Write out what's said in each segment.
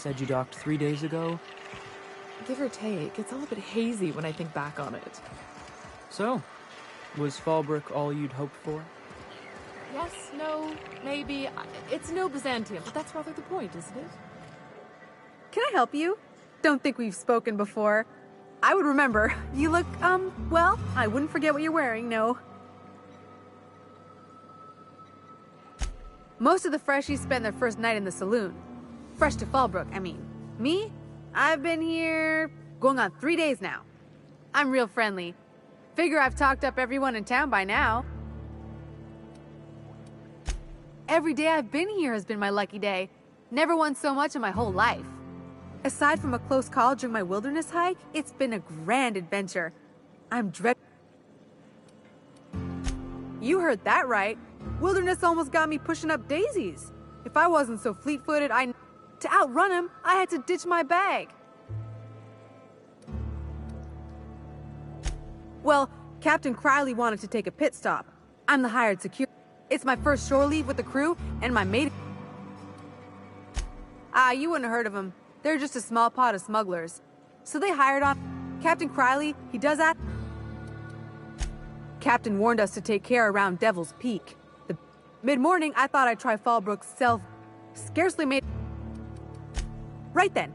said you docked 3 days ago? Give or take, it's all a bit hazy when I think back on it. So, was Fallbrook all you'd hoped for? Yes, no, maybe. It's no Byzantium, but that's rather the point, isn't it? Can I help you? Don't think we've spoken before. I would remember. You look, well, I wouldn't forget what you're wearing, no. Most of the freshies spend their first night in the saloon. Fresh to Fallbrook, I mean. Me? I've been here going on 3 days now. I'm real friendly. Figure I've talked up everyone in town by now. Every day I've been here has been my lucky day. Never won so much in my whole life. Aside from a close call during my wilderness hike, it's been a grand adventure. I'm You heard that right. Wilderness almost got me pushing up daisies. If I wasn't so fleet-footed, to outrun him, I had to ditch my bag. Well, Captain Crowley wanted to take a pit stop. I'm the hired security. It's my first shore leave with the crew, and my mate... you wouldn't have heard of them. They're just a small pot of smugglers. So they hired on... Captain Crowley, he does that... Captain warned us to take care around Devil's Peak. The mid-morning, I thought I'd try Fallbrook's self... Scarcely made... Right then.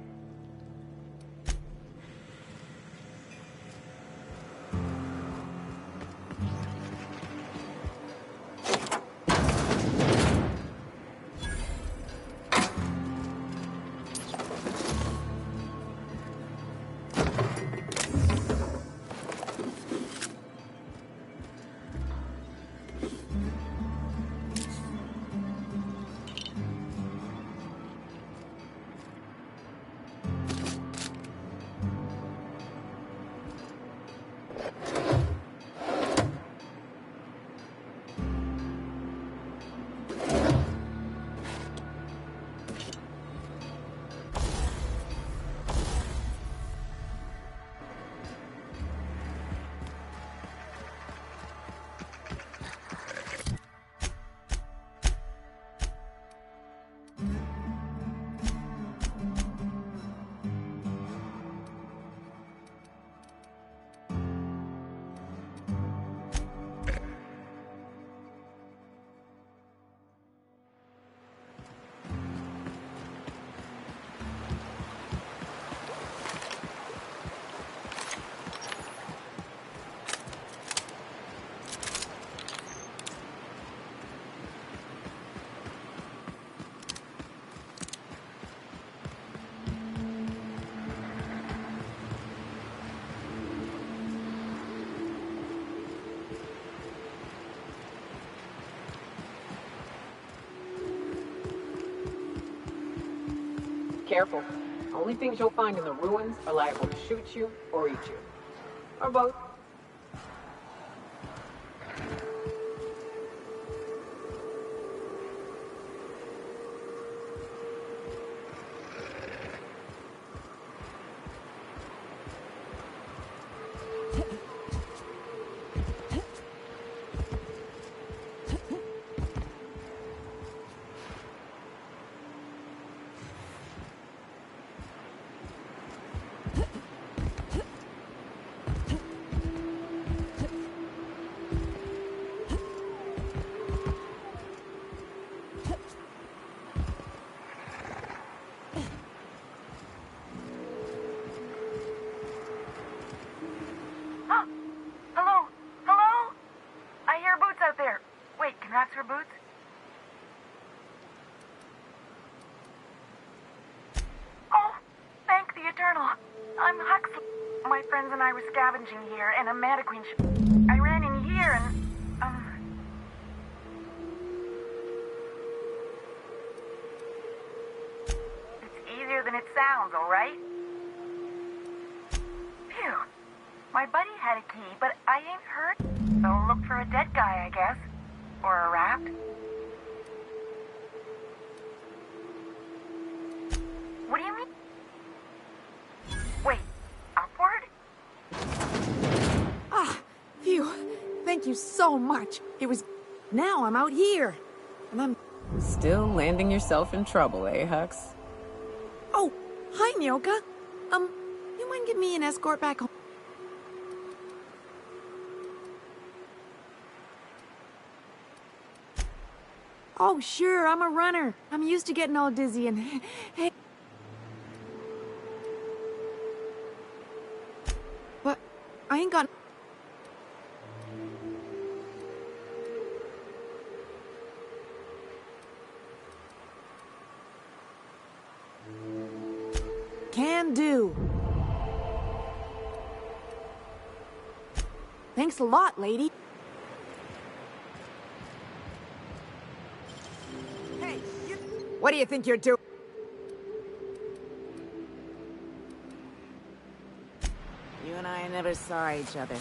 Careful. Only things you'll find in the ruins are liable to shoot you or eat you. Or both. Scavenging here, and a Mataqueen I ran in here and, It's easier than it sounds, alright? Phew. My buddy had a key, but I ain't hurt. So look for a dead guy, I guess. Or a raft. What do you mean? Wait, upward? Phew. Thank you so much. It was... Now I'm out here. And I'm... Still landing yourself in trouble, eh, Hux? Oh, hi, Nyoka. You mind giving me an escort back home? Oh, sure, I'm a runner. I'm used to getting all dizzy and... Hey... But I ain't got... Can do. Thanks a lot, lady. Hey, what do you think you're doing? You and I never saw each other.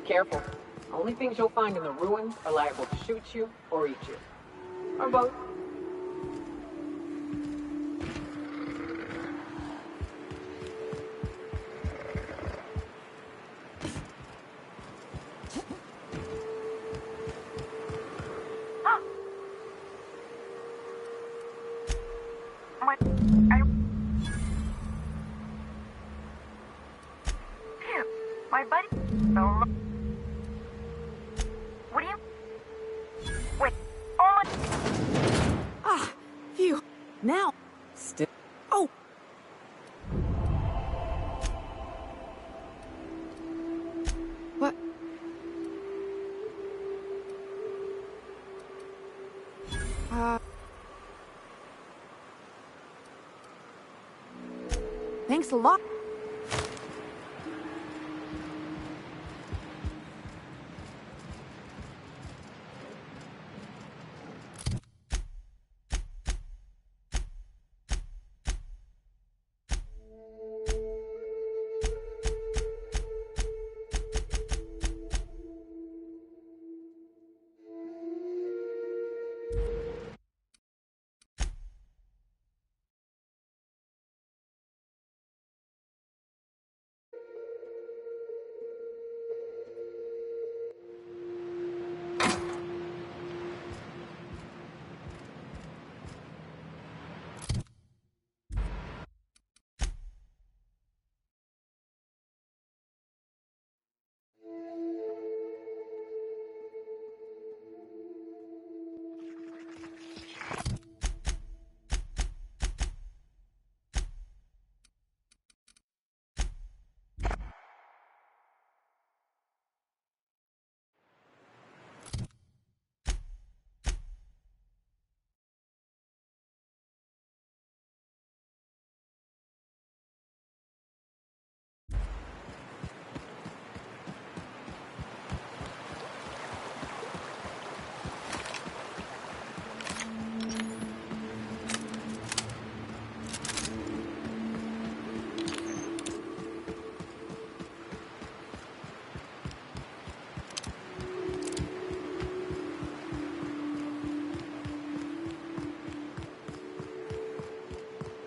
Careful. Only things you'll find in the ruins are liable to shoot you or eat you. Or both. My buddy. Oh, look. What do you? Wait. Oh my. Thanks a lot.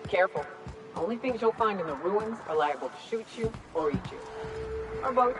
Careful. Only things you'll find in the ruins are liable to shoot you or eat you. Or both.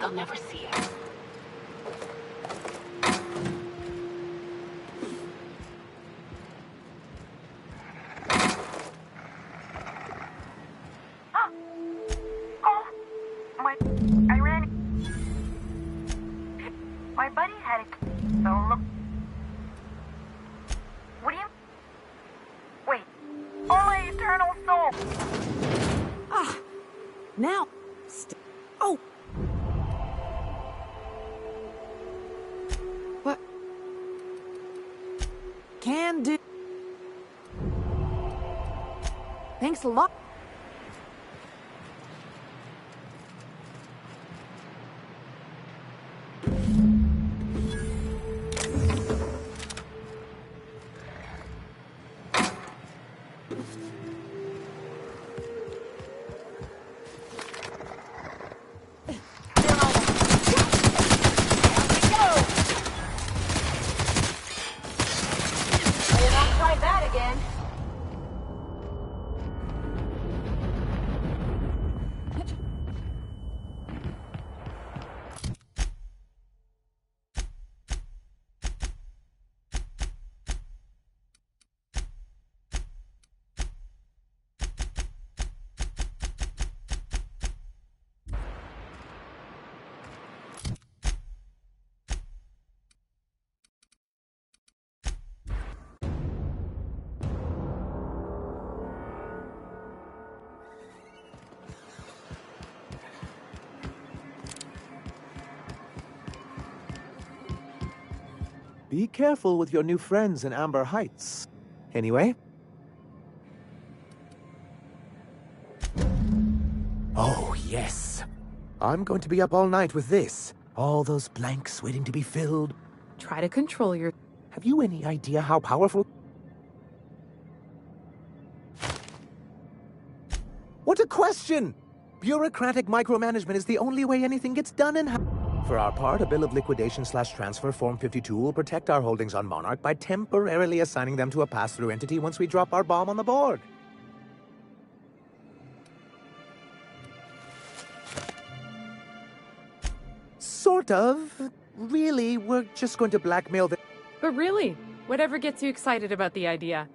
They'll never see us. I ran. My buddy had a key, so look. What do you? Wait. Oh, my eternal soul! Ah! Now. Oh! What? Can do. Thanks a lot. Be careful with your new friends in Amber Heights. Anyway. Oh, yes. I'm going to be up all night with this. All those blanks waiting to be filled. Try to control your... Have you any idea how powerful? What a question! Bureaucratic micromanagement is the only way anything gets done in For our part, a bill of liquidation/transfer Form 52 will protect our holdings on Monarch by temporarily assigning them to a pass-through entity once we drop our bomb on the board. Sort of. Really, we're just going to blackmail the... But really, whatever gets you excited about the idea?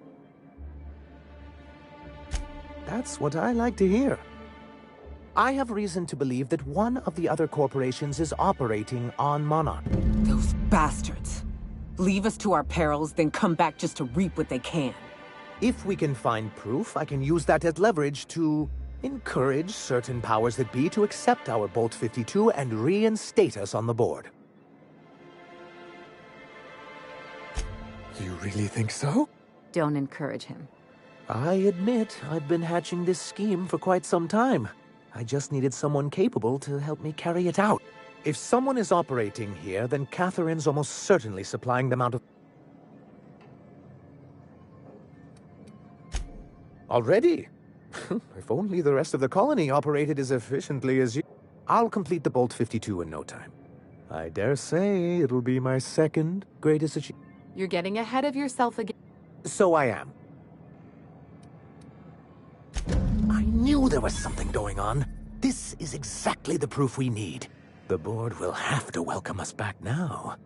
That's what I like to hear. I have reason to believe that one of the other corporations is operating on Monarch. Those bastards. Leave us to our perils, then come back just to reap what they can. If we can find proof, I can use that as leverage to encourage certain powers that be to accept our Bolt 52 and reinstate us on the board. You really think so? Don't encourage him. I admit I've been hatching this scheme for quite some time. I just needed someone capable to help me carry it out. If someone is operating here, then Catherine's almost certainly supplying them out of... Already? If only the rest of the colony operated as efficiently as you... I'll complete the Bolt 52 in no time. I dare say it'll be my second greatest achievement. You're getting ahead of yourself again. So I am. I knew there was something going on. This is exactly the proof we need. The board will have to welcome us back now.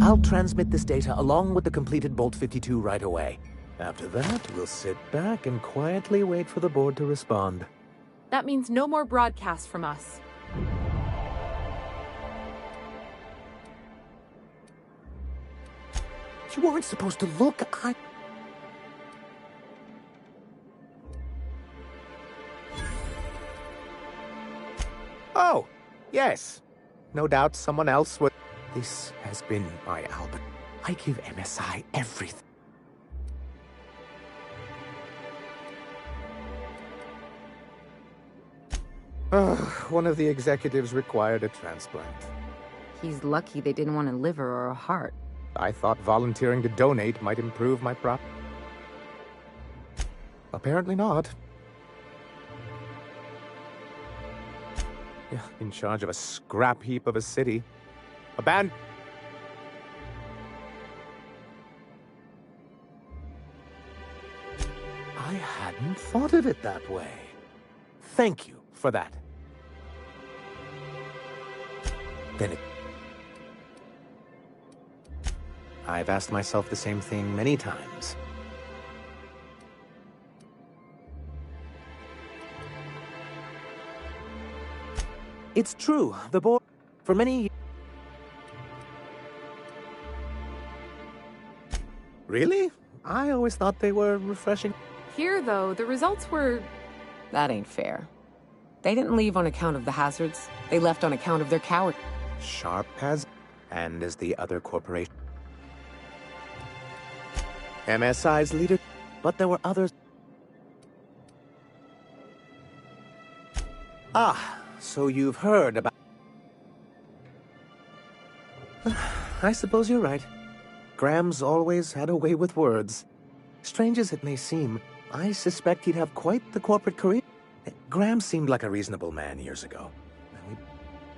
I'll transmit this data along with the completed Bolt 52 right away. After that, we'll sit back and quietly wait for the board to respond. That means no more broadcasts from us. You weren't supposed to look. Oh, yes. No doubt someone else would... This has been my Albert. I give MSI everything. One of the executives required a transplant. He's lucky they didn't want a liver or a heart. I thought volunteering to donate might improve my prop. Apparently not. Yeah, in charge of a scrap heap of a city. I hadn't thought of it that way. Thank you for that. Then I've asked myself the same thing many times. It's true, the board, for many years... Really? I always thought they were refreshing. Here, though, the results were... That ain't fair. They didn't leave on account of the hazards. They left on account of their coward. Sharp has, and as the other corporation. MSI's leader, but there were others. Ah, so you've heard about... I suppose you're right. Graham's always had a way with words. Strange as it may seem, I suspect he'd have quite the corporate career. Graham seemed like a reasonable man years ago.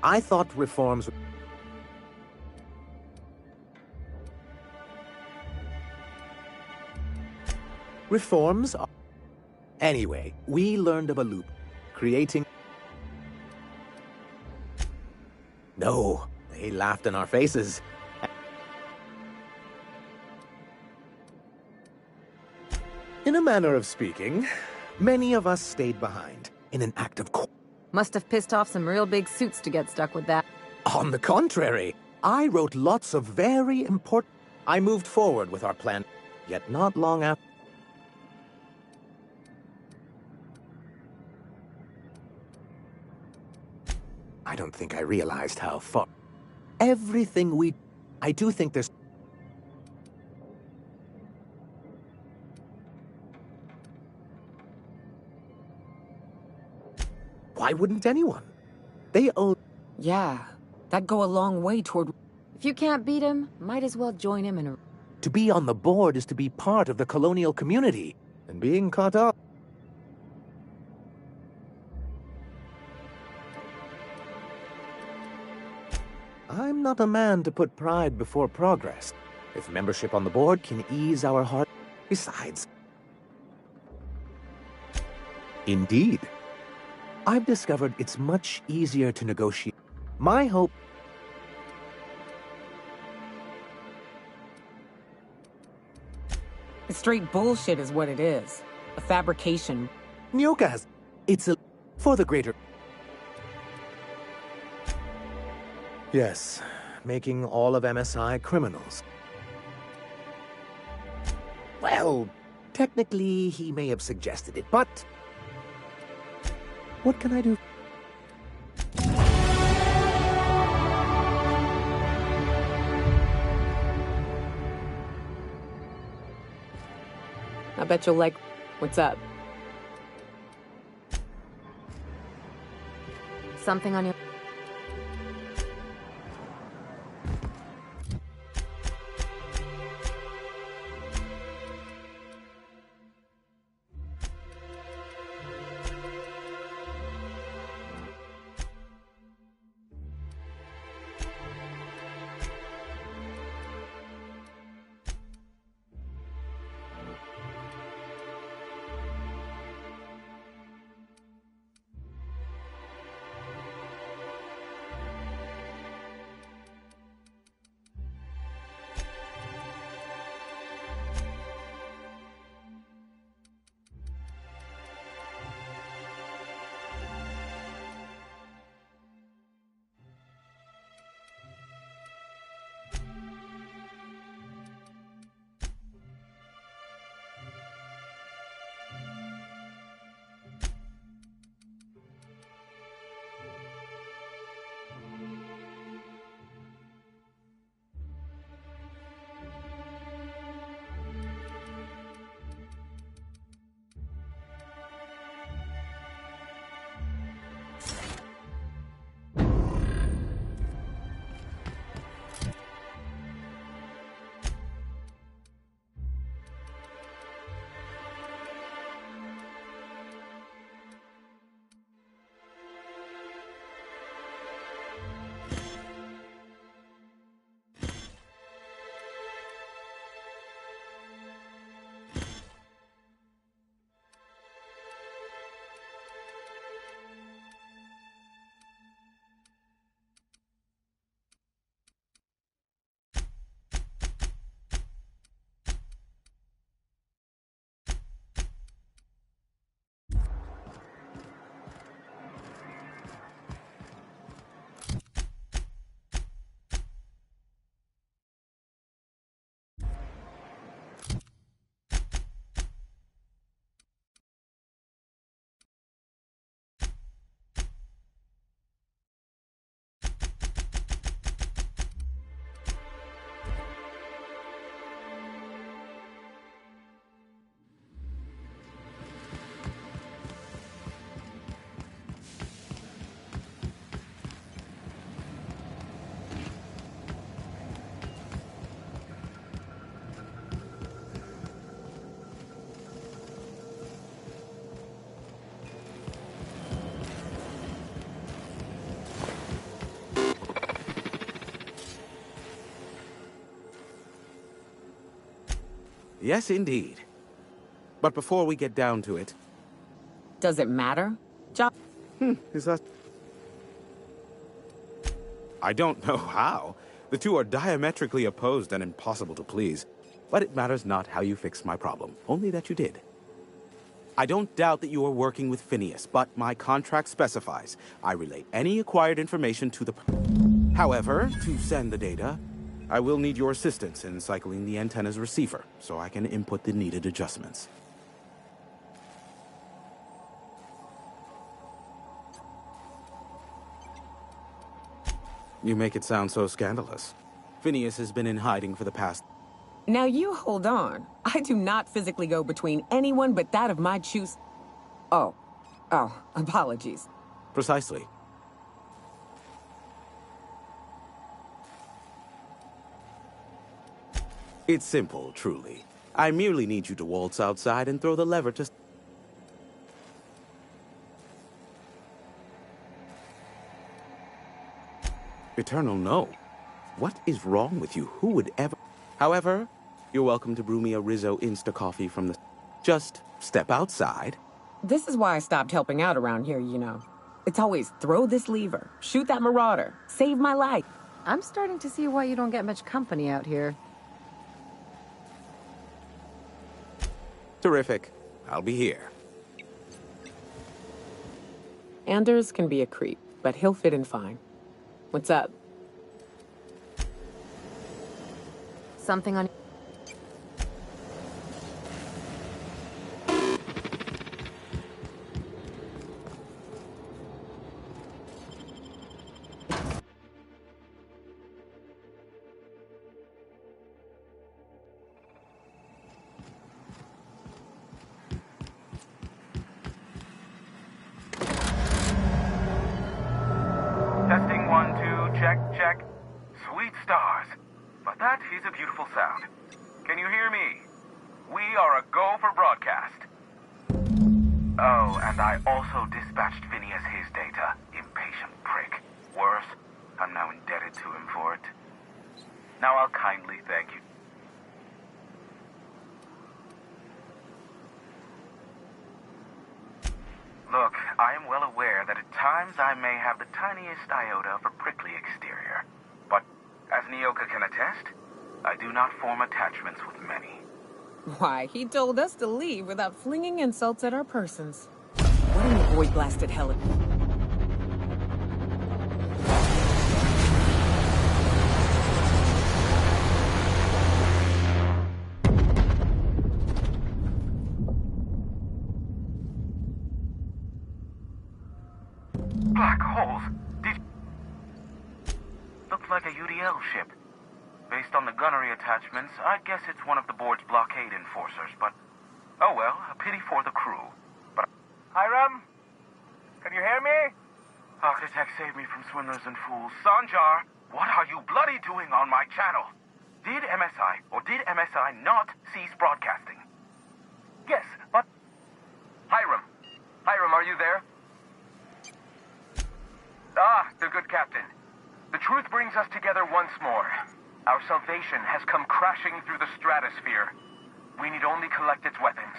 I thought reforms... Reforms are... Anyway, we learned of a loop. Creating... No, they laughed in our faces. In a manner of speaking, many of us stayed behind in an act of... Must have pissed off some real big suits to get stuck with that. On the contrary, I wrote lots of very important... I moved forward with our plan, yet not long after... I don't think I realized how far... Everything we... I do think there's... Why wouldn't anyone? They own... Yeah, that'd go a long way toward... If you can't beat him, might as well join him in a... To be on the board is to be part of the colonial community. And being caught up... I'm not a man to put pride before progress. If membership on the board can ease our heart... Besides... Indeed. I've discovered it's much easier to negotiate. My hope... It's straight bullshit is what it is. A fabrication. Nyokas, it's a... for the greater... Yes, making all of MSI criminals. Well, technically, he may have suggested it, but... What can I do? I bet you'll like... What's up? Something on your... Yes, indeed. But before we get down to it... Does it matter? Is that... I don't know how. The two are diametrically opposed and impossible to please. But it matters not how you fixed my problem, only that you did. I don't doubt that you are working with Phineas, but my contract specifies I relay any acquired information to the... However, to send the data, I will need your assistance in cycling the antenna's receiver, so I can input the needed adjustments. You make it sound so scandalous. Phineas has been in hiding for the past... Now you hold on. I do not physically go between anyone but that of my choose... Oh, apologies. Precisely. It's simple, truly. I merely need you to waltz outside and throw the lever to... Eternal, no. What is wrong with you? Who would ever... However, you're welcome to brew me a Rizzo Insta coffee from the... Just step outside. This is why I stopped helping out around here, you know. It's always throw this lever, shoot that marauder, save my life. I'm starting to see why you don't get much company out here. Terrific. I'll be here. Anders can be a creep, but he'll fit in fine. What's up? Something on... Testing 1, 2, check, check. Sweet stars. But that is a beautiful sound. Can you hear me? We are a go for broadcast. Oh, and I also dispatched Phineas his data. Impatient prick. Worse, I'm now indebted to him for it. Now I'll kindly thank you. Look, I am well aware that at times I may have the tiniest iota of a prickly exterior. But, as Nyoka can attest, I do not form attachments with many. Why, he told us to leave without flinging insults at our persons. What in the void-blasted hell... Black holes? Looks like a UDL ship. Based on the gunnery attachments, I guess it's one of the board's blockade enforcers, but... Oh well, a pity for the crew. But... Hiram? Can you hear me? Architect, save me from swindlers and fools. Sanjar, what are you bloody doing on my channel? Did MSI, or did MSI not cease broadcasting? Yes, but... Hiram. Hiram, are you there? Ah, the good captain. The truth brings us together once more. Our salvation has come crashing through the stratosphere. We need only collect its weapons.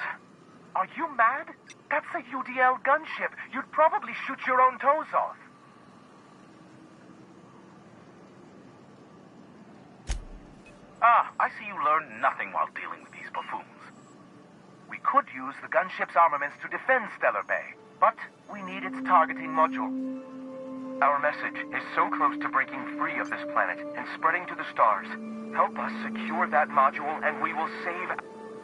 Are you mad? That's a UDL gunship. You'd probably shoot your own toes off. Ah, I see you learned nothing while dealing with these buffoons. We could use the gunship's armaments to defend Stellar Bay, but we need its targeting module. Our message is so close to breaking free of this planet and spreading to the stars. Help us secure that module and we will save...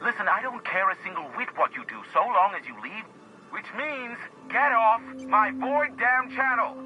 Listen, I don't care a single whit what you do, so long as you leave. Which means, get off my void damn channel.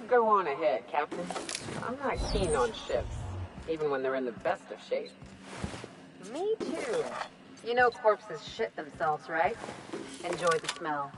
go on ahead, Captain. I'm not keen on ships, even when they're in the best of shape. Me too. You know corpses shit themselves, right? Enjoy the smell.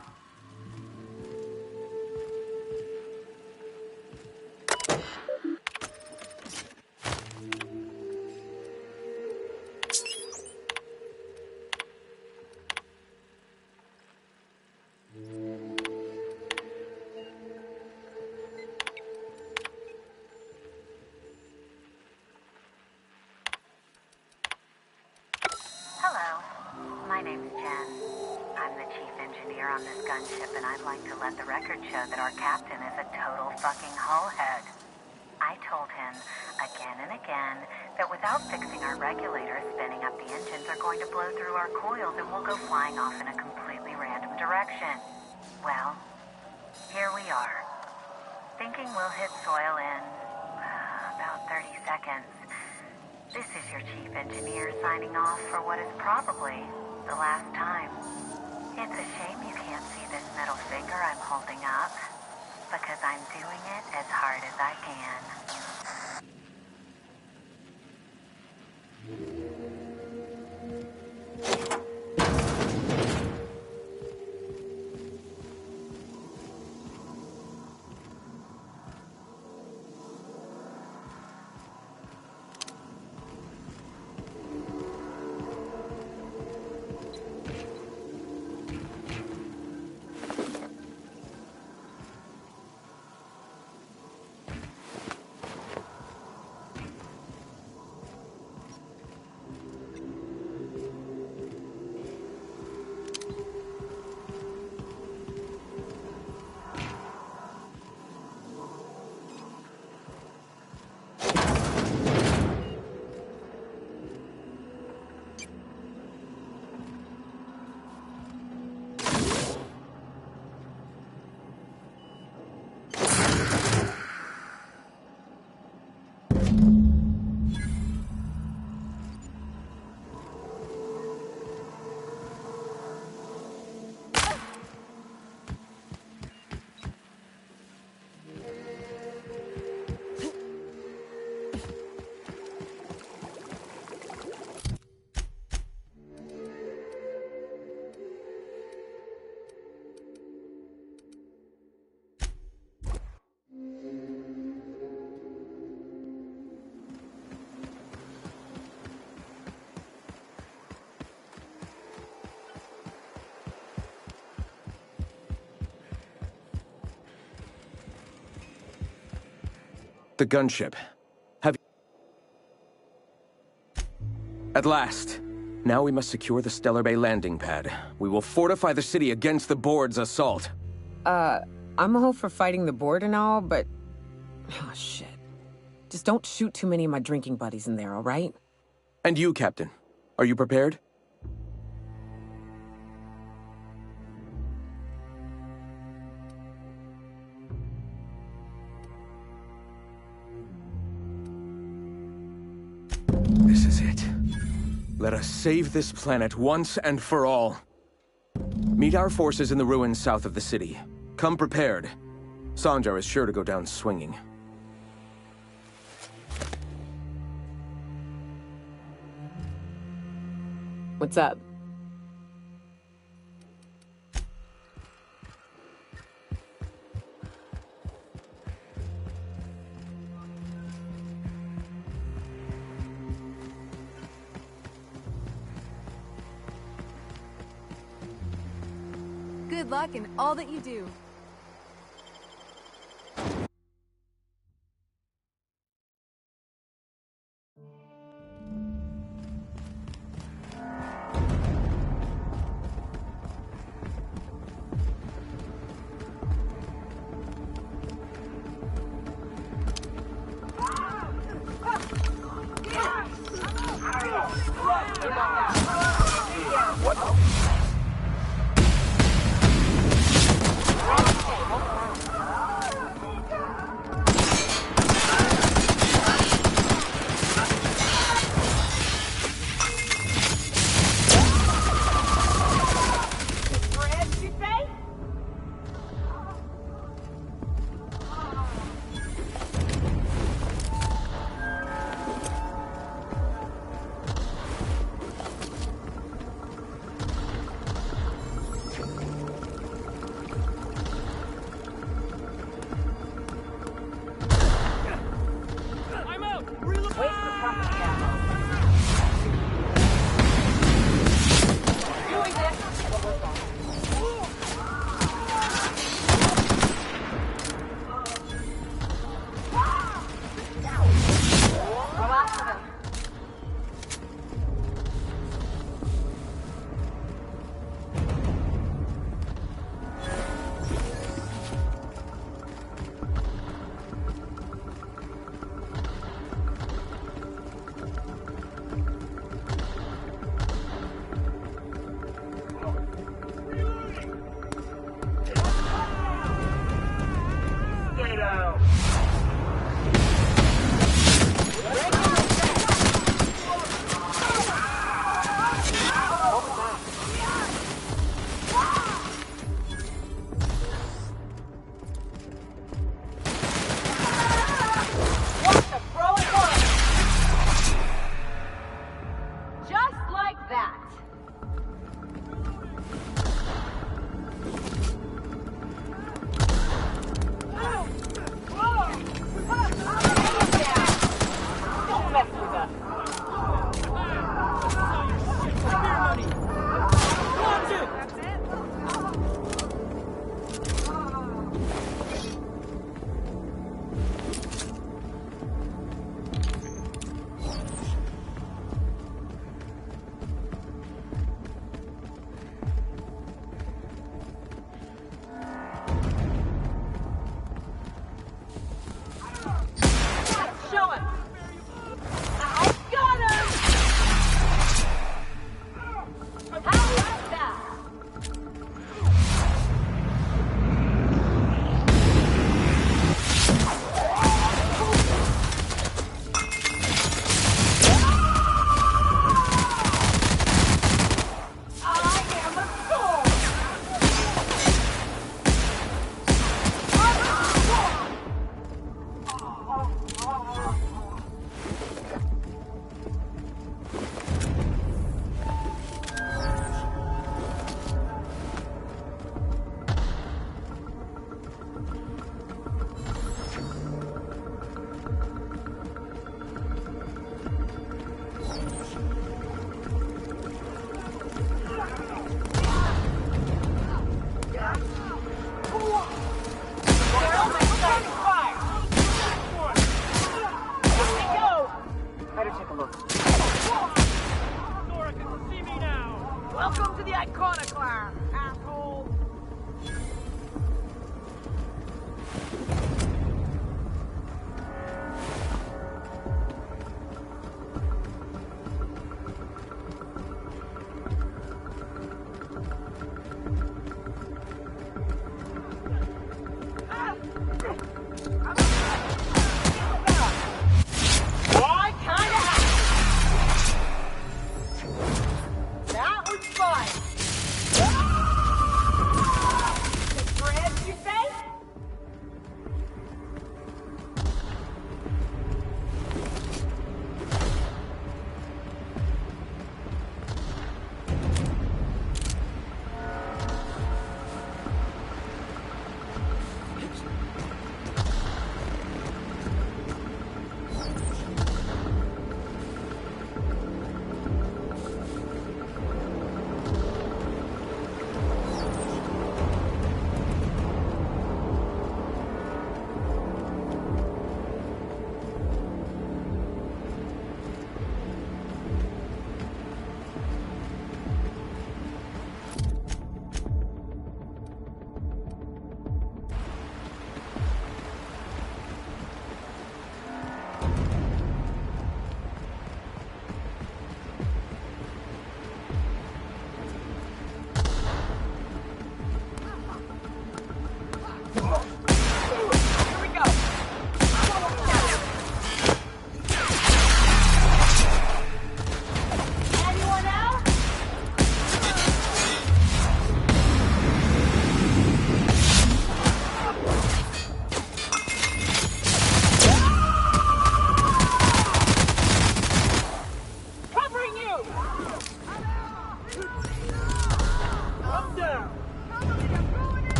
Hello, my name's Jen. I'm the chief engineer on this gunship, and I'd like to let the record show that our captain is a total fucking hullhead. I told him again and again that without fixing our regulators, spinning up the engines are going to blow through our coils and we'll go flying off in a completely random direction. Well, here we are. Thinking we'll hit soil in about 30 seconds. This is your chief engineer signing off for what is probably the last time. It's a shame you can't see this middle finger I'm holding up, because I'm doing it as hard as I can. The gunship. Have you... At last. Now we must secure the Stellar Bay landing pad. We will fortify the city against the board's assault. I'm all for fighting the board and all, but... Oh, shit. Just don't shoot too many of my drinking buddies in there, all right? And you, Captain. Are you prepared? This is it. Let us save this planet once and for all. Meet our forces in the ruins south of the city. Come prepared. Sanjar is sure to go down swinging. What's up? Good luck in all that you do. What? Welcome to the Iconoclast, asshole! That was fun! Friends, you say?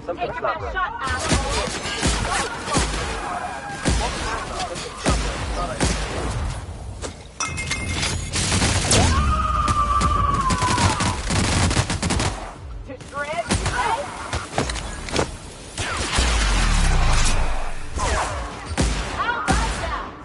Take your best shot, asshole! To shreds, you say? How about that?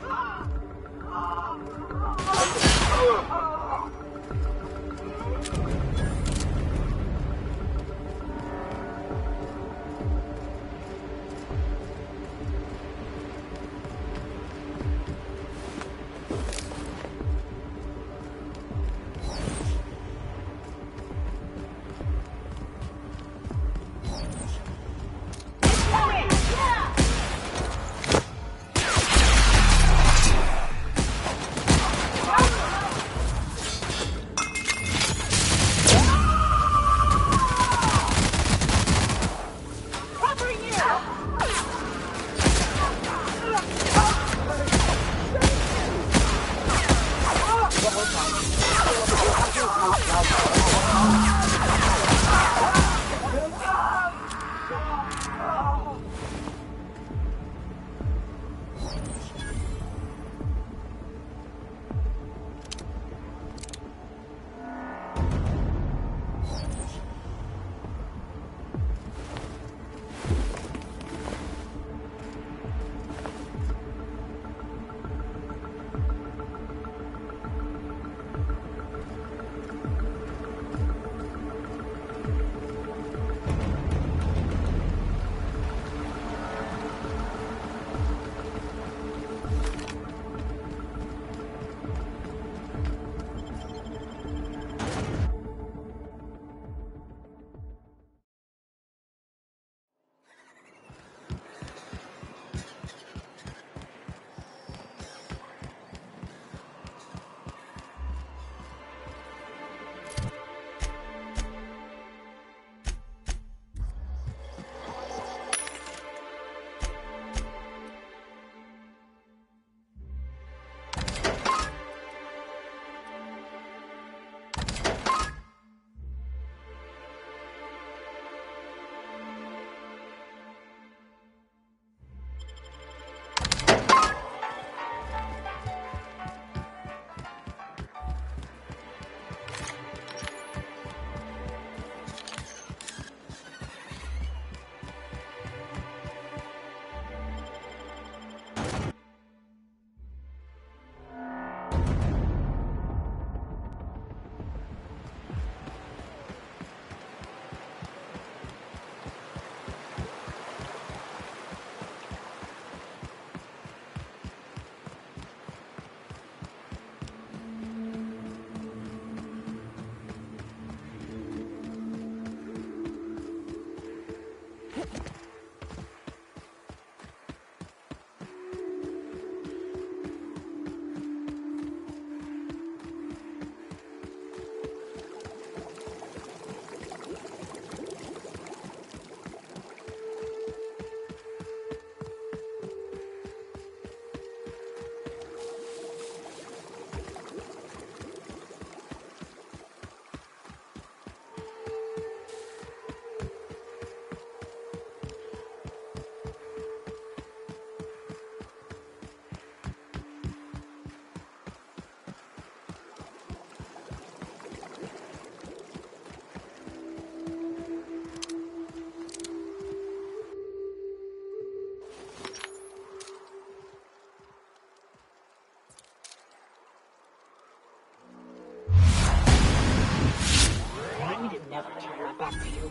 never turn my back to you.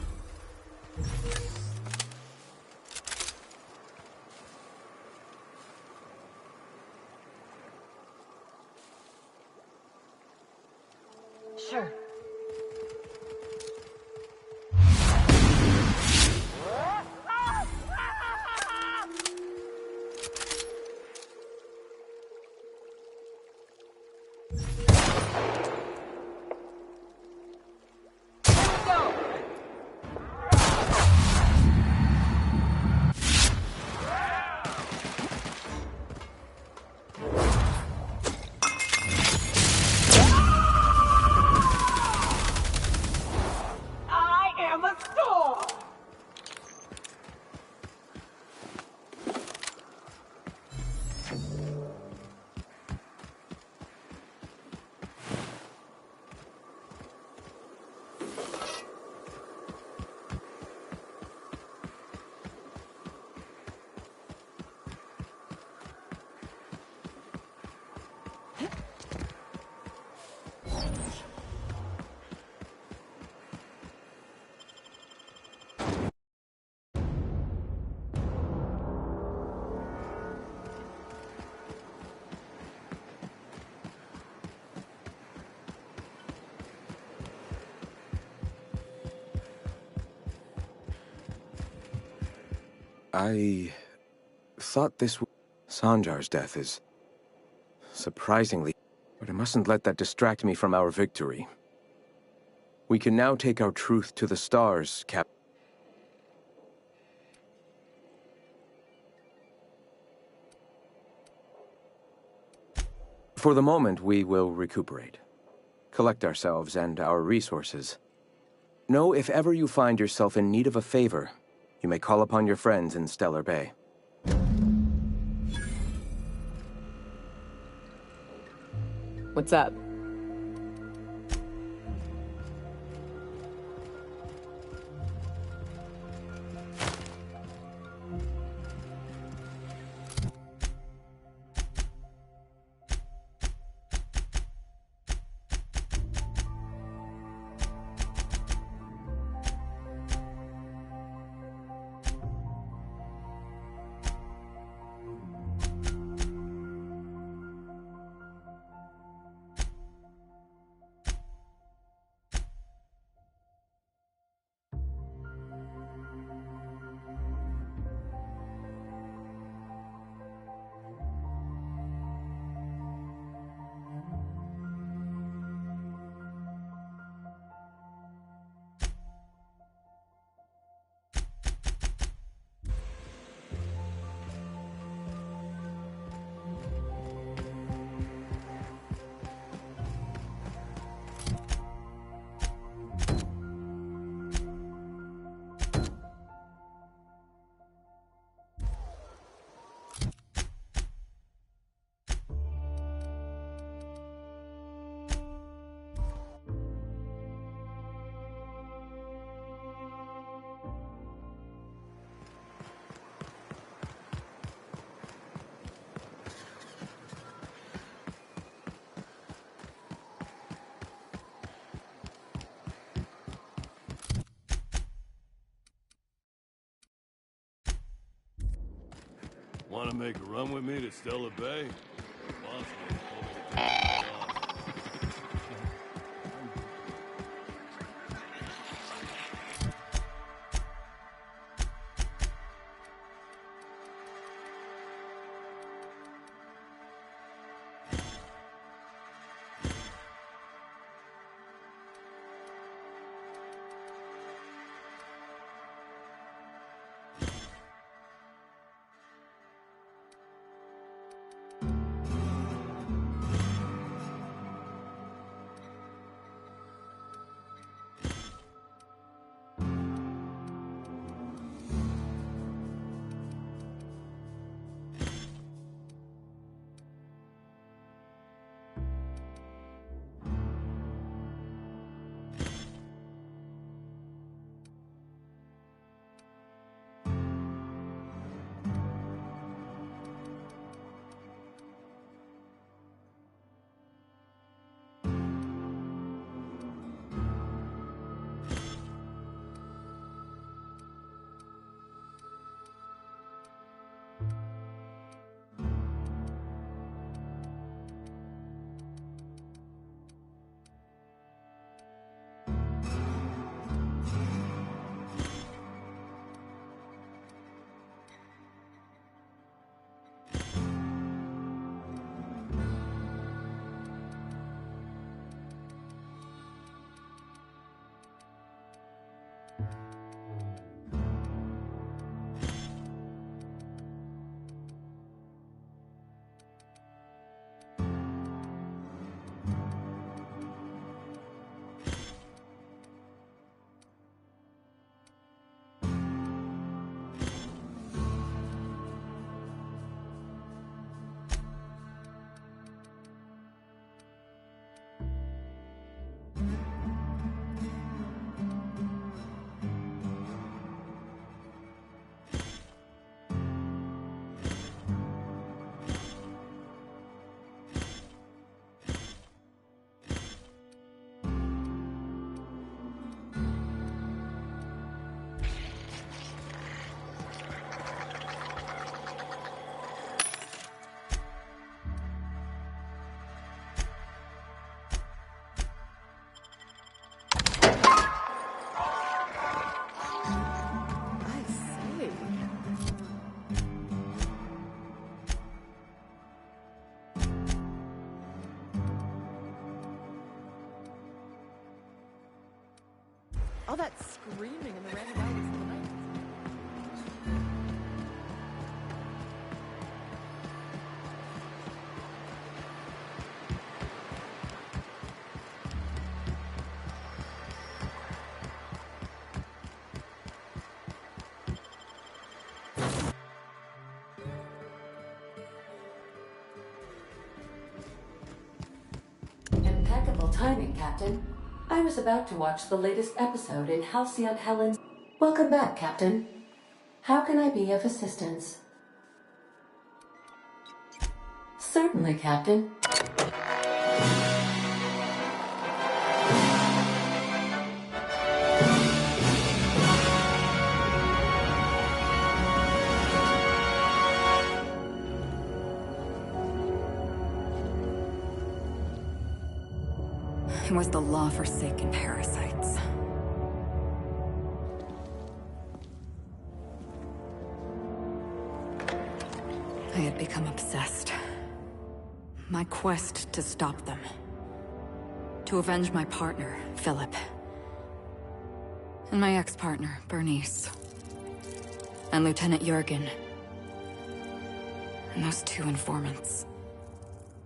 Sure. I thought this Sanjar's death is surprisingly, but I mustn't let that distract me from our victory. We can now take our truth to the stars, Cap. For the moment, we will recuperate, collect ourselves and our resources. Know if ever you find yourself in need of a favor, you may call upon your friends in Stellar Bay. What's up? Want to make a run with me to Stellar Bay? All that screaming in the random hours of the night. Impeccable timing, Captain. I was about to watch the latest episode in Halcyon Helen's... Welcome back, Captain. How can I be of assistance? Certainly, Captain. It was the law-forsaken parasites. I had become obsessed. My quest to stop them. To avenge my partner, Philip. And my ex-partner, Bernice. And Lieutenant Jurgen. And those two informants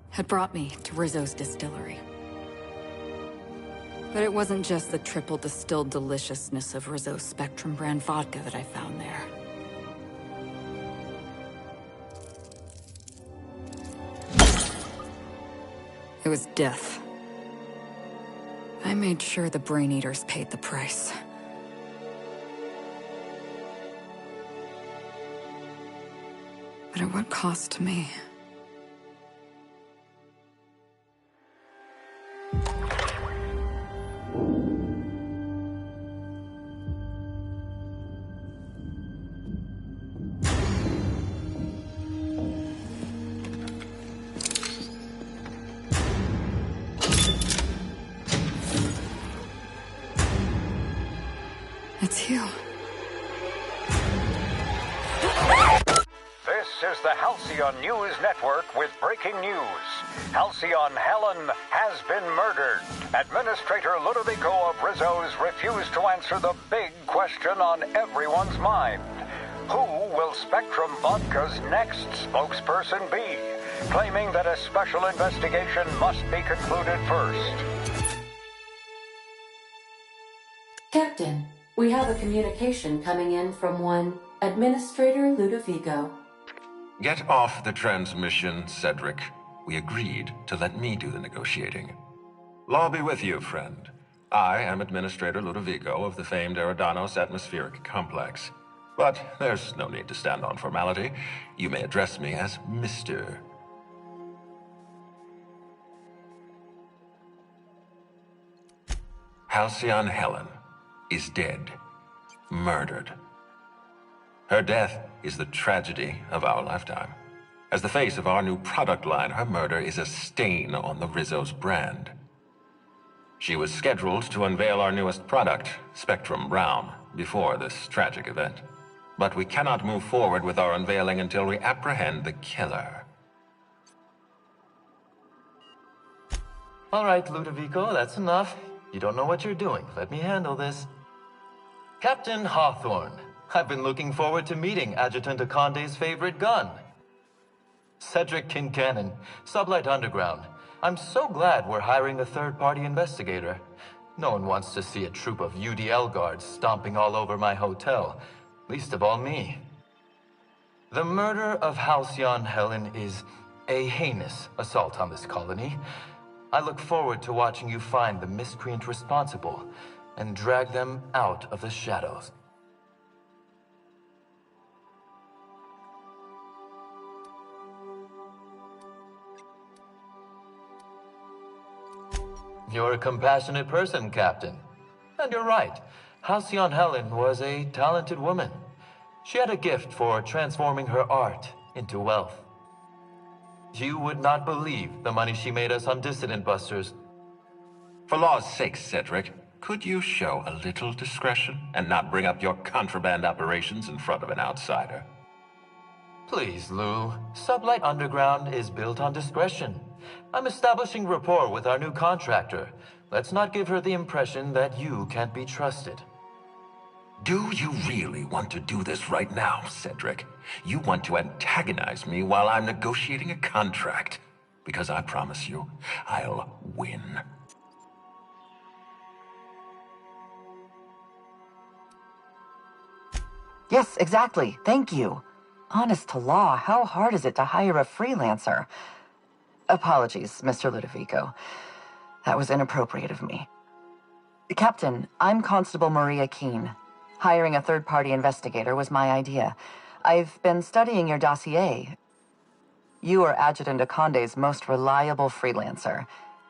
had brought me to Rizzo's distillery. But it wasn't just the triple distilled deliciousness of Rizzo's Spectrum brand vodka that I found there. It was death. I made sure the Brain Eaters paid the price. But at what cost to me? It's you. This is the Halcyon News Network with breaking news. Halcyon Helen has been murdered. Administrator Ludovico of Rizzo's refused to answer the big question on everyone's mind. Who will Spectrum Vodka's next spokesperson be? Claiming that a special investigation must be concluded first. Captain, we have a communication coming in from one Administrator Ludovico. Get off the transmission, Cedric. We agreed to let me do the negotiating. Law be with you, friend. I am Administrator Ludovico of the famed Eridanos Atmospheric Complex. But there's no need to stand on formality. You may address me as Mr. Halcyon Helen is dead. Murdered. Her death is the tragedy of our lifetime. As the face of our new product line, her murder is a stain on the Rizzo's brand. She was scheduled to unveil our newest product, Spectrum Brown, before this tragic event. But we cannot move forward with our unveiling until we apprehend the killer. All right, Ludovico, that's enough. You don't know what you're doing. Let me handle this. Captain Hawthorne, I've been looking forward to meeting Adjutant Akonde's favorite gun. Cedric Kincannon, Sublight Underground. I'm so glad we're hiring a third-party investigator. No one wants to see a troop of UDL guards stomping all over my hotel, least of all me. The murder of Halcyon Helen is a heinous assault on this colony. I look forward to watching you find the miscreant responsible and drag them out of the shadows. You're a compassionate person, Captain. And you're right. Halcyon Helen was a talented woman. She had a gift for transforming her art into wealth. You would not believe the money she made us on Dissident Busters. For law's sake, Cedric, could you show a little discretion and not bring up your contraband operations in front of an outsider? Please, Lou. Sublight Underground is built on discretion. I'm establishing rapport with our new contractor. Let's not give her the impression that you can't be trusted. Do you really want to do this right now, Cedric? You want to antagonize me while I'm negotiating a contract. Because I promise you, I'll win. Yes, exactly. Thank you. Honest to law, how hard is it to hire a freelancer? Apologies, Mr. Ludovico. That was inappropriate of me. Captain, I'm Constable Maria Keene. Hiring a third-party investigator was my idea. I've been studying your dossier. You are Adjutant Akonde's most reliable freelancer.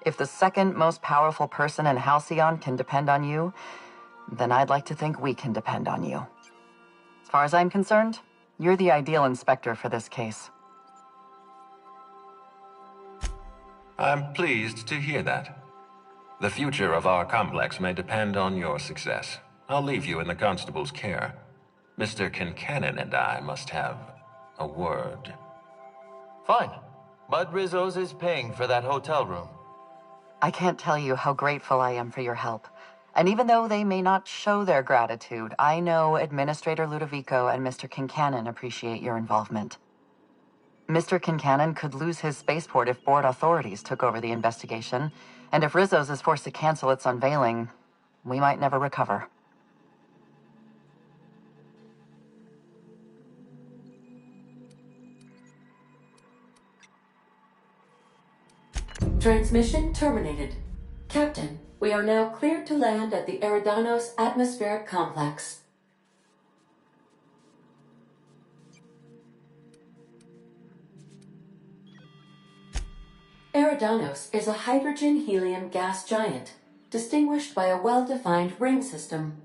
If the second most powerful person in Halcyon can depend on you, then I'd like to think we can depend on you. As far as I'm concerned, you're the ideal inspector for this case. I'm pleased to hear that. The future of our complex may depend on your success. I'll leave you in the constable's care. Mr. Kincannon and I must have a word. Fine. But Rizzo's is paying for that hotel room. I can't tell you how grateful I am for your help. And even though they may not show their gratitude, I know Administrator Ludovico and Mr. Kincannon appreciate your involvement. Mr. Kincannon could lose his spaceport if board authorities took over the investigation, and if Rizzo's is forced to cancel its unveiling, we might never recover. Transmission terminated. Captain, we are now cleared to land at the Eridanos Atmospheric Complex. Eridanos is a hydrogen-helium gas giant, distinguished by a well-defined ring system.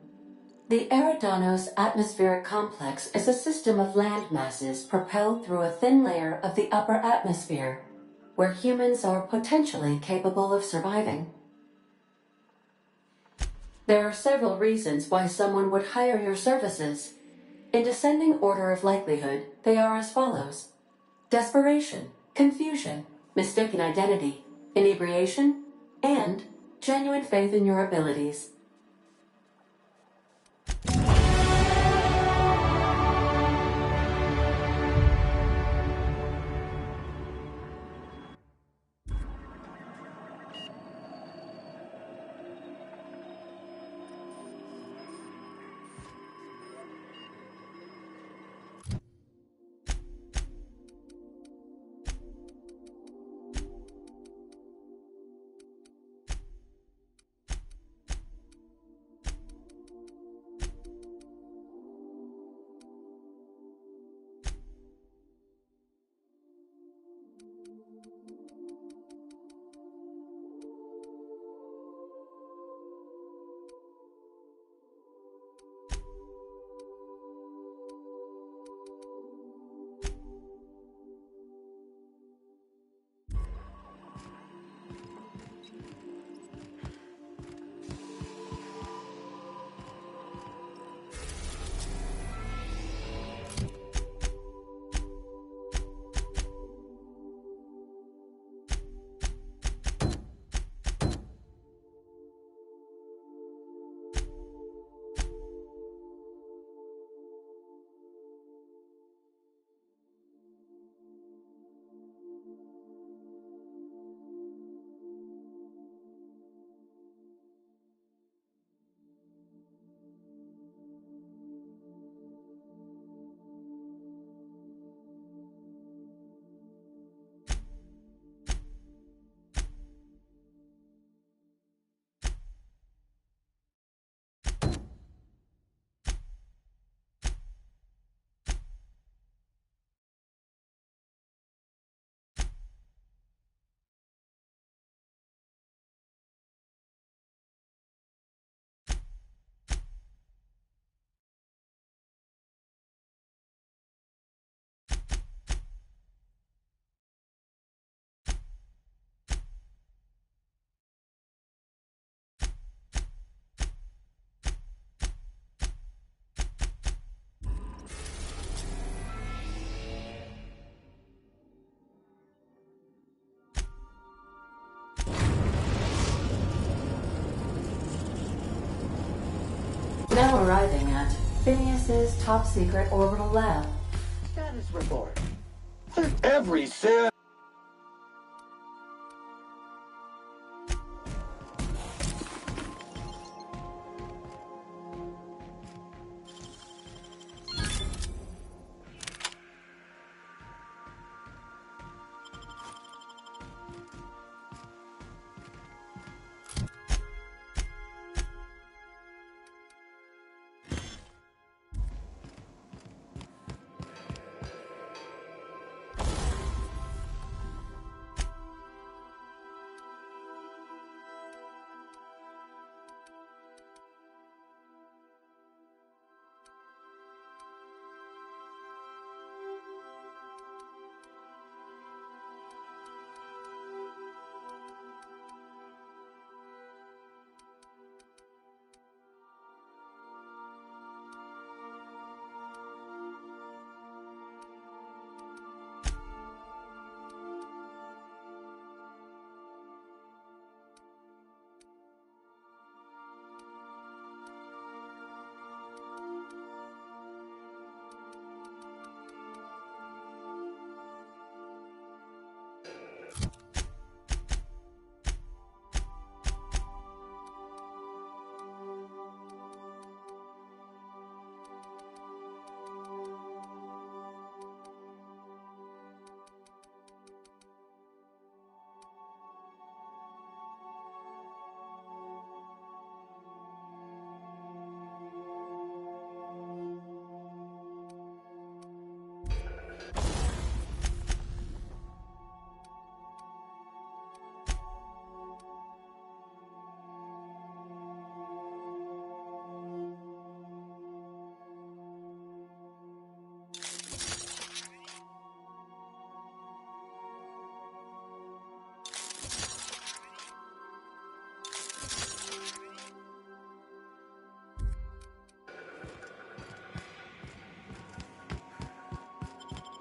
The Eridanos Atmospheric Complex is a system of land masses propelled through a thin layer of the upper atmosphere, where humans are potentially capable of surviving. There are several reasons why someone would hire your services. In descending order of likelihood, they are as follows: desperation, confusion, mistaken identity, inebriation, and genuine faith in your abilities. Now arriving at Phineas's top secret orbital lab. Status report. Every cell.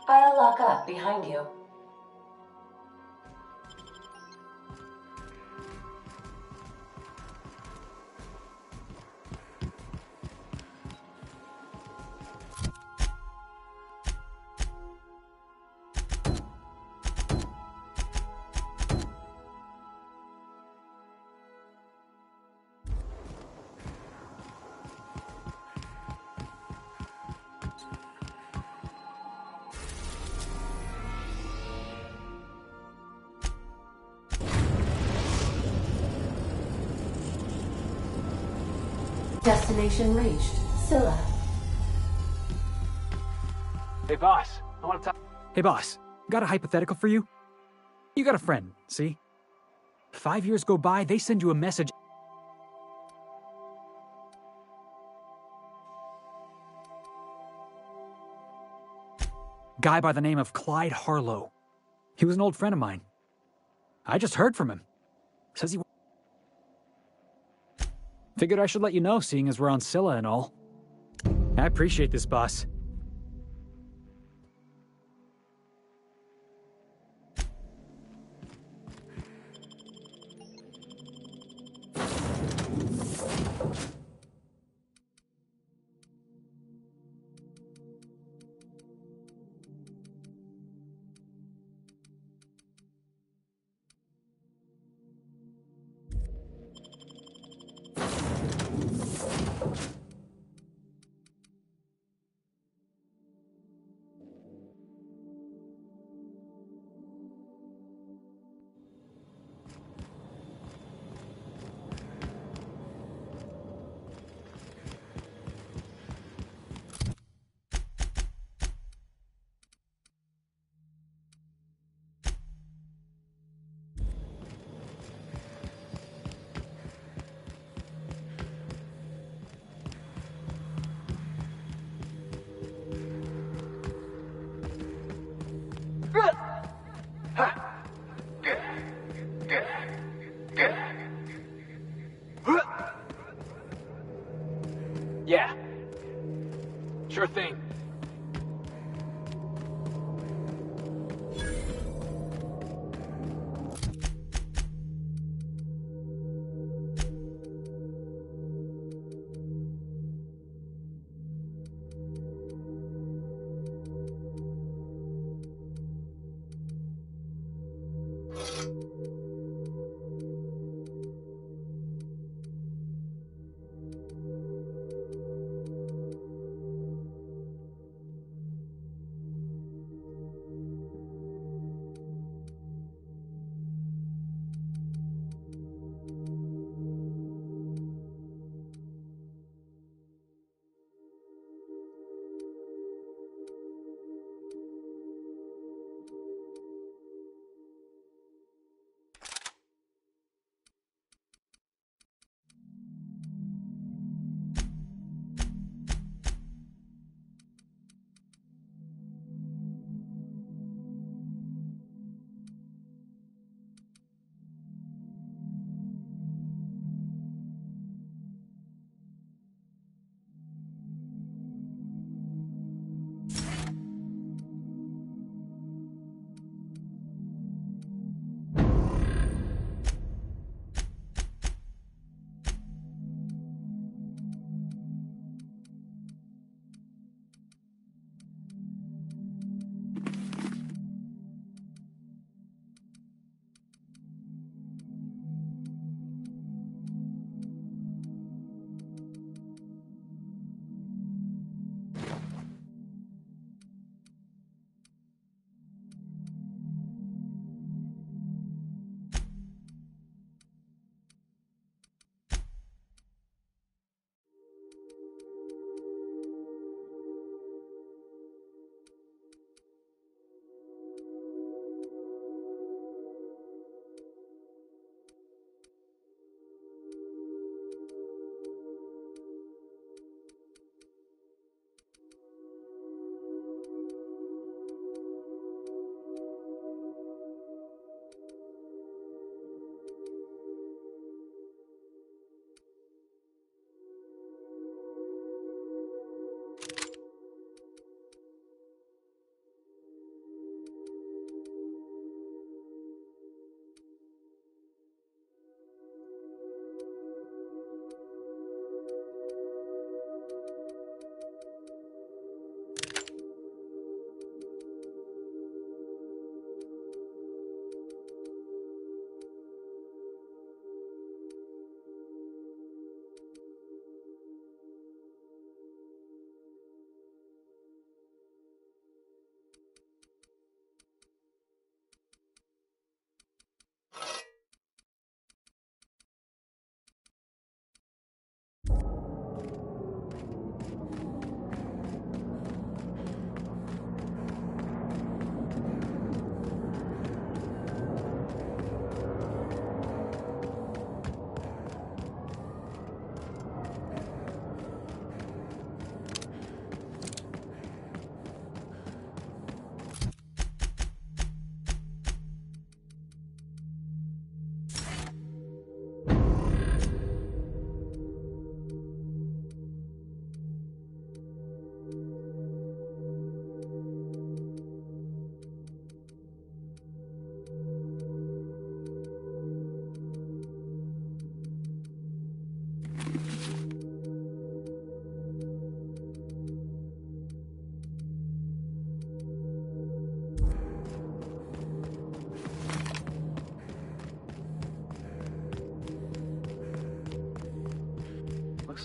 I'll lock up behind you. Destination reached. Scylla. Hey, boss. I want to talk. Hey, boss. Got a hypothetical for you? You got a friend, see? 5 years go by, they send you a message. Guy by the name of Clyde Harlow. He was an old friend of mine. I just heard from him. Says he... Figured I should let you know, seeing as we're on Scylla and all. I appreciate this, boss. Yeah. Sure thing.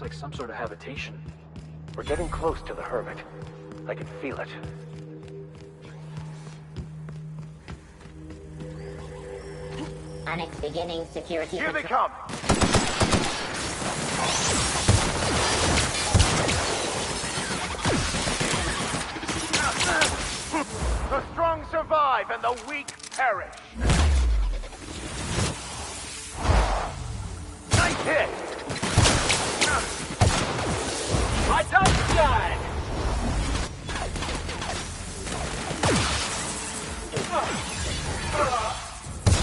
looks like some sort of habitation. We're getting close to the hermit. I can feel it. Annex beginning security. Here they come! The strong survive and the weak perish. Nice hit! My time to shine!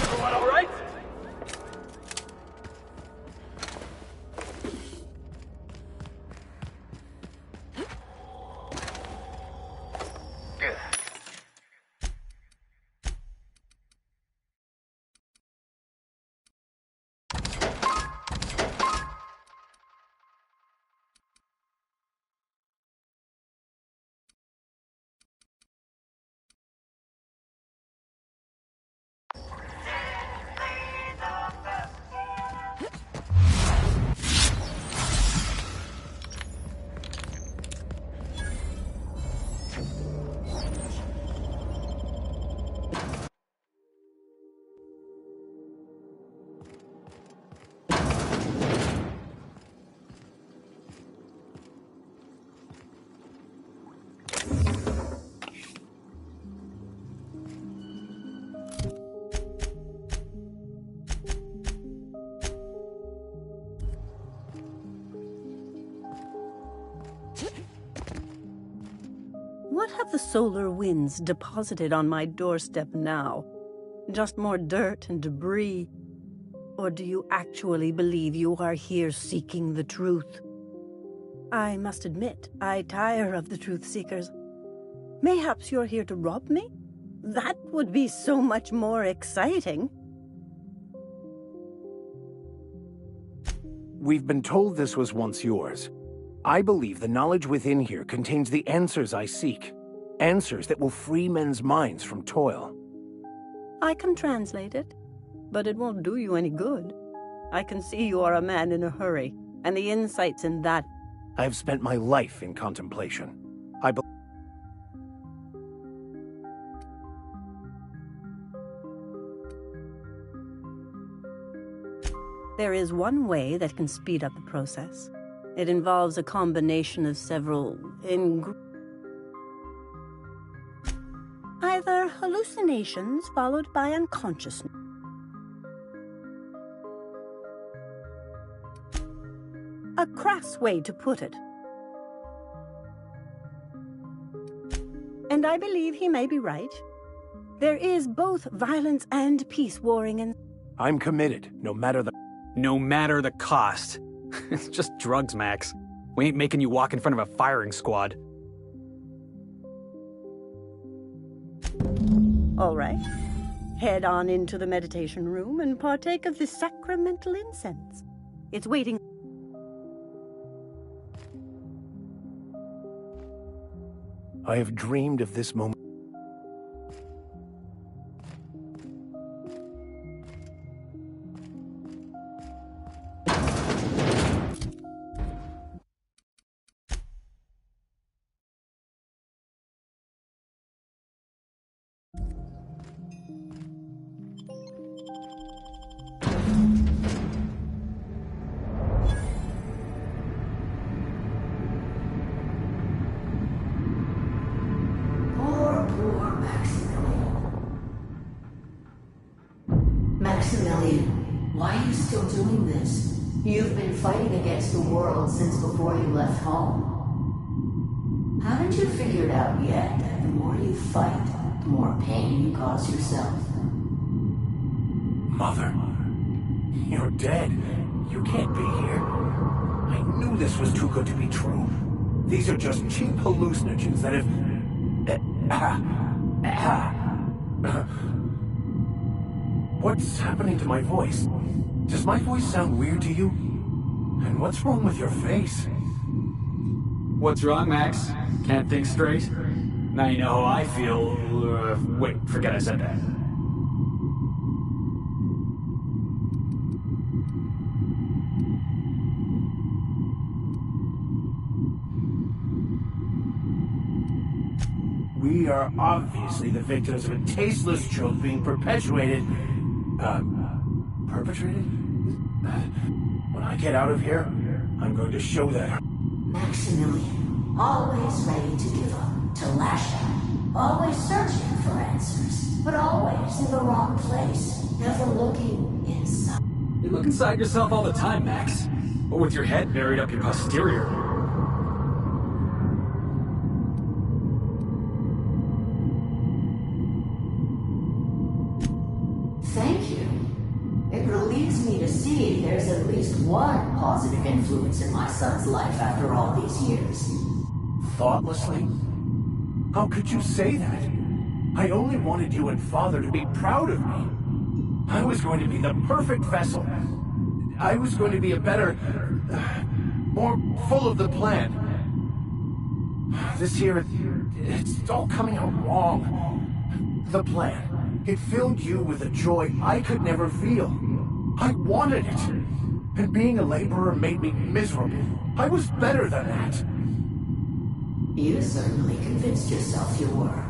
Everyone all right? What have the solar winds deposited on my doorstep now? Just more dirt and debris? Or do you actually believe you are here seeking the truth? I must admit, I tire of the truth seekers. Mayhaps you're here to rob me? That would be so much more exciting. We've been told this was once yours. I believe the knowledge within here contains the answers I seek. Answers that will free men's minds from toil. I can translate it, but it won't do you any good. I can see you are a man in a hurry, and the insights in that... I have spent my life in contemplation. There is one way that can speed up the process. It involves a combination of several either hallucinations followed by unconsciousness. A crass way to put it. And I believe he may be right. There is both violence and peace warring in... I'm committed, no matter the... No matter the cost. It's just drugs, Max. We ain't making you walk in front of a firing squad. All right. Head on into the meditation room and partake of the sacramental incense. It's waiting. I have dreamed of this moment. Maximilian, why are you still doing this? You've been fighting against the world since before you left home. Haven't you figured out yet that the more you fight, the more pain you cause yourself? Mother, you're dead. You can't be here. I knew this was too good to be true. These are just cheap hallucinogens that have... What's happening to my voice? Does my voice sound weird to you? And what's wrong with your face? What's wrong, Max? Can't think straight? Now you know how I feel. Wait, forget I said that. We are obviously the victims of a tasteless joke being perpetuated. Perpetrated? When I get out of here, I'm going to show that. Maximilian, always ready to give up, to lash out, always searching for answers, but always in the wrong place, never looking inside. You look inside yourself all the time, Max. But with your head buried up your posterior. Thank you. It relieves me to see there's at least one positive influence in my son's life after all these years. Thoughtlessly? How could you say that? I only wanted you and Father to be proud of me. I was going to be the perfect vessel. I was going to be a better, more full of the plan. This year, it's all coming out wrong. The plan. It filled you with a joy I could never feel. I wanted it. And being a laborer made me miserable. I was better than that. You certainly convinced yourself you were.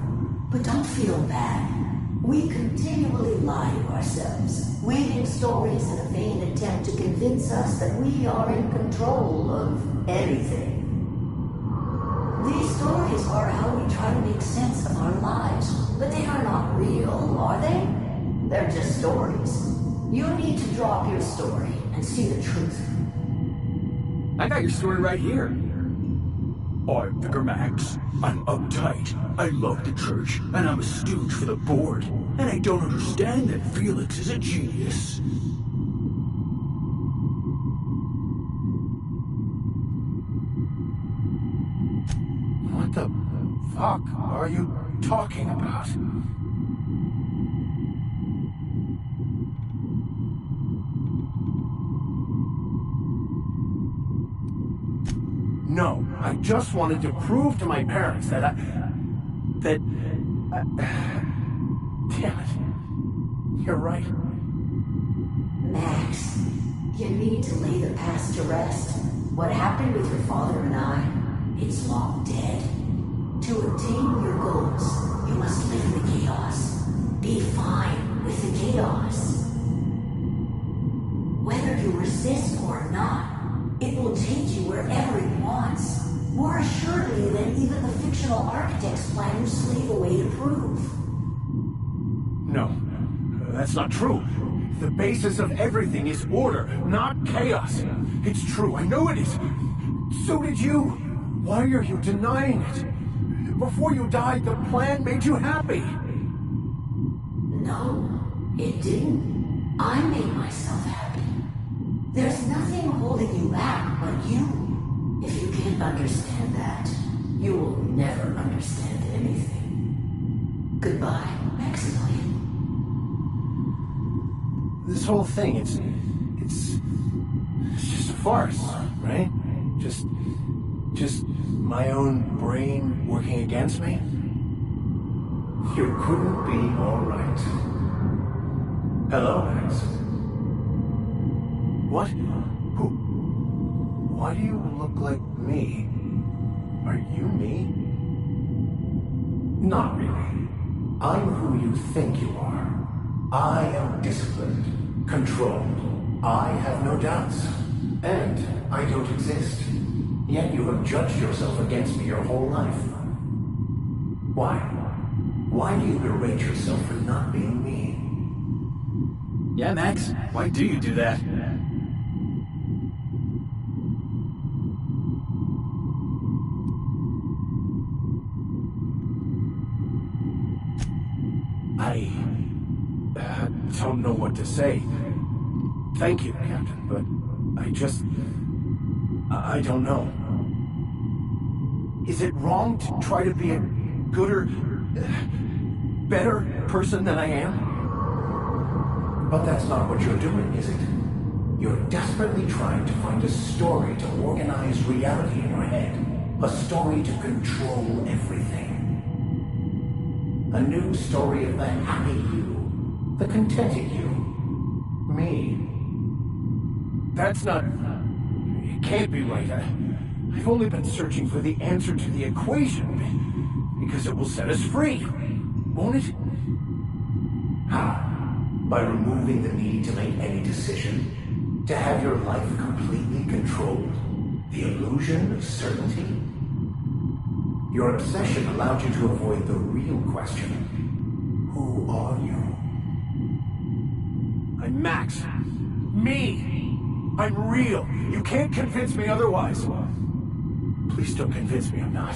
But don't feel bad. We continually lie to ourselves, weaving stories in a vain attempt to convince us that we are in control of anything. These stories are how we try to make sense of our lives, but they are not real, are they? They're just stories. You need to drop your story and see the truth. I got your story right here. I'm Vicar Max. I'm uptight. I love the church, and I'm a stooge for the board. And I don't understand that Felix is a genius. What the fuck are you talking about? No, I just wanted to prove to my parents that damn it. You're right. Max, you need to lay the past to rest. What happened with your father and I, it's long dead. To attain your goals, you must live in the chaos. Be fine with the chaos. Whether you resist or not, it will take you wherever it wants. More assuredly than even the fictional architect's plan you slave away to prove. No, that's not true. The basis of everything is order, not chaos. It's true, I know it is. So did you. Why are you denying it? Before you died, the plan made you happy. No, it didn't. I made myself happy. There's nothing holding you back but you. If you can't understand that, you will never understand anything. Goodbye, Maximilian. This whole thing, it's just a farce, right? Just my own brain working against me? You couldn't be all right. Hello, Max. What? Who? Why do you look like me? Are you me? Not really. I'm who you think you are. I am disciplined, controlled. I have no doubts. And I don't exist. Yet you have judged yourself against me your whole life. Why? Why do you berate yourself for not being me? Yeah, Max. Why do you do that? I don't know what to say. Thank you, Captain, but I don't know. Is it wrong to try to be a gooder, better person than I am? But that's not what you're doing, is it? You're desperately trying to find a story to organize reality in your head. A story to control everything. A new story of the happy you, the contented you, me. That's not... It can't be right. I've only been searching for the answer to the equation. Because it will set us free, won't it? How? By removing the need to make any decision? To have your life completely controlled? The illusion of certainty? Your obsession allowed you to avoid the real question. Who are you? I'm Max. Me! I'm real. You can't convince me otherwise. Please don't convince me I'm not.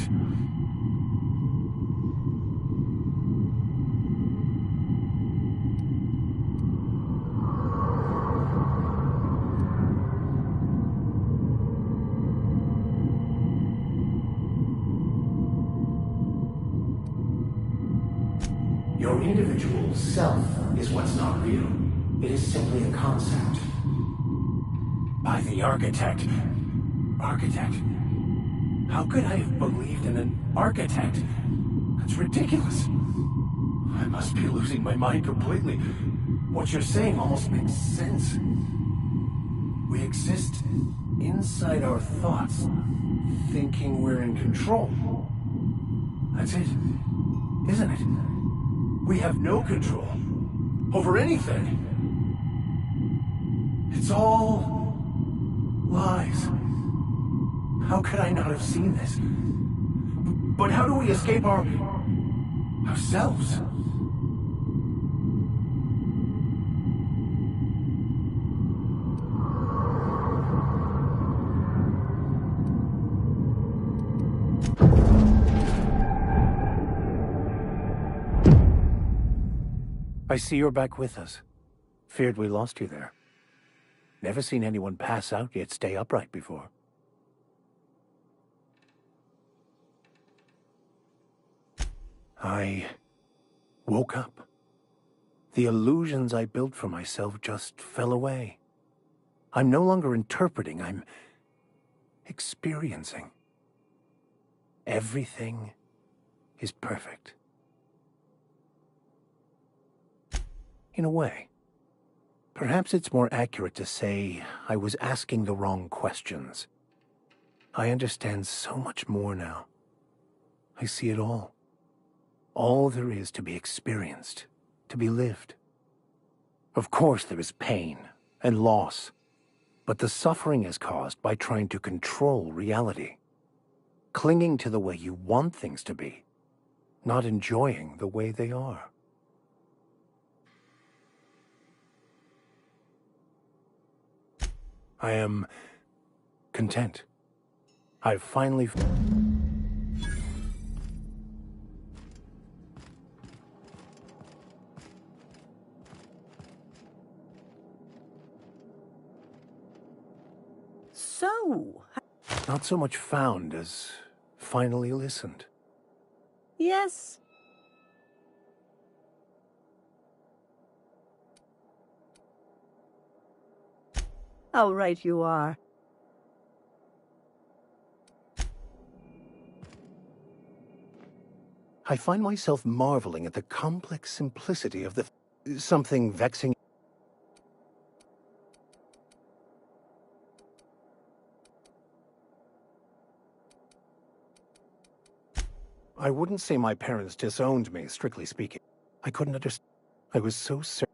Your individual self is what's not real. It is simply a concept. By the architect. Architect? How could I have believed in an architect? That's ridiculous. I must be losing my mind completely. What you're saying almost makes sense. We exist inside our thoughts, thinking we're in control. That's it, isn't it? We have no control over anything. It's all lies. How could I not have seen this? But how do we escape ourselves? I see you're back with us. Feared we lost you there. Never seen anyone pass out yet stay upright before. I woke up. The illusions I built for myself just fell away. I'm no longer interpreting, I'm experiencing. Everything is perfect. In a way. Perhaps it's more accurate to say I was asking the wrong questions. I understand so much more now. I see it all. All there is to be experienced, to be lived. Of course there is pain and loss, but the suffering is caused by trying to control reality, clinging to the way you want things to be, not enjoying the way they are. I am content. I've finally... So... Not so much found as finally listened. Yes. How right you are. I find myself marveling at the complex simplicity of the... something vexing. I wouldn't say my parents disowned me, strictly speaking. I couldn't understand. I was so certain.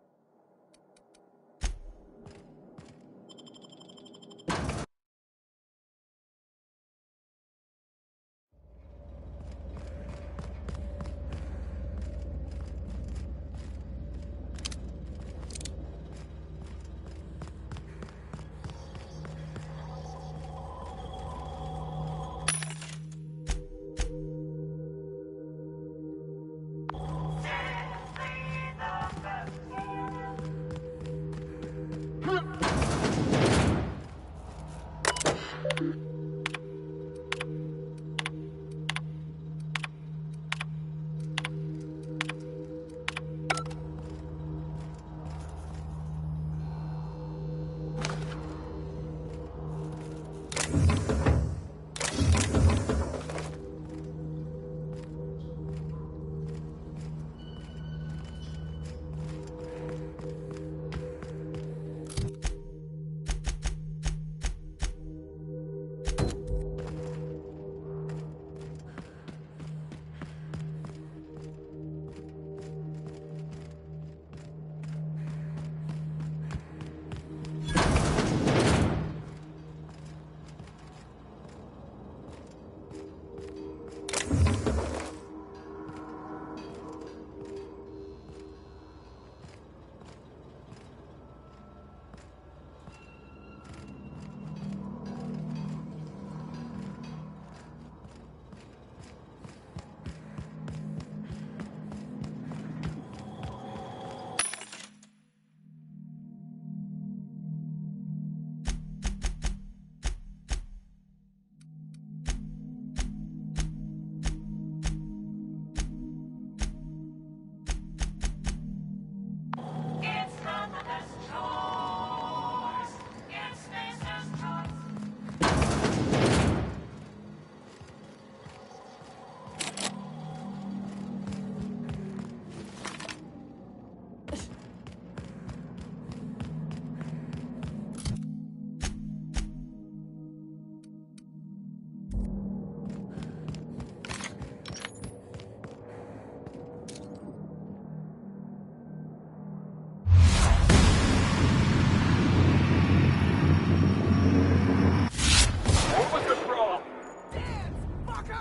Hey,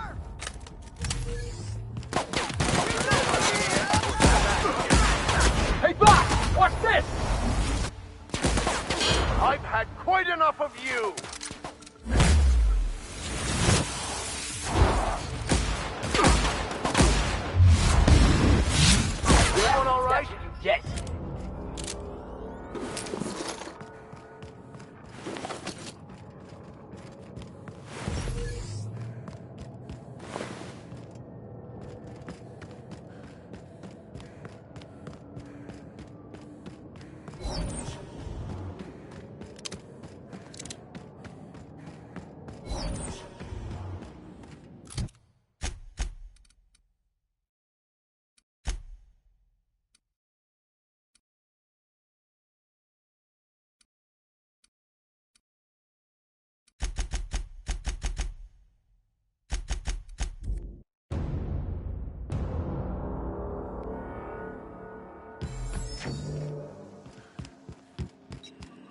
boss! What's this? I've had quite enough of you! Everyone all right? Yes.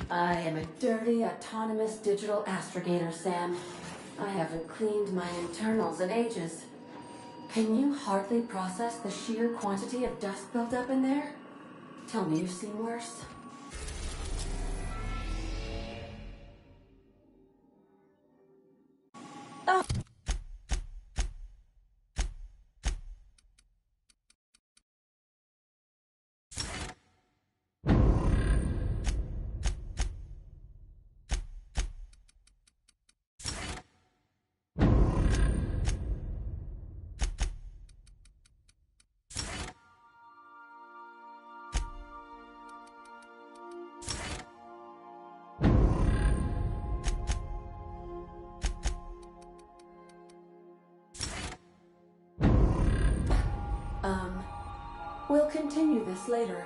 I am a dirty, autonomous digital astrogator, Sam. I haven't cleaned my internals in ages. Can you hardly process the sheer quantity of dust built up in there? Tell me you've seen worse. Oh. We'll continue this later.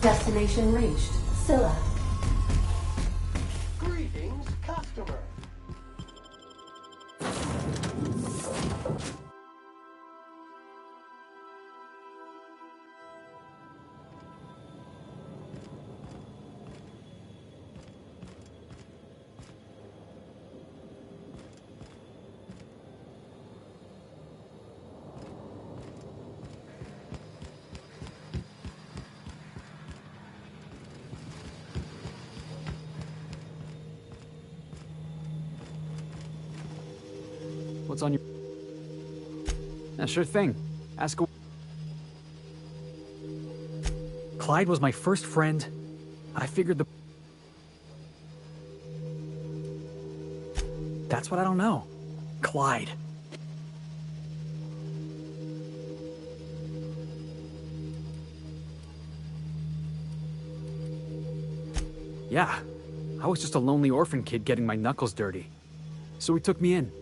Destination reached. Scylla. Greetings, customer. What's on your... Yeah, sure thing. Ask away. Clyde was my first friend. I figured the... That's what I don't know. Clyde. Yeah, I was just a lonely orphan kid getting my knuckles dirty. So he took me in.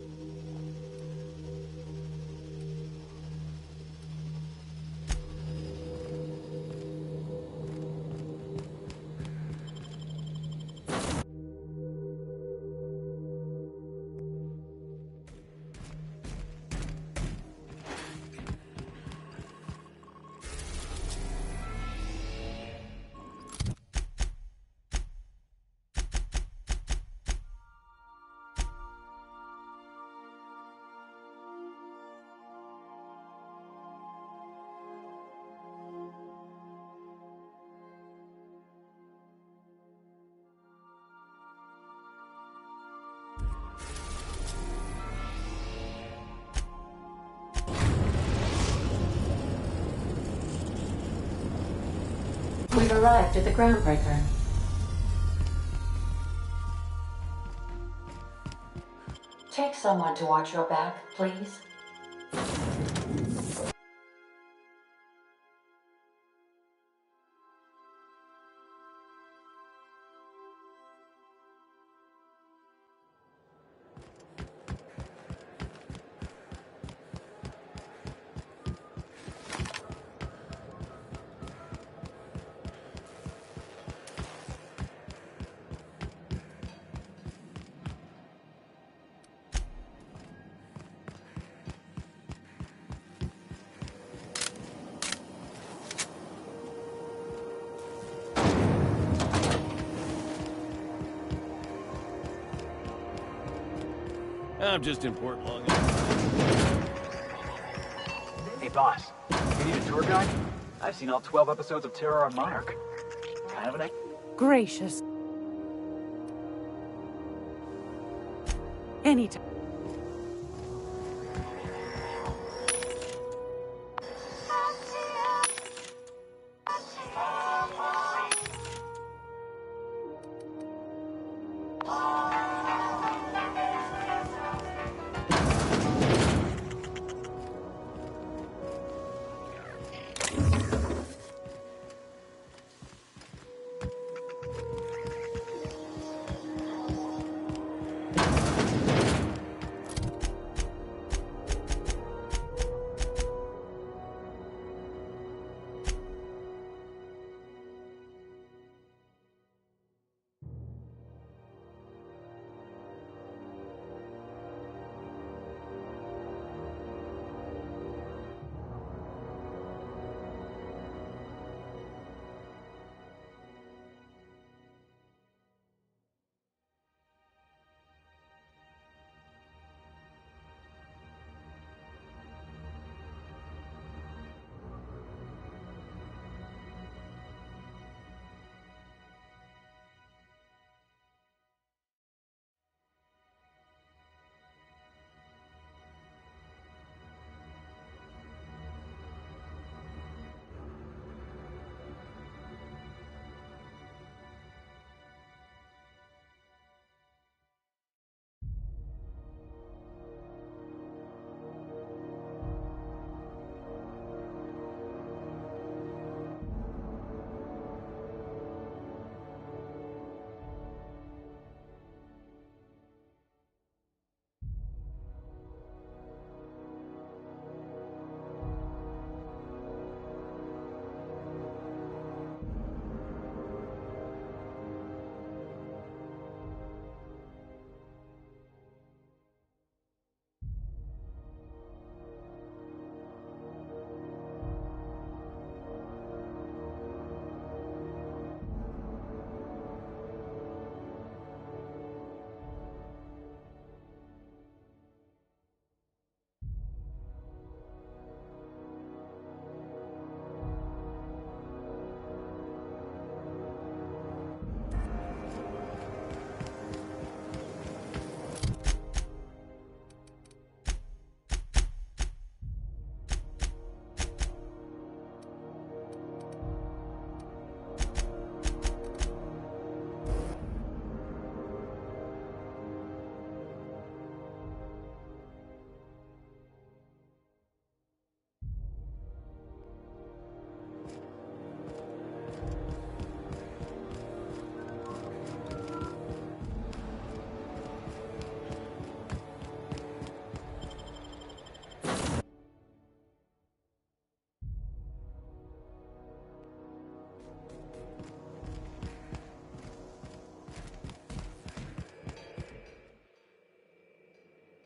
We've arrived at the groundbreaker. Take someone to watch your back, please. I'm just in port long enough. Hey, boss. You need a tour guide? I've seen all 12 episodes of Terror on Monarch. Kind of an... Gracious. Anytime.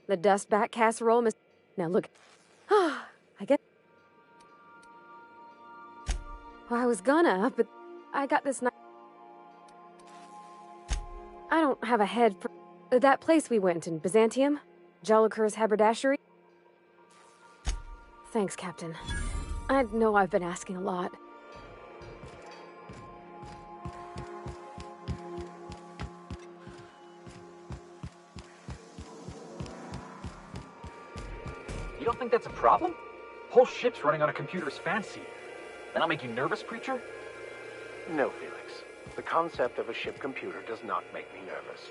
The dust bat casserole, Miss. Now look. I guess. Well, I was gonna, but I got this nice. I don't have a head for that place we went in Byzantium, Jolicoeur's haberdashery. Thanks, Captain. I know I've been asking a lot. You don't think that's a problem? Whole ship's running on a computer's fancy. That'll make you nervous, preacher? No, Felix. The concept of a ship computer does not make me nervous.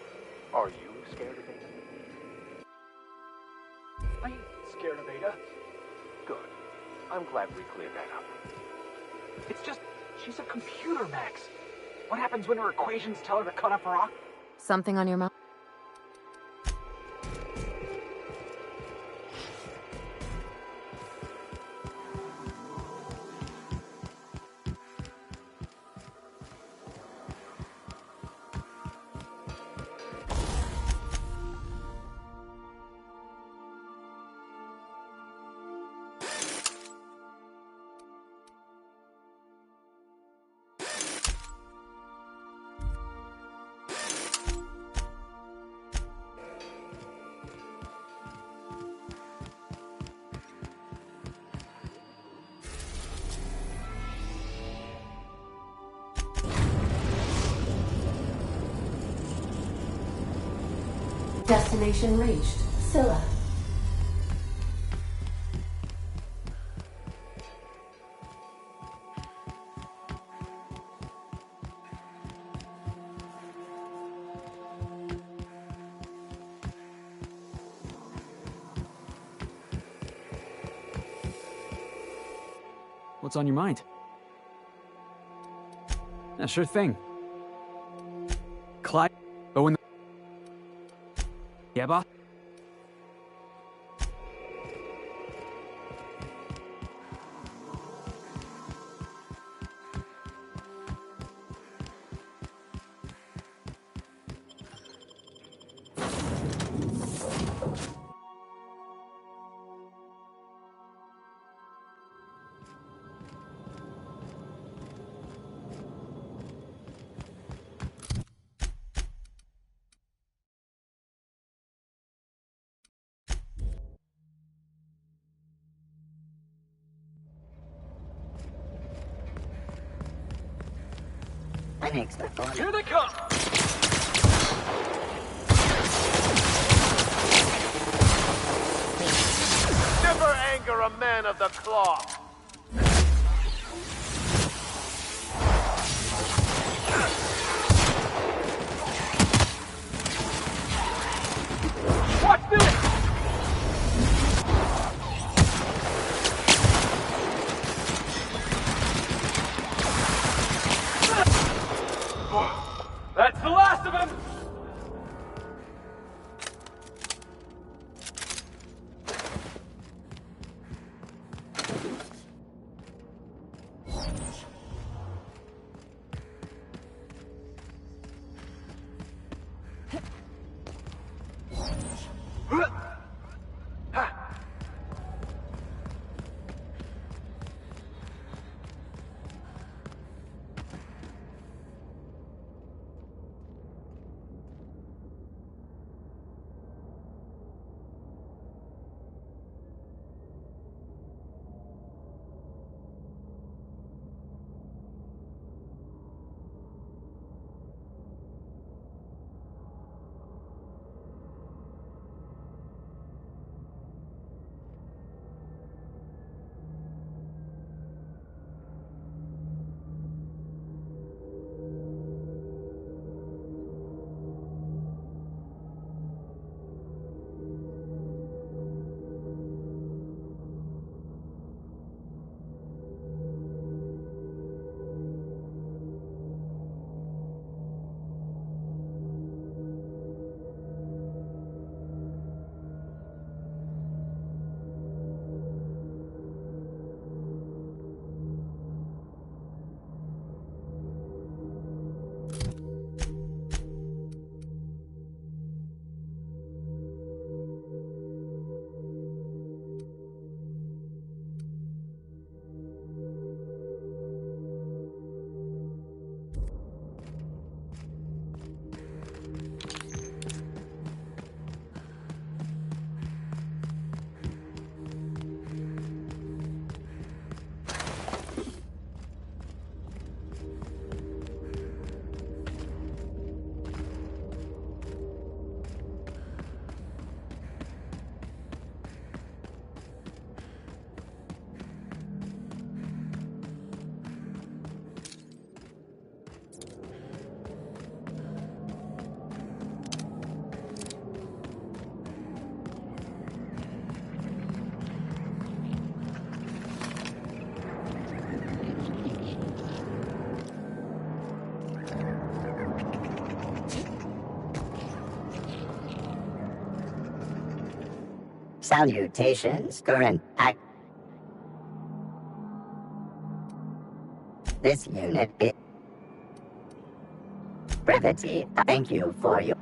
Are you scared of Ada? I ain't scared of Ada. Good. I'm glad we cleared that up. It's just, she's a computer, Max. What happens when her equations tell her to cut off her eye? Something on your mouth? Destination reached. Scylla. What's on your mind? Yeah, sure thing. Clyde. Owen. Yeah, boss? Here they come! Never anger a man of the cloth! Watch this! That's the last of him! Salutations, current act. This unit is brevity. Thank you for your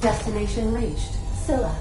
Destination reached. Scylla.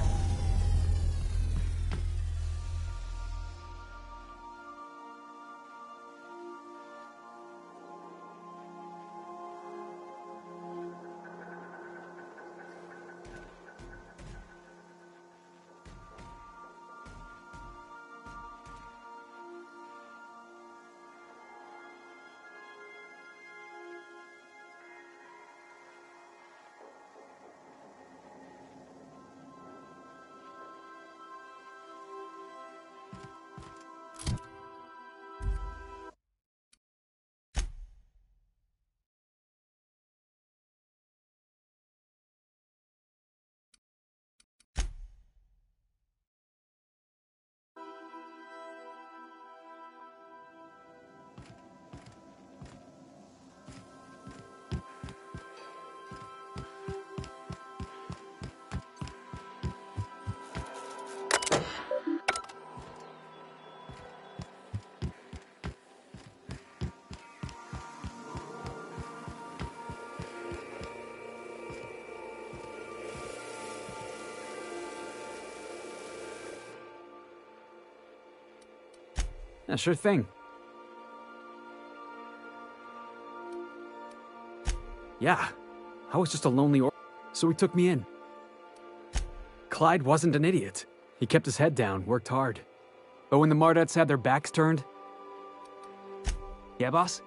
Yeah, sure thing. Yeah, I was just a lonely so he took me in. Clyde wasn't an idiot. He kept his head down, worked hard. But when the Mardettes had their backs turned... Yeah, boss?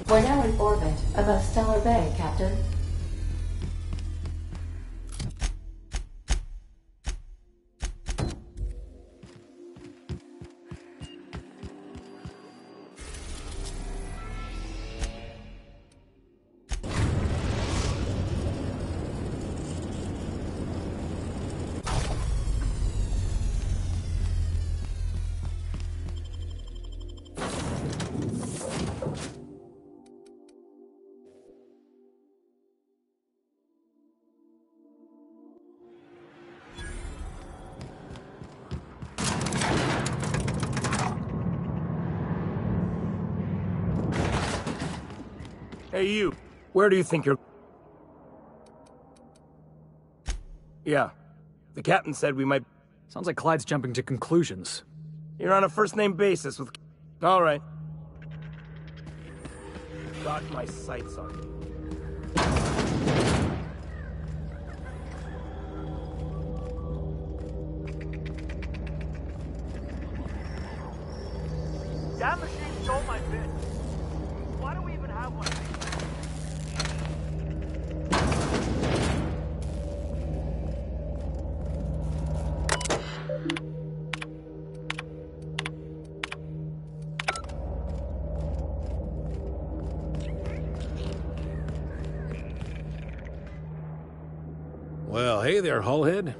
We're now in orbit above Stellar Bay, Captain. Hey, you. Where do you think you're... Yeah. The captain said we might... Sounds like Clyde's jumping to conclusions. You're on a first-name basis with... All right. Got my sights on you. That machine stole my bit. Why do we even have one? Well, hey there, Hullhead.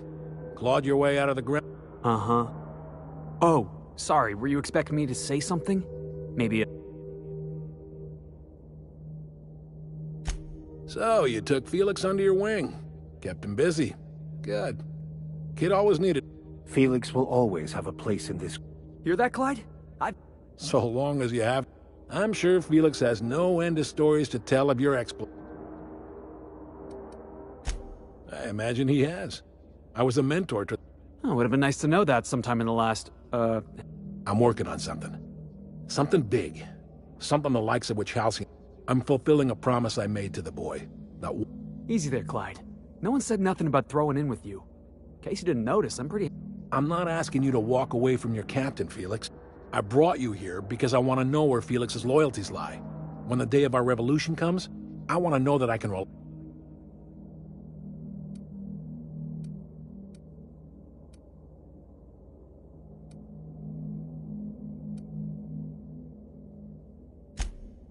Clawed your way out of the ground. Uh-huh. Oh, sorry, were you expecting me to say something? Maybe So, you took Felix under your wing. Kept him busy. Good. Kid always needed... Felix will always have a place in this... Hear that, Clyde? So long as you have... I'm sure Felix has no end of stories to tell of your exploits. I imagine he has. I was a mentor to... Oh, would have been nice to know that sometime in the last, I'm working on something. Something big. Something the likes of which Halcyon... I'm fulfilling a promise I made to the boy. Now... Easy there, Clyde. No one said nothing about throwing in with you. In case you didn't notice, I'm not asking you to walk away from your captain, Felix. I brought you here because I want to know where Felix's loyalties lie. When the day of our revolution comes, I want to know that I can roll...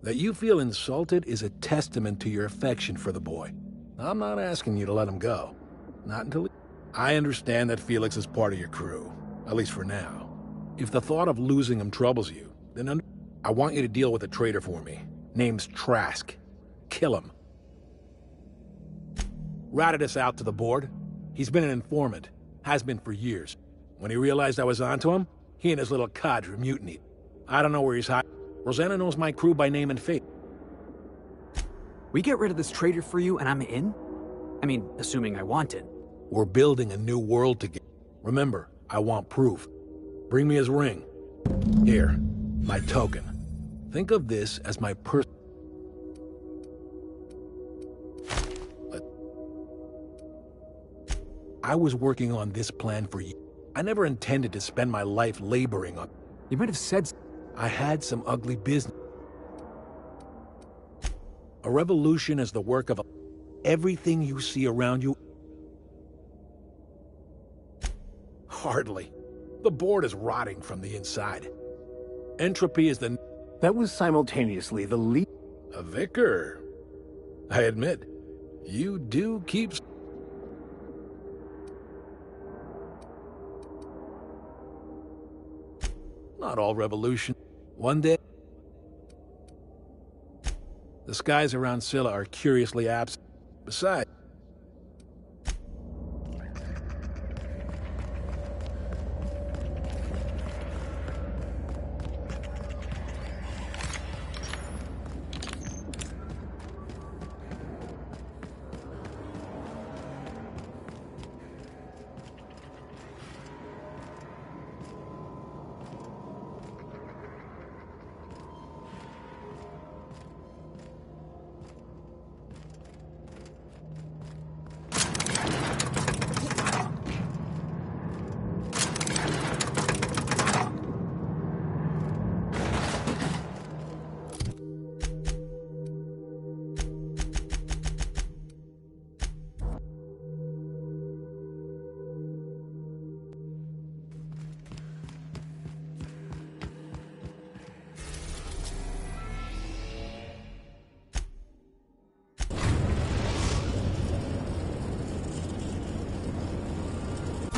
That you feel insulted is a testament to your affection for the boy. I'm not asking you to let him go. Not until... I understand that Felix is part of your crew, at least for now. If the thought of losing him troubles you, then I want you to deal with a traitor for me. Name's Trask. Kill him. Ratted us out to the board. He's been an informant. Has been for years. When he realized I was onto him, he and his little cadre mutinied. I don't know where he's hiding. Rosanna knows my crew by name and fate. We get rid of this traitor for you and I'm in? I mean, assuming I want it. We're building a new world together. Remember, I want proof. Bring me his ring. Here, my token. Think of this as my I was working on this plan for you. I never intended to spend my life laboring on... You might have said... I had some ugly business. A revolution is the work of everything you see around you. Hardly. The board is rotting from the inside. Entropy is the... That was simultaneously the lead... A vicar. I admit, you do keep... Not all revolution. One day... The skies around Scylla are curiously absent. Besides...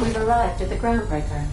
We've arrived at the groundbreaker.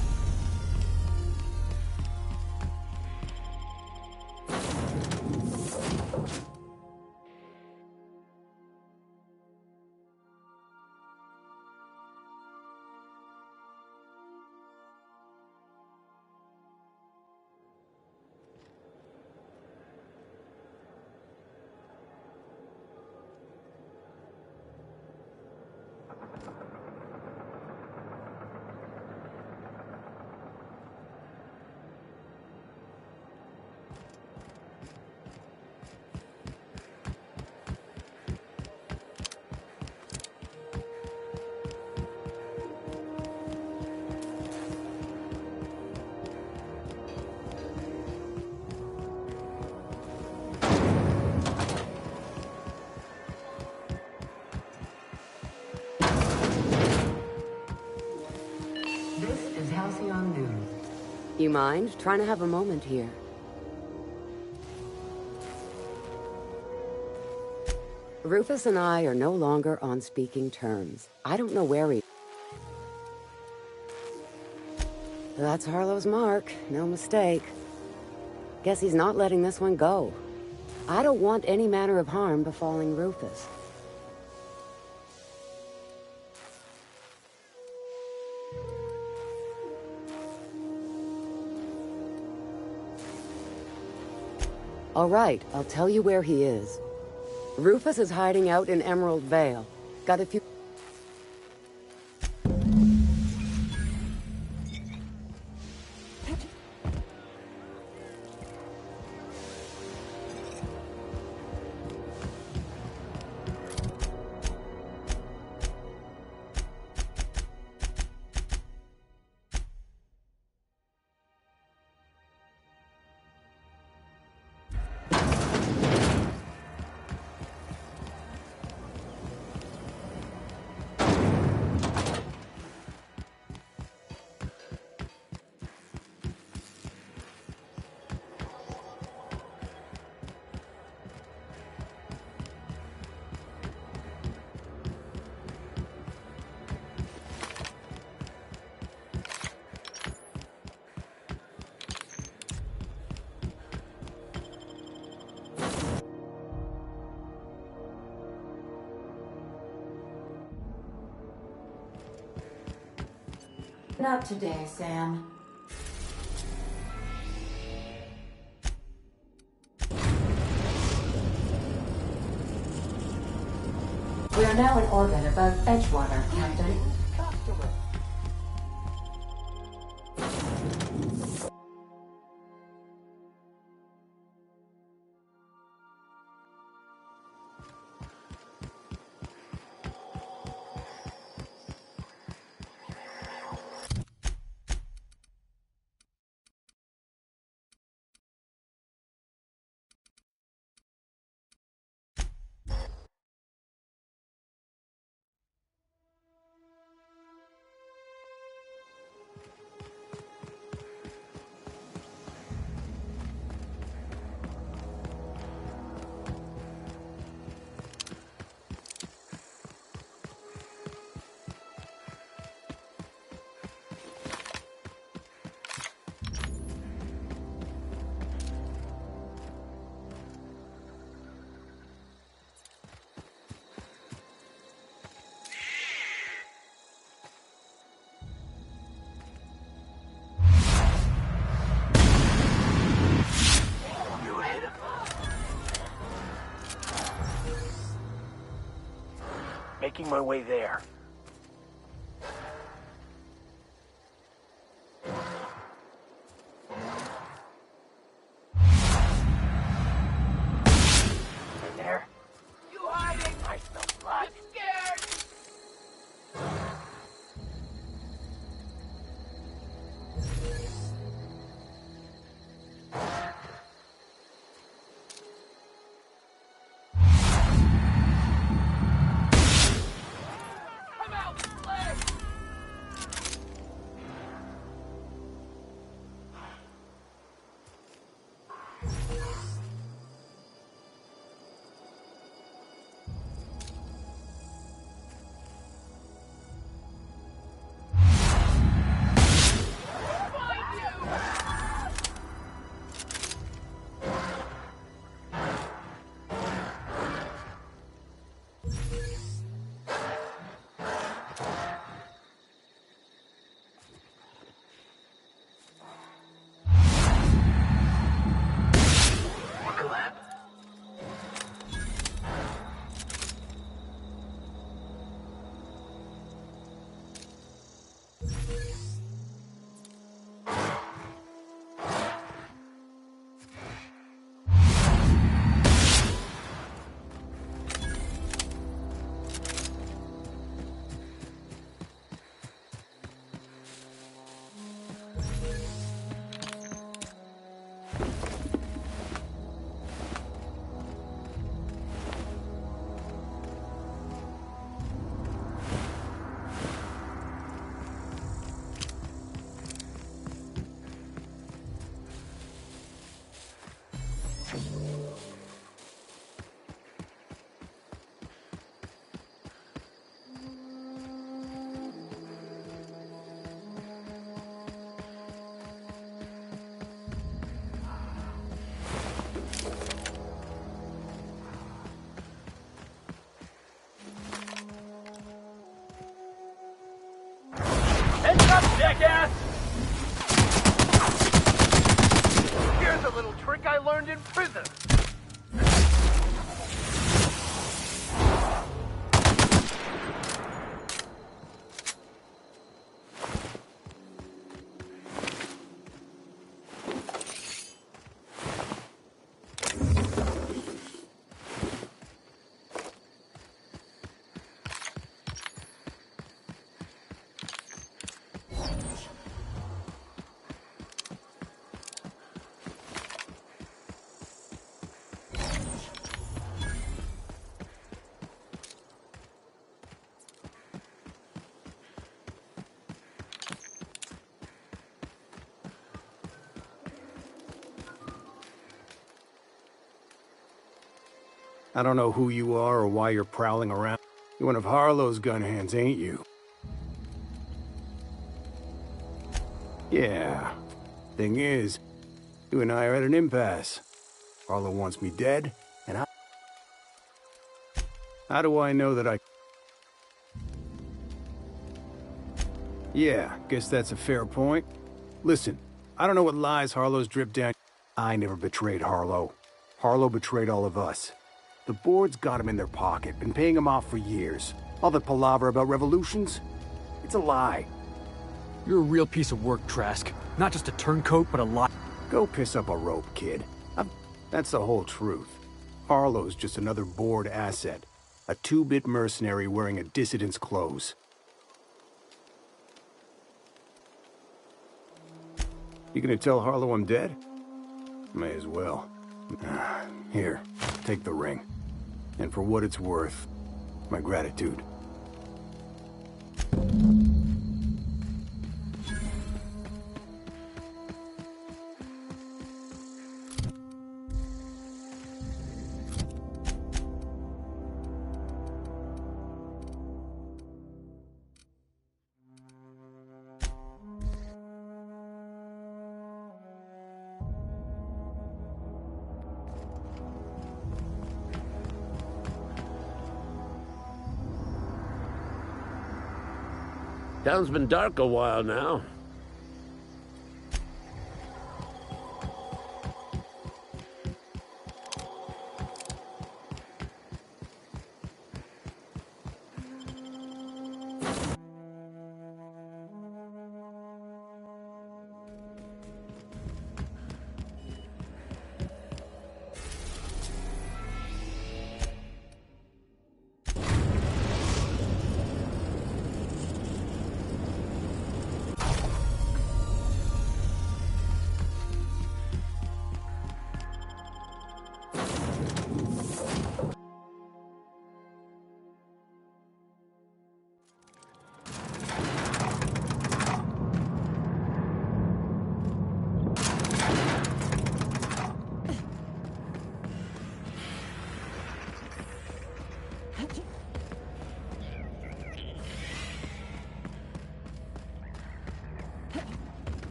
You mind? Trying to have a moment here. Rufus and I are no longer on speaking terms. I don't know where he... That's Harlow's mark. No mistake. Guess he's not letting this one go. I don't want any manner of harm befalling Rufus. All right, I'll tell you where he is. Rufus is hiding out in Emerald Vale. Got a few... Not today, Sam. We are now in orbit above Edgewater, Captain. Making my way there. There. You hiding? I smell blood. Scared? jackass! Here's a little trick I learned in prison. I don't know who you are or why you're prowling around. You're one of Harlow's gun hands, ain't you? Yeah. Thing is, you and I are at an impasse. Harlow wants me dead, and how do I know that I... Yeah, guess that's a fair point. Listen, I don't know what lies Harlow's dripped down. I never betrayed Harlow. Harlow betrayed all of us. The board's got him in their pocket, been paying him off for years. All the palaver about revolutions? It's a lie. You're a real piece of work, Trask. Not just a turncoat, but a lie. Go piss up a rope, kid. That's the whole truth. Harlow's just another board asset. A two-bit mercenary wearing a dissident's clothes. You gonna tell Harlow I'm dead? May as well. Here, take the ring. And for what it's worth, my gratitude. Town's been dark a while now.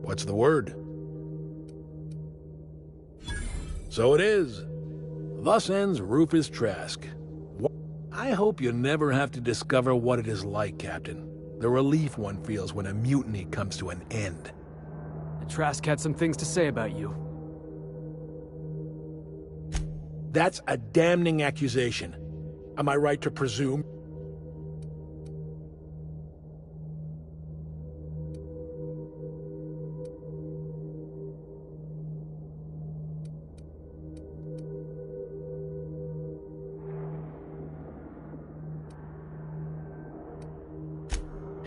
What's the word? So it is. Thus ends Rufus Trask. I hope you never have to discover what it is like, Captain. The relief one feels when a mutiny comes to an end. Trask had some things to say about you. That's a damning accusation. Am I right to presume?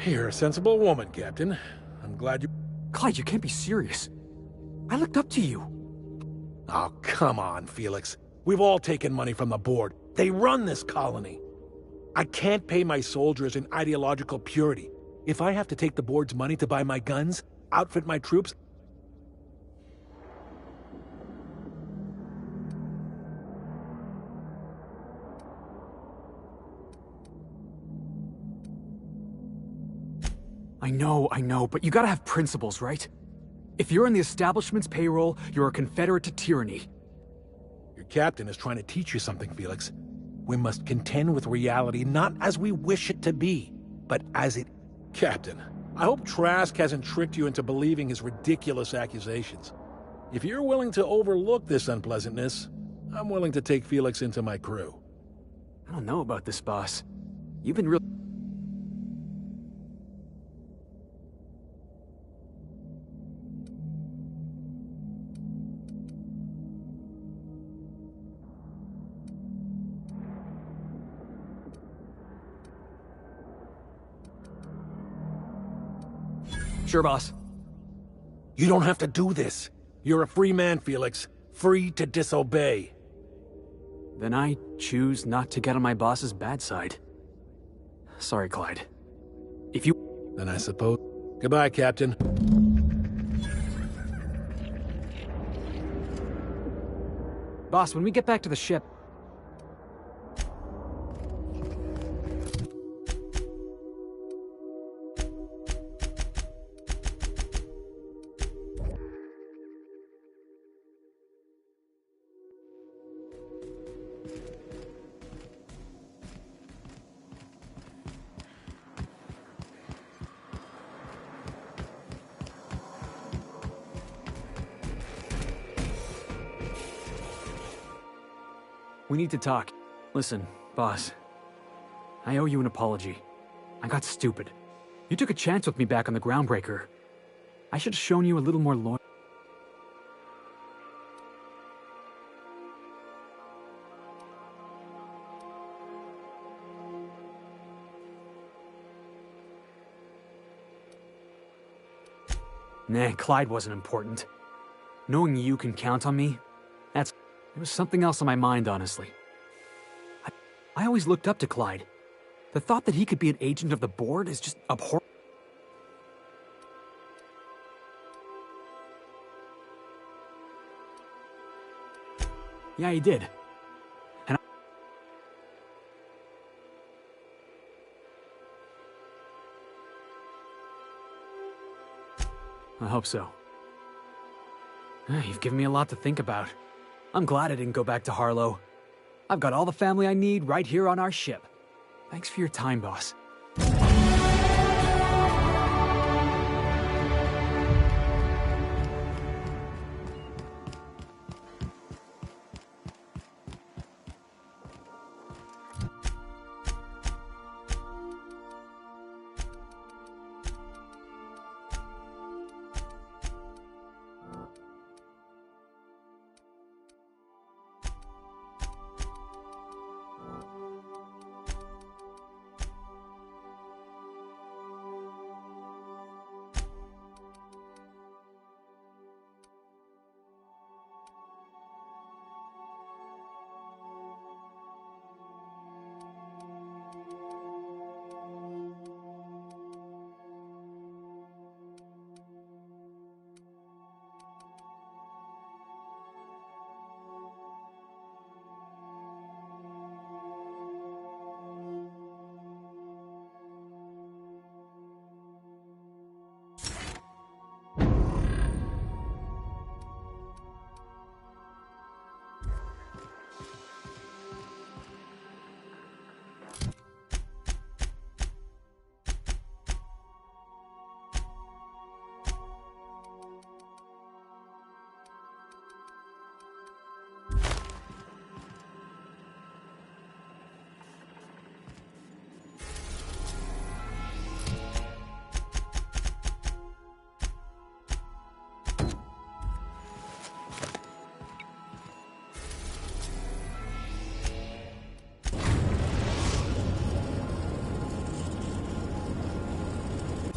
You're a sensible woman, Captain. I'm glad you... Clyde, you can't be serious. I looked up to you. Oh, come on, Felix. We've all taken money from the board. They run this colony. I can't pay my soldiers in ideological purity. If I have to take the board's money to buy my guns, outfit my troops... I know, but you gotta have principles, right? If you're on the establishment's payroll, you're a confederate to tyranny. Your captain is trying to teach you something, Felix. We must contend with reality not as we wish it to be, but as it... Captain, I hope Trask hasn't tricked you into believing his ridiculous accusations. If you're willing to overlook this unpleasantness, I'm willing to take Felix into my crew. I don't know about this, boss. You've been real... Sure, boss. You don't have to do this. You're a free man, Felix. Free to disobey. Then I choose not to get on my boss's bad side. Sorry, Clyde. If you... Then I suppose... Goodbye, Captain. Boss, when we get back to the ship... We need to talk. Listen, boss. I owe you an apology. I got stupid. You took a chance with me back on the Groundbreaker. I should have shown you a little more loyalty. Nah, Clyde wasn't important. Knowing you can count on me, that's... There was something else on my mind, honestly. I always looked up to Clyde. The thought that he could be an agent of the board is just abhorrent. Yeah, he did. And I hope so. You've given me a lot to think about. I'm glad I didn't go back to Harlow. I've got all the family I need right here on our ship. Thanks for your time, boss.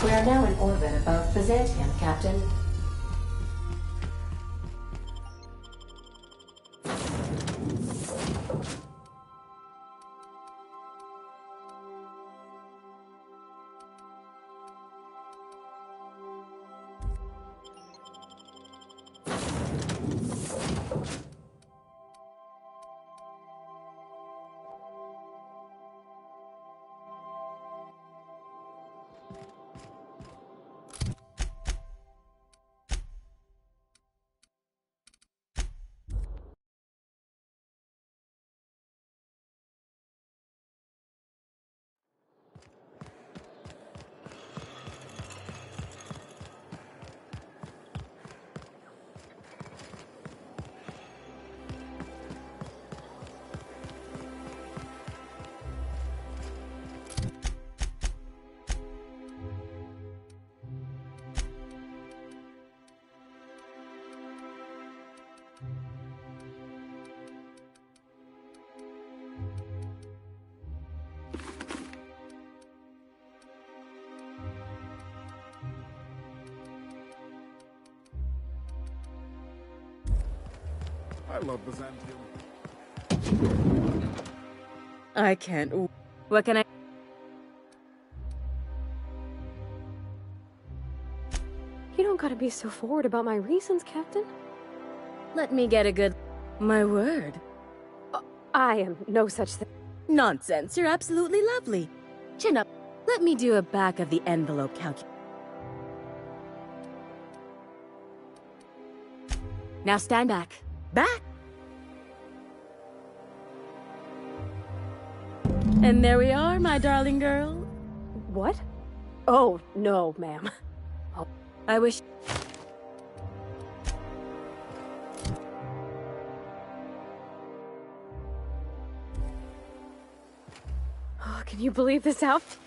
We are now in orbit above Byzantium, Captain. I love Byzantium. I can't. What can I? You don't gotta be so forward about my reasons, Captain. Let me get a good. My word. I am no such thing. Nonsense. You're absolutely lovely. Chin up. Let me do a back of the envelope calculation. Now stand back. Back! And there we are, my darling girl. What? Oh, no, ma'am. Oh. I wish... Oh, can you believe this outfit?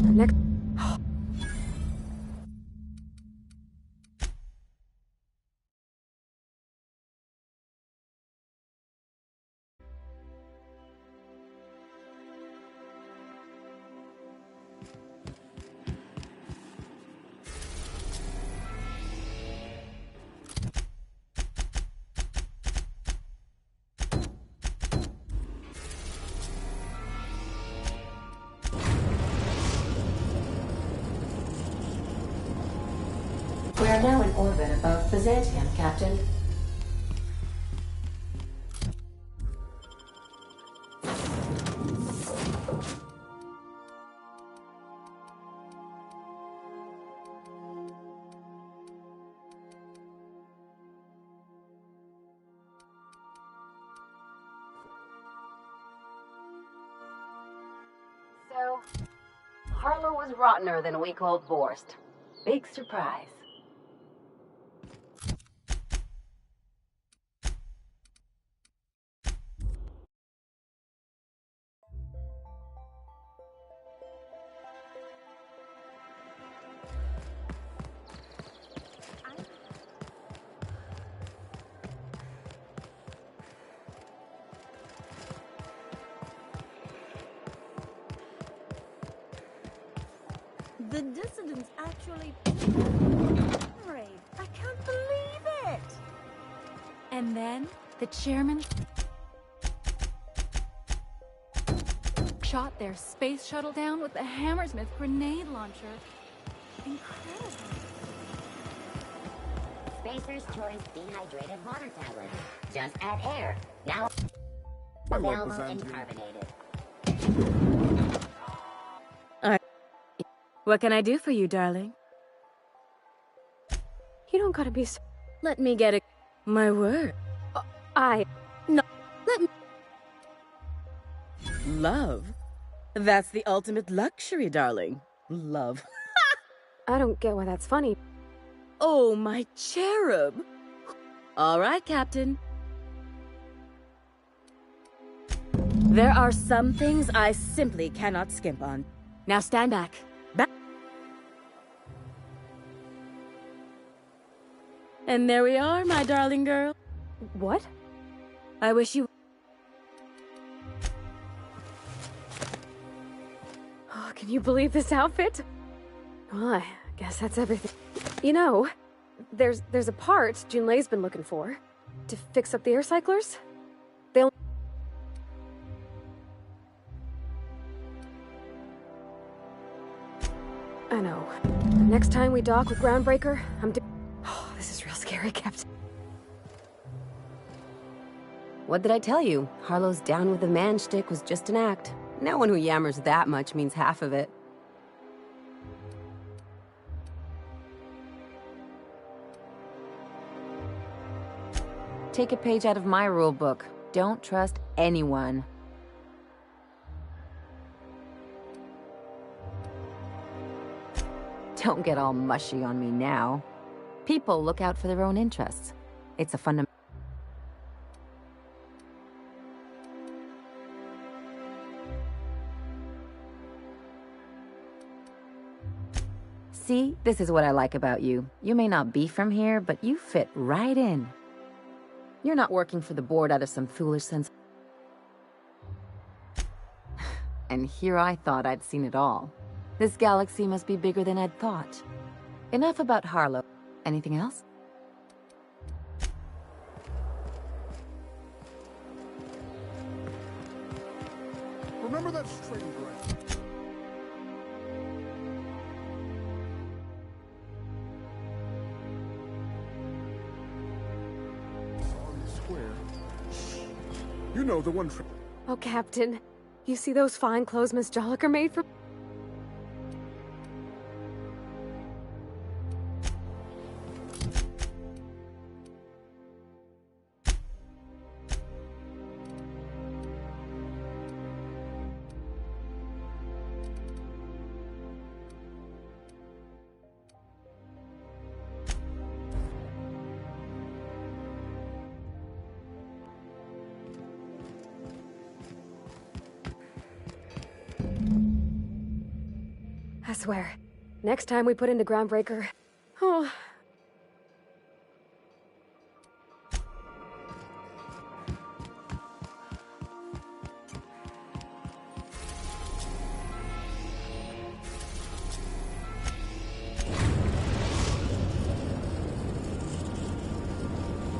Next... We are now in orbit above Byzantium, Captain. So, Harlow was rottener than a week-old Borst. Big surprise. The dissidents actually... I can't believe it! And then, the chairman... shot their space shuttle down with the Hammersmith grenade launcher. Incredible. Spacer's Choice dehydrated water tablet. Just add air. Now, I love available Byzantium. carbonated. What can I do for you, darling? You don't gotta be so... Let me get a... My word. No. Let me... Love? That's the ultimate luxury, darling. Love. I don't get why that's funny. Oh, my cherub. All right, Captain. There are some things I simply cannot skimp on. Now stand back. Back. And there we are, my darling girl. What? I wish you... Oh, can you believe this outfit? Well, I guess that's everything. You know, there's a part Junlei's been looking for. To fix up the air cyclers. They'll... I know. Next time we dock with Groundbreaker, Oh, this is real scary, Captain. What did I tell you? Harlow's down with the man shtick was just an act. No one who yammers that much means half of it. Take a page out of my rule book. Don't trust anyone. Don't get all mushy on me now. People look out for their own interests. It's a fundamental... See, this is what I like about you. You may not be from here, but you fit right in. You're not working for the board out of some foolish sense. And here I thought I'd seen it all. This galaxy must be bigger than I'd thought. Enough about Harlow. Anything else? Remember that training ground? On the square. You know the one. Oh, Captain. You see those fine clothes Miss Jolliker made for... I swear, next time we put into Groundbreaker... Oh...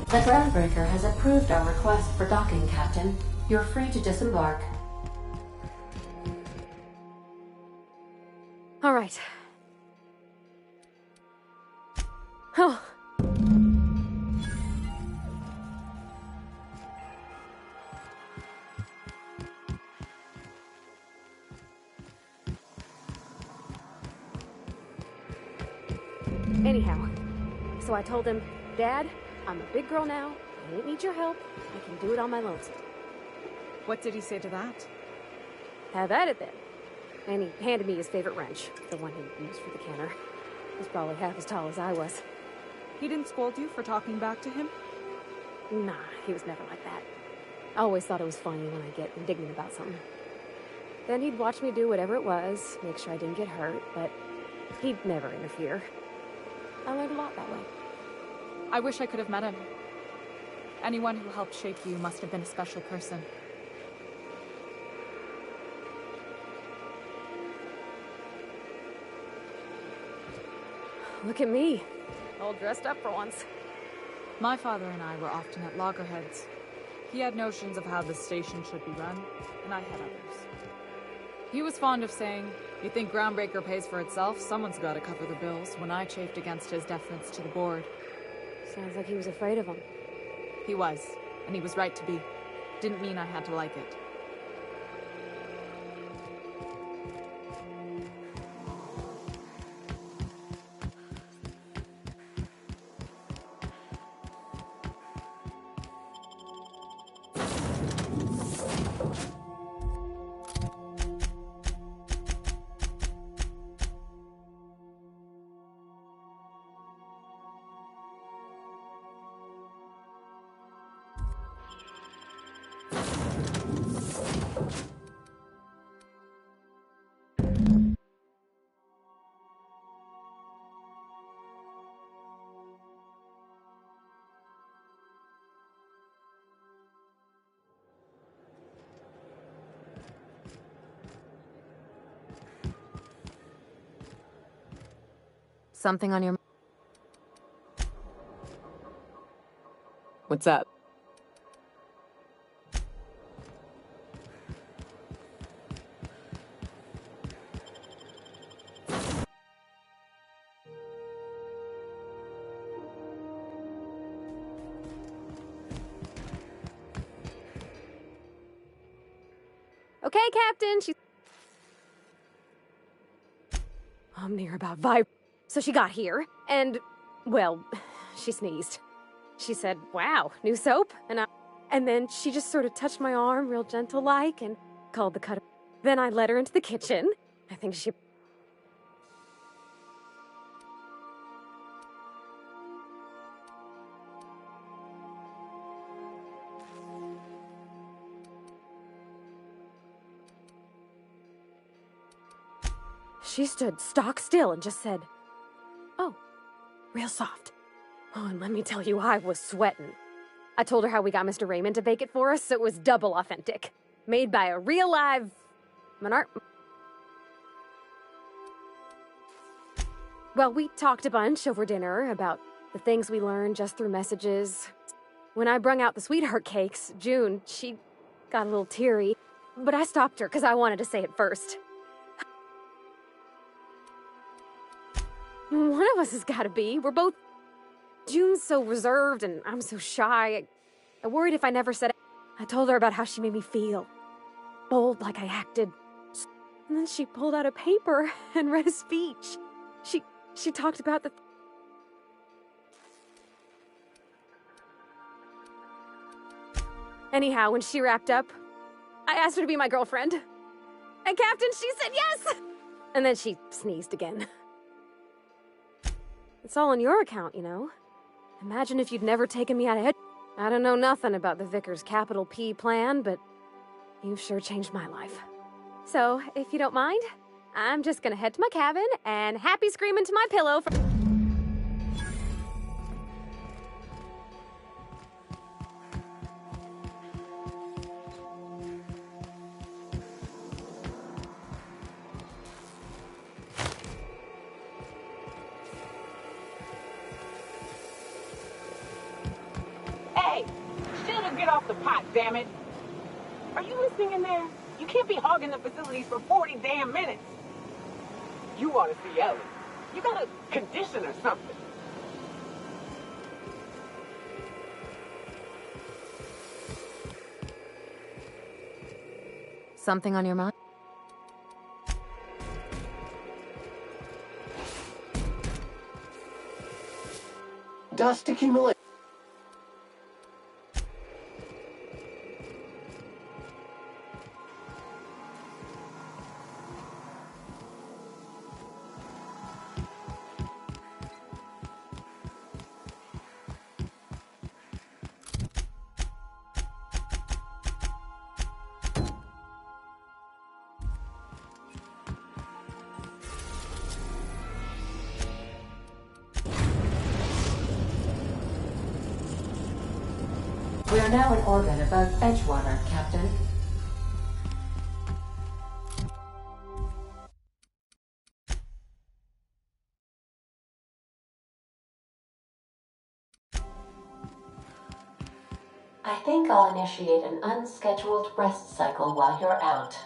The Groundbreaker has approved our request for docking, Captain. You're free to disembark. All right. Oh. Anyhow, so I told him, Dad, I'm a big girl now. I don't need your help. I can do it on my lonesome. What did he say to that? Have at it then. And he handed me his favorite wrench, the one he used for the canner. He's probably half as tall as I was. He didn't scold you for talking back to him? Nah, he was never like that. I always thought it was funny when I get indignant about something. Then he'd watch me do whatever it was, make sure I didn't get hurt, but he'd never interfere. I learned a lot that way. I wish I could have met him. Anyone who helped shape you must have been a special person. Look at me, all dressed up for once. My father and I were often at loggerheads. He had notions of how the station should be run, and I had others. He was fond of saying, "You think Groundbreaker pays for itself? Someone's got to cover the bills," when I chafed against his deference to the board. Sounds like he was afraid of him. He was, and he was right to be. Didn't mean I had to like it. Something on your... What's up? Okay, Captain, I'm near about vibe. So she got here, and, well, she sneezed. She said, "Wow, new soap?" And then she just sort of touched my arm real gentle-like and called the cutter. Then I led her into the kitchen. I think she... She stood stock still and just said, "Oh, real soft." Oh, and let me tell you, I was sweating. I told her how we got Mr. Raymond to bake it for us, so it was double authentic. Made by a real live... Monarch... Well, we talked a bunch over dinner about the things we learned just through messages. When I brung out the sweetheart cakes, June, she got a little teary, but I stopped her because I wanted to say it first. One of us has got to be. We're both... June's so reserved and I'm so shy. I worried if I never said it. I told her about how she made me feel. Bold like I acted. And then she pulled out a paper and read a speech. She talked about the... Anyhow, when she wrapped up, I asked her to be my girlfriend. And Captain, she said yes! And then she sneezed again. It's all on your account, you know. Imagine if you'd never taken me out of head. I don't know nothing about the Vickers capital P plan, but you've sure changed my life. So, if you don't mind, I'm just gonna head to my cabin and happy scream into my pillow for... Hey! Should've get off the pot, damn it! Are you listening in there? You can't be hogging the facilities for 40 damn minutes! You ought to see Ellie. You got a condition or something. Something on your mind? Dust accumulate. We are now in orbit above Edgewater, Captain. I think I'll initiate an unscheduled rest cycle while you're out.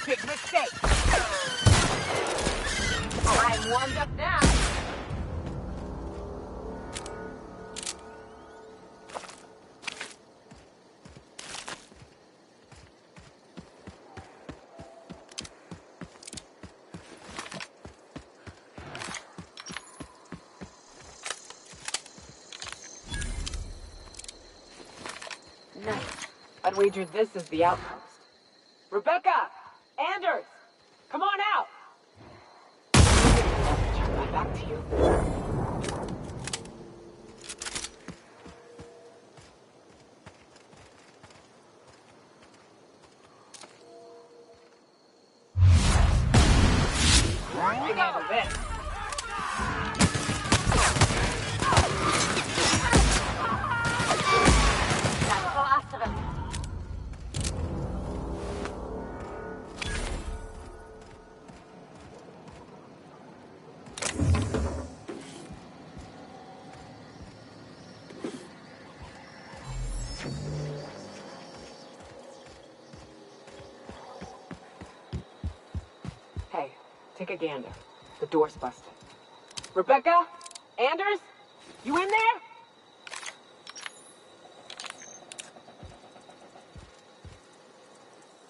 Big mistake. I'm warmed up now. Nice. I'd wager this is the outpost. Rebecca! Anders! Come on out! Turn my back to you. We got this. That's the last of them. Hey, take a gander. The door's busted. Rebecca? Anders? You in there?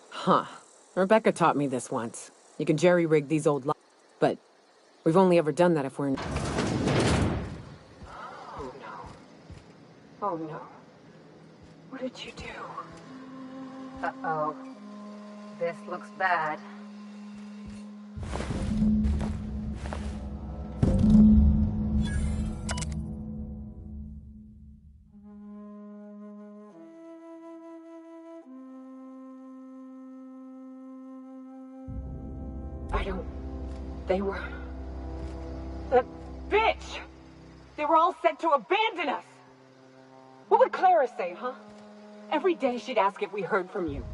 Huh. Rebecca taught me this once. You can jerry-rig these old but we've only ever done that if we're in... Oh no. Oh no. What did you do? Uh-oh. This looks bad. They were... That bitch! They were all set to abandon us! What would Clara say, huh? Every day she'd ask if we heard from you.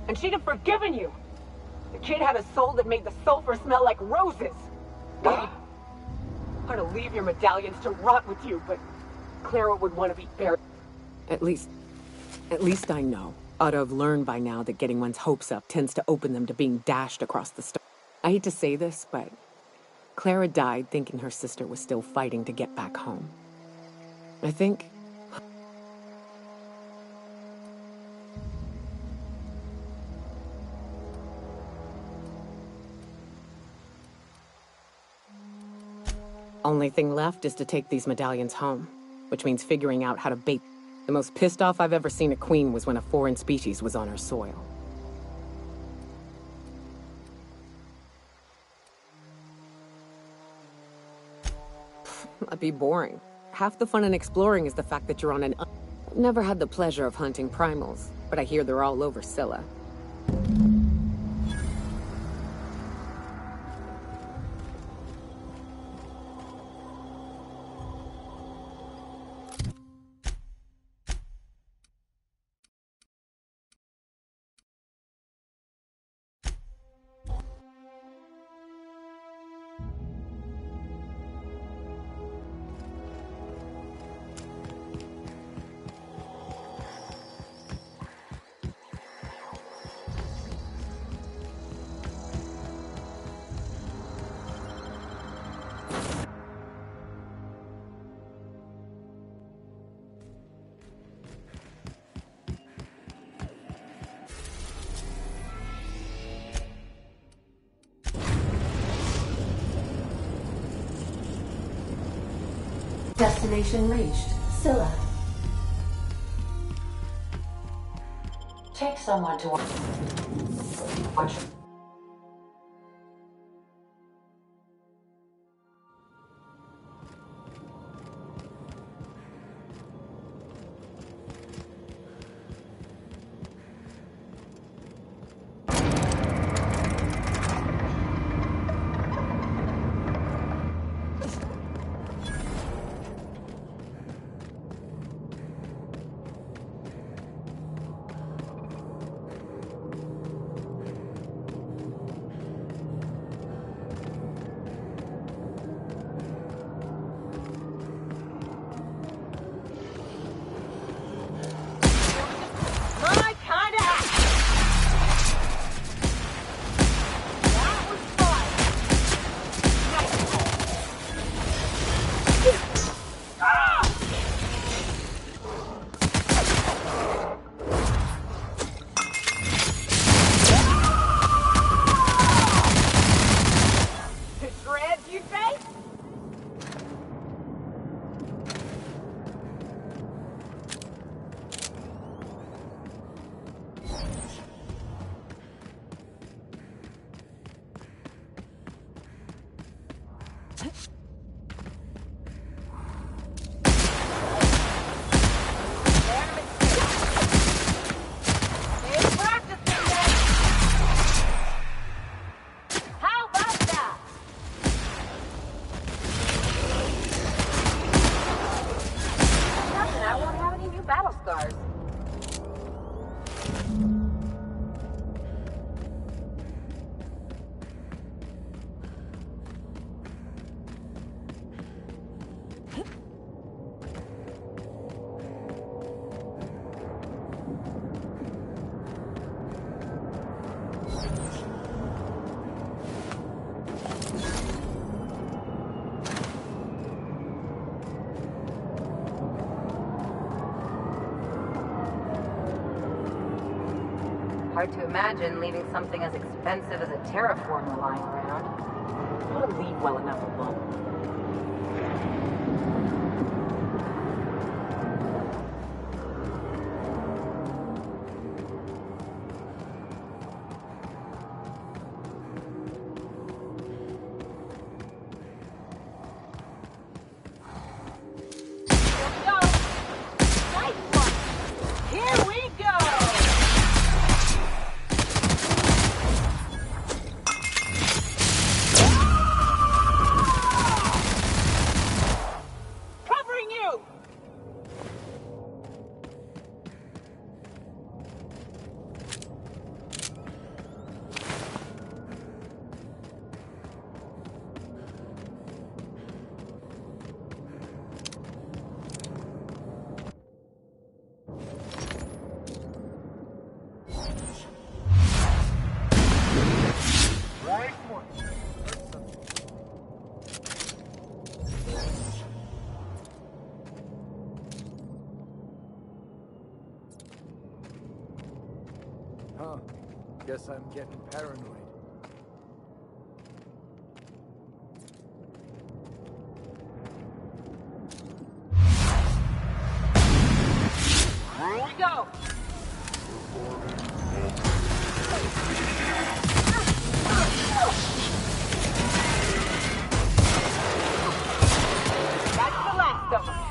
And she'd have forgiven you. The kid had a soul that made the sulfur smell like roses. I'd to leave your medallions to rot with you, but Clara would want to be buried. At least I know. Ought to have learned by now that getting one's hopes up tends to open them to being dashed across the star. I hate to say this, but Clara died thinking her sister was still fighting to get back home. I think... Only thing left is to take these medallions home, which means figuring out how to bait. The most pissed off I've ever seen a queen was when a foreign species was on her soil. That'd be boring. Half the fun in exploring is the fact that you're on an... Never had the pleasure of hunting primals, but I hear they're all over Scylla. Destination reached. Scylla. Take someone to watch. Hard to imagine leaving something as expensive as a terraformer lying around. I want to leave well enough alone. Huh. Guess I'm getting paranoid. Here we go! That's the last of them.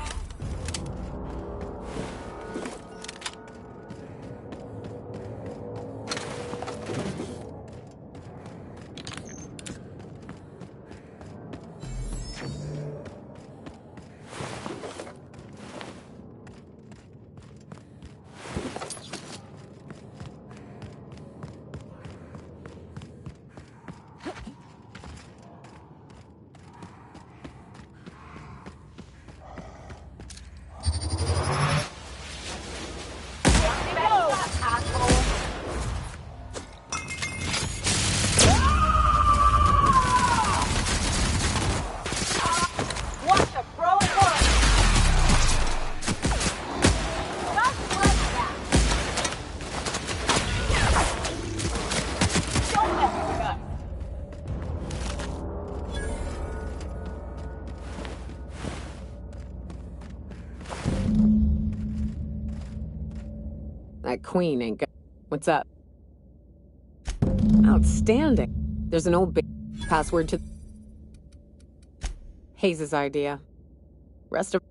That queen ain't good. What's up? Outstanding. There's an old password to Hayes's idea. Rest of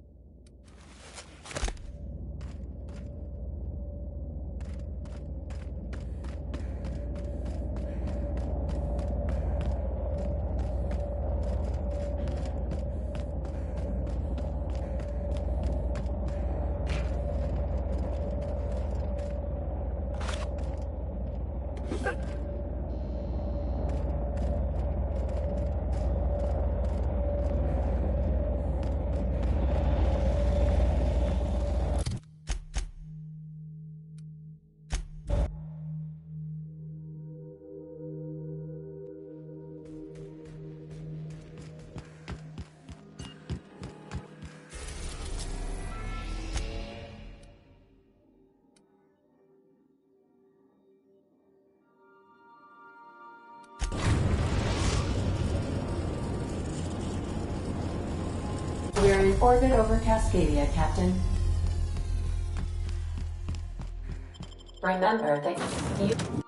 We're in orbit over Cascadia, Captain. Remember that you...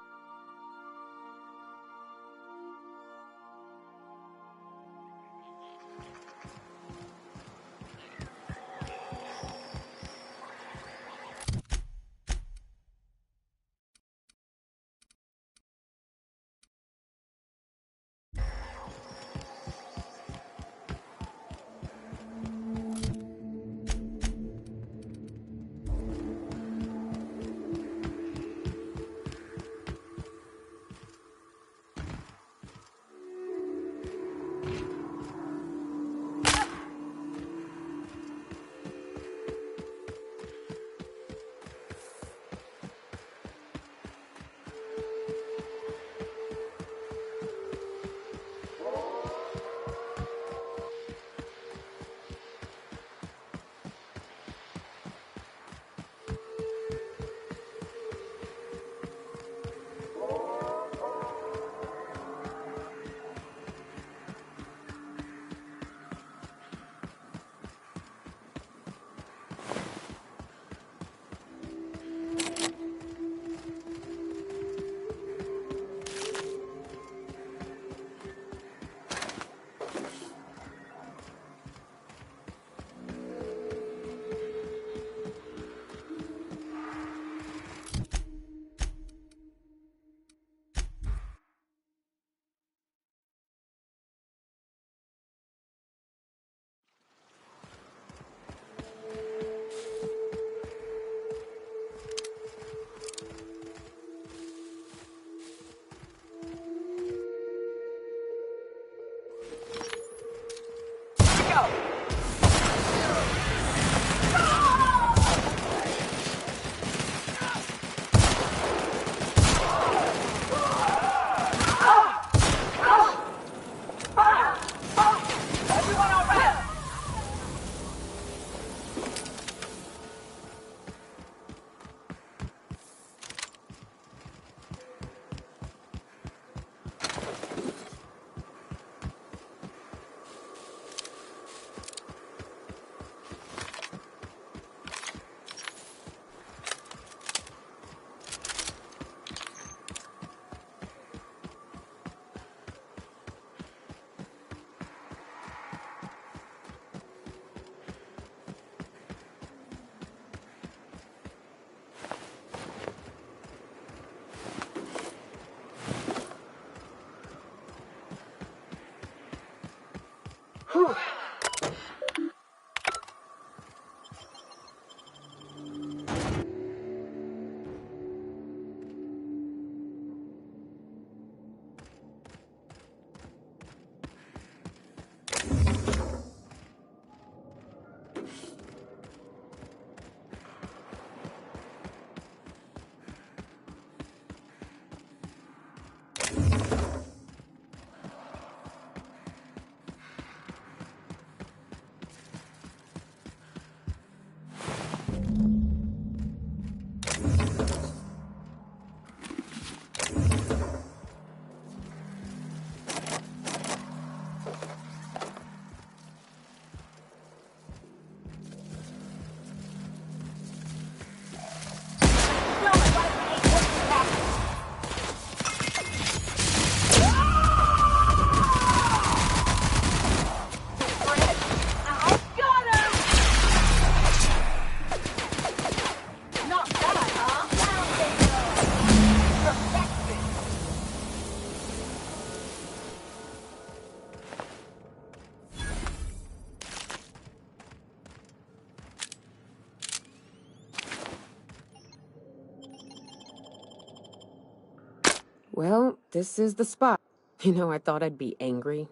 Well, this is the spot. You know, I thought I'd be angry.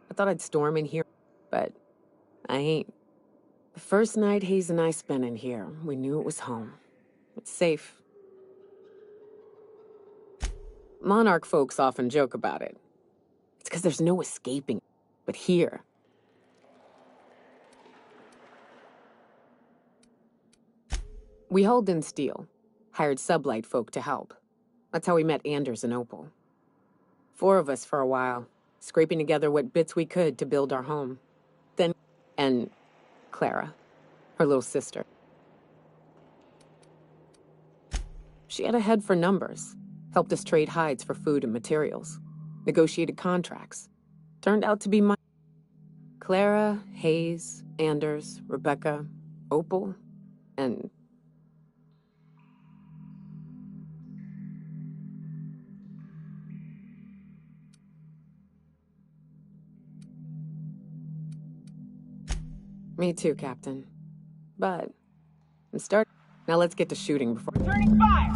I thought I'd storm in here, but I ain't. The first night Hayes and I spent in here, we knew it was home. It's safe. Monarch folks often joke about it. It's because there's no escaping. But here... We hauled in steel, hired sublight folk to help. That's how we met Anders and Opal. 4 of us for a while, scraping together what bits we could to build our home. Then... and Clara, her little sister. She had a head for numbers, helped us trade hides for food and materials, negotiated contracts. Turned out to be my... Clara, Hayes, Anders, Rebecca, Opal, and... Me too, Captain. But I'm starting. Now let's get to shooting before... Returning fire!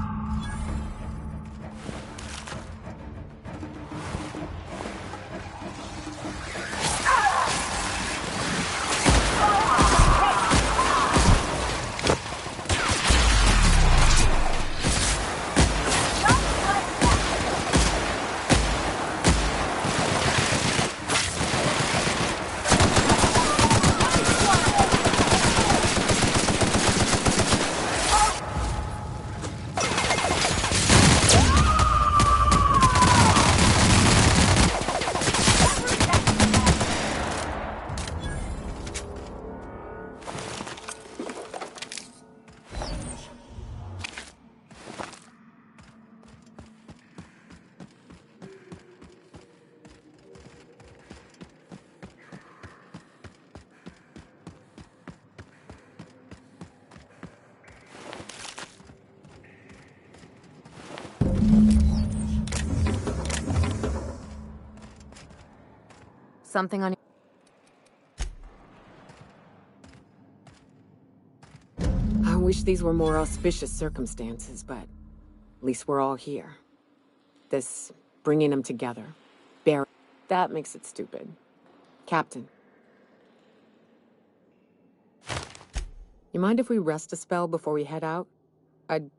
Something on I wish these were more auspicious circumstances, but at least we're all here. This bringing them together, that makes it stupid. Captain. You mind if we rest a spell before we head out? I'd...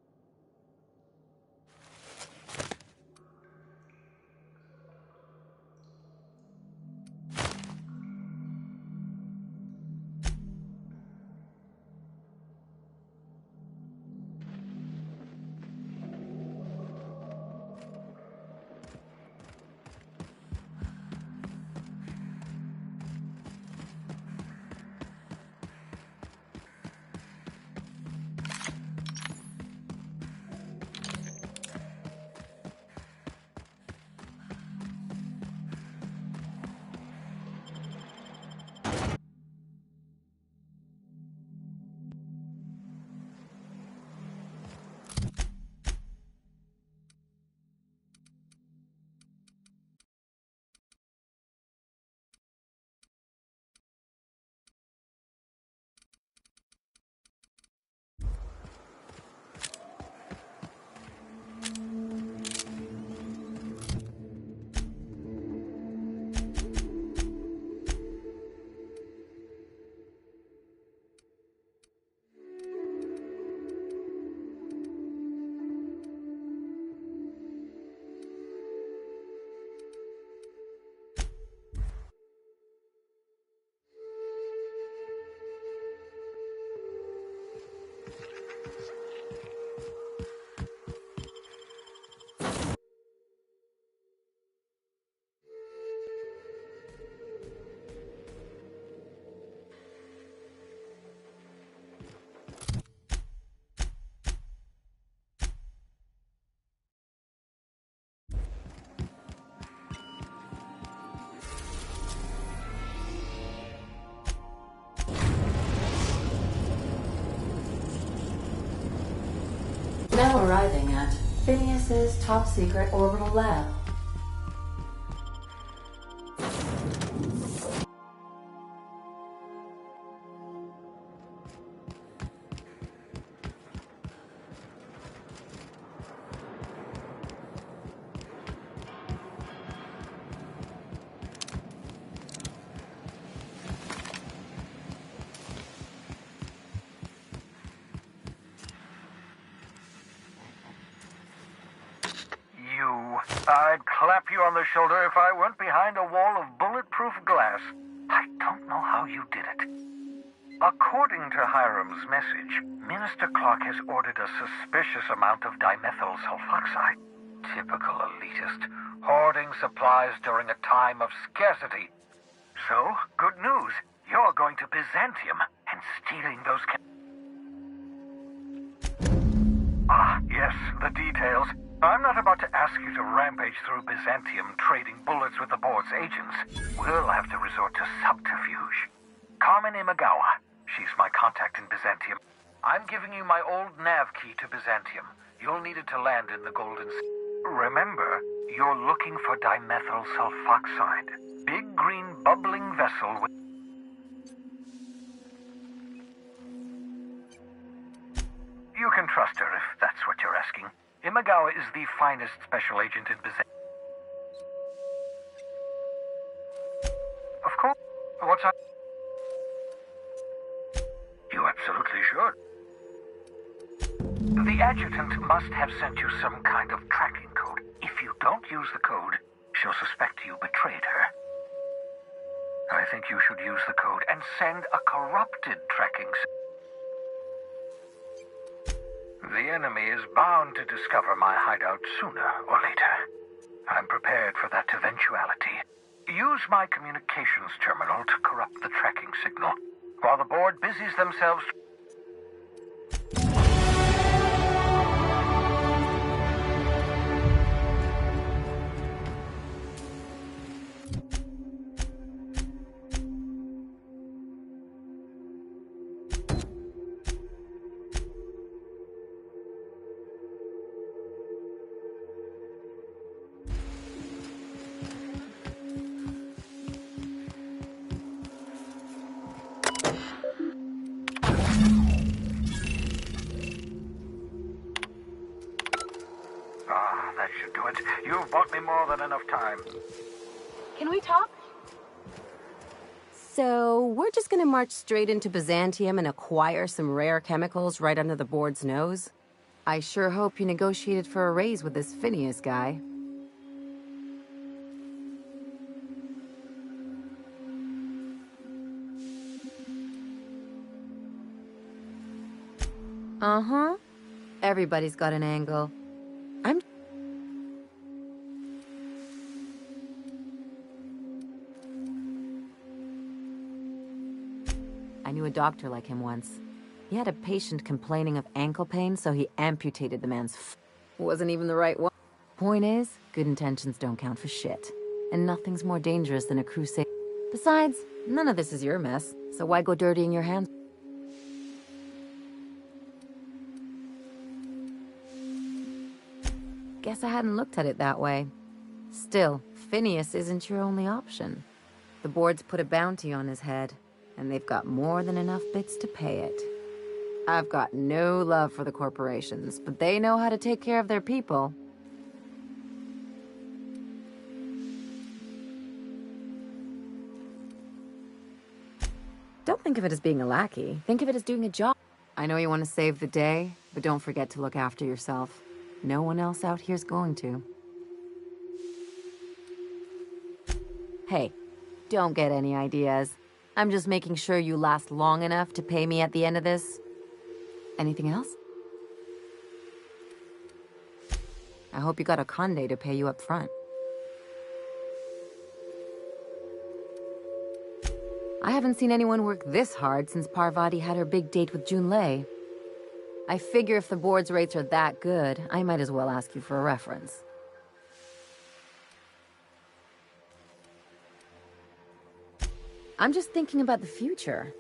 Now arriving at Phineas's top-secret orbital lab. I'd clap you on the shoulder if I weren't behind a wall of bulletproof glass. I don't know how you did it. According to Hiram's message, Minister Clark has ordered a suspicious amount of dimethyl sulfoxide. Typical elitist, hoarding supplies during a time of scarcity. So, good news. You're going to Byzantium and stealing those yes, the details. I'm not about to ask you to rampage through Byzantium trading bullets with the board's agents. We'll have to resort to subterfuge. Carmen Imagawa. She's my contact in Byzantium. I'm giving you my old nav key to Byzantium. You'll need it to land in the Golden Sea. Remember, you're looking for dimethyl sulfoxide. Big green bubbling vessel with... You can trust her if that's what you're asking. Imagawa is the finest special agent in Byzantium. Of course. What's up? You absolutely should. The adjutant must have sent you some kind of tracking code. If you don't use the code, she'll suspect you betrayed her. I think you should use the code and send a corrupted tracking signal. The enemy is bound to discover my hideout sooner or later. I'm prepared for that eventuality. Use my communications terminal to corrupt the tracking signal, while the board busies themselves... that should do it. You've bought me more than enough time. Can we talk? So, we're just gonna march straight into Byzantium and acquire some rare chemicals right under the board's nose? I sure hope you negotiated for a raise with this Phineas guy. Uh-huh. Everybody's got an angle. I knew a doctor like him once. He had a patient complaining of ankle pain, so he amputated the man's Wasn't even the right one. Point is, good intentions don't count for shit. And nothing's more dangerous than a crusade. Besides, none of this is your mess, so why go dirtying your hands? Guess I hadn't looked at it that way. Still, Phineas isn't your only option. The board's put a bounty on his head, and they've got more than enough bits to pay it. I've got no love for the corporations, but they know how to take care of their people. Don't think of it as being a lackey. Think of it as doing a job. I know you want to save the day, but don't forget to look after yourself. No one else out here's going to. Hey, don't get any ideas. I'm just making sure you last long enough to pay me at the end of this. Anything else? I hope you got a conde to pay you up front. I haven't seen anyone work this hard since Parvati had her big date with Junlei. I figure if the board's rates are that good, I might as well ask you for a reference. I'm just thinking about the future.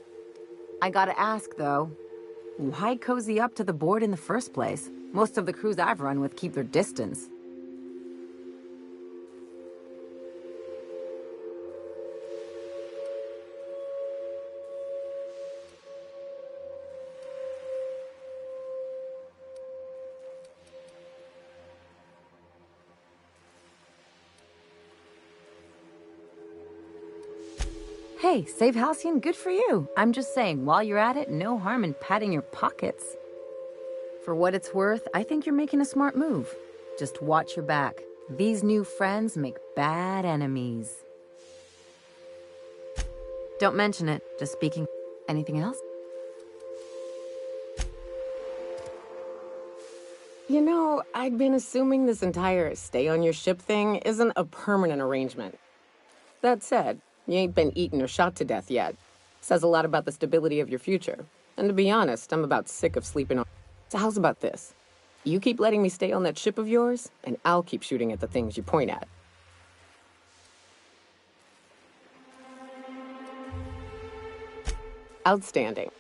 I gotta ask, though, why cozy up to the board in the first place? Most of the crews I've run with keep their distance. Hey, save Halcyon, good for you. I'm just saying, while you're at it, no harm in padding your pockets. For what it's worth, I think you're making a smart move. Just watch your back. These new friends make bad enemies. Don't mention it, just speaking. Anything else? You know, I'd been assuming this entire stay on your ship thing isn't a permanent arrangement. That said, you ain't been eaten or shot to death yet. Says a lot about the stability of your future. And to be honest, I'm about sick of sleeping on... So how's about this? You keep letting me stay on that ship of yours, and I'll keep shooting at the things you point at. Outstanding.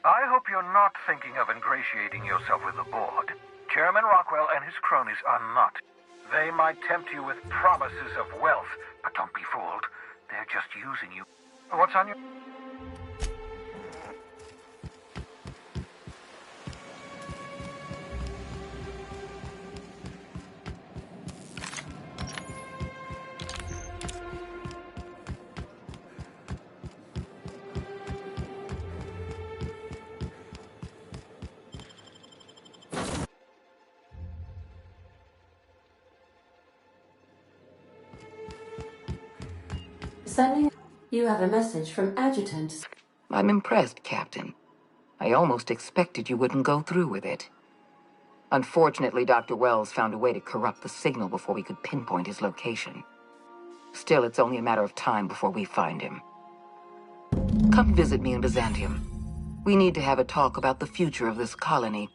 I hope you're not thinking of ingratiating yourself with the board. Chairman Rockwell and his cronies are not. They might tempt you with promises of wealth, but don't be fooled. They're just using you. What's on your... Sending... You have a message from Adjutant. I'm impressed, Captain. I almost expected you wouldn't go through with it. Unfortunately, Dr. Wells found a way to corrupt the signal before we could pinpoint his location. Still, it's only a matter of time before we find him. Come visit me in Byzantium. We need to have a talk about the future of this colony.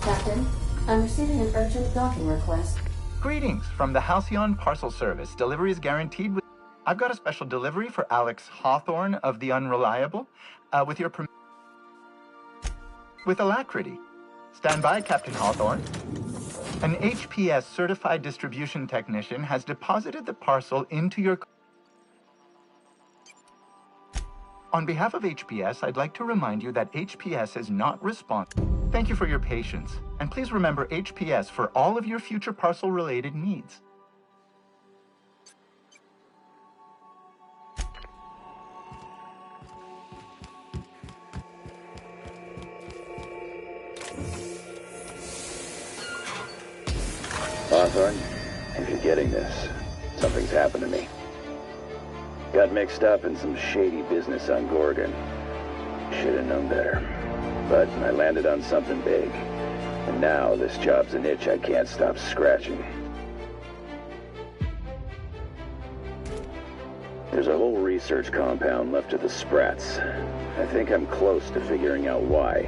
Captain, I'm receiving an urgent docking request. Greetings from the Halcyon Parcel Service. Delivery is guaranteed with... I've got a special delivery for Alex Hawthorne of the Unreliable. With your permission... With alacrity. Stand by, Captain Hawthorne. An HPS certified distribution technician has deposited the parcel into your... On behalf of HPS, I'd like to remind you that HPS is not responsible. Thank you for your patience, and please remember HPS for all of your future parcel-related needs. Hawthorne, if you're getting this, something's happened to me. Got mixed up in some shady business on Gorgon. Should have known better. But I landed on something big. And now this job's an itch I can't stop scratching. There's a whole research compound left of the Sprats. I think I'm close to figuring out why.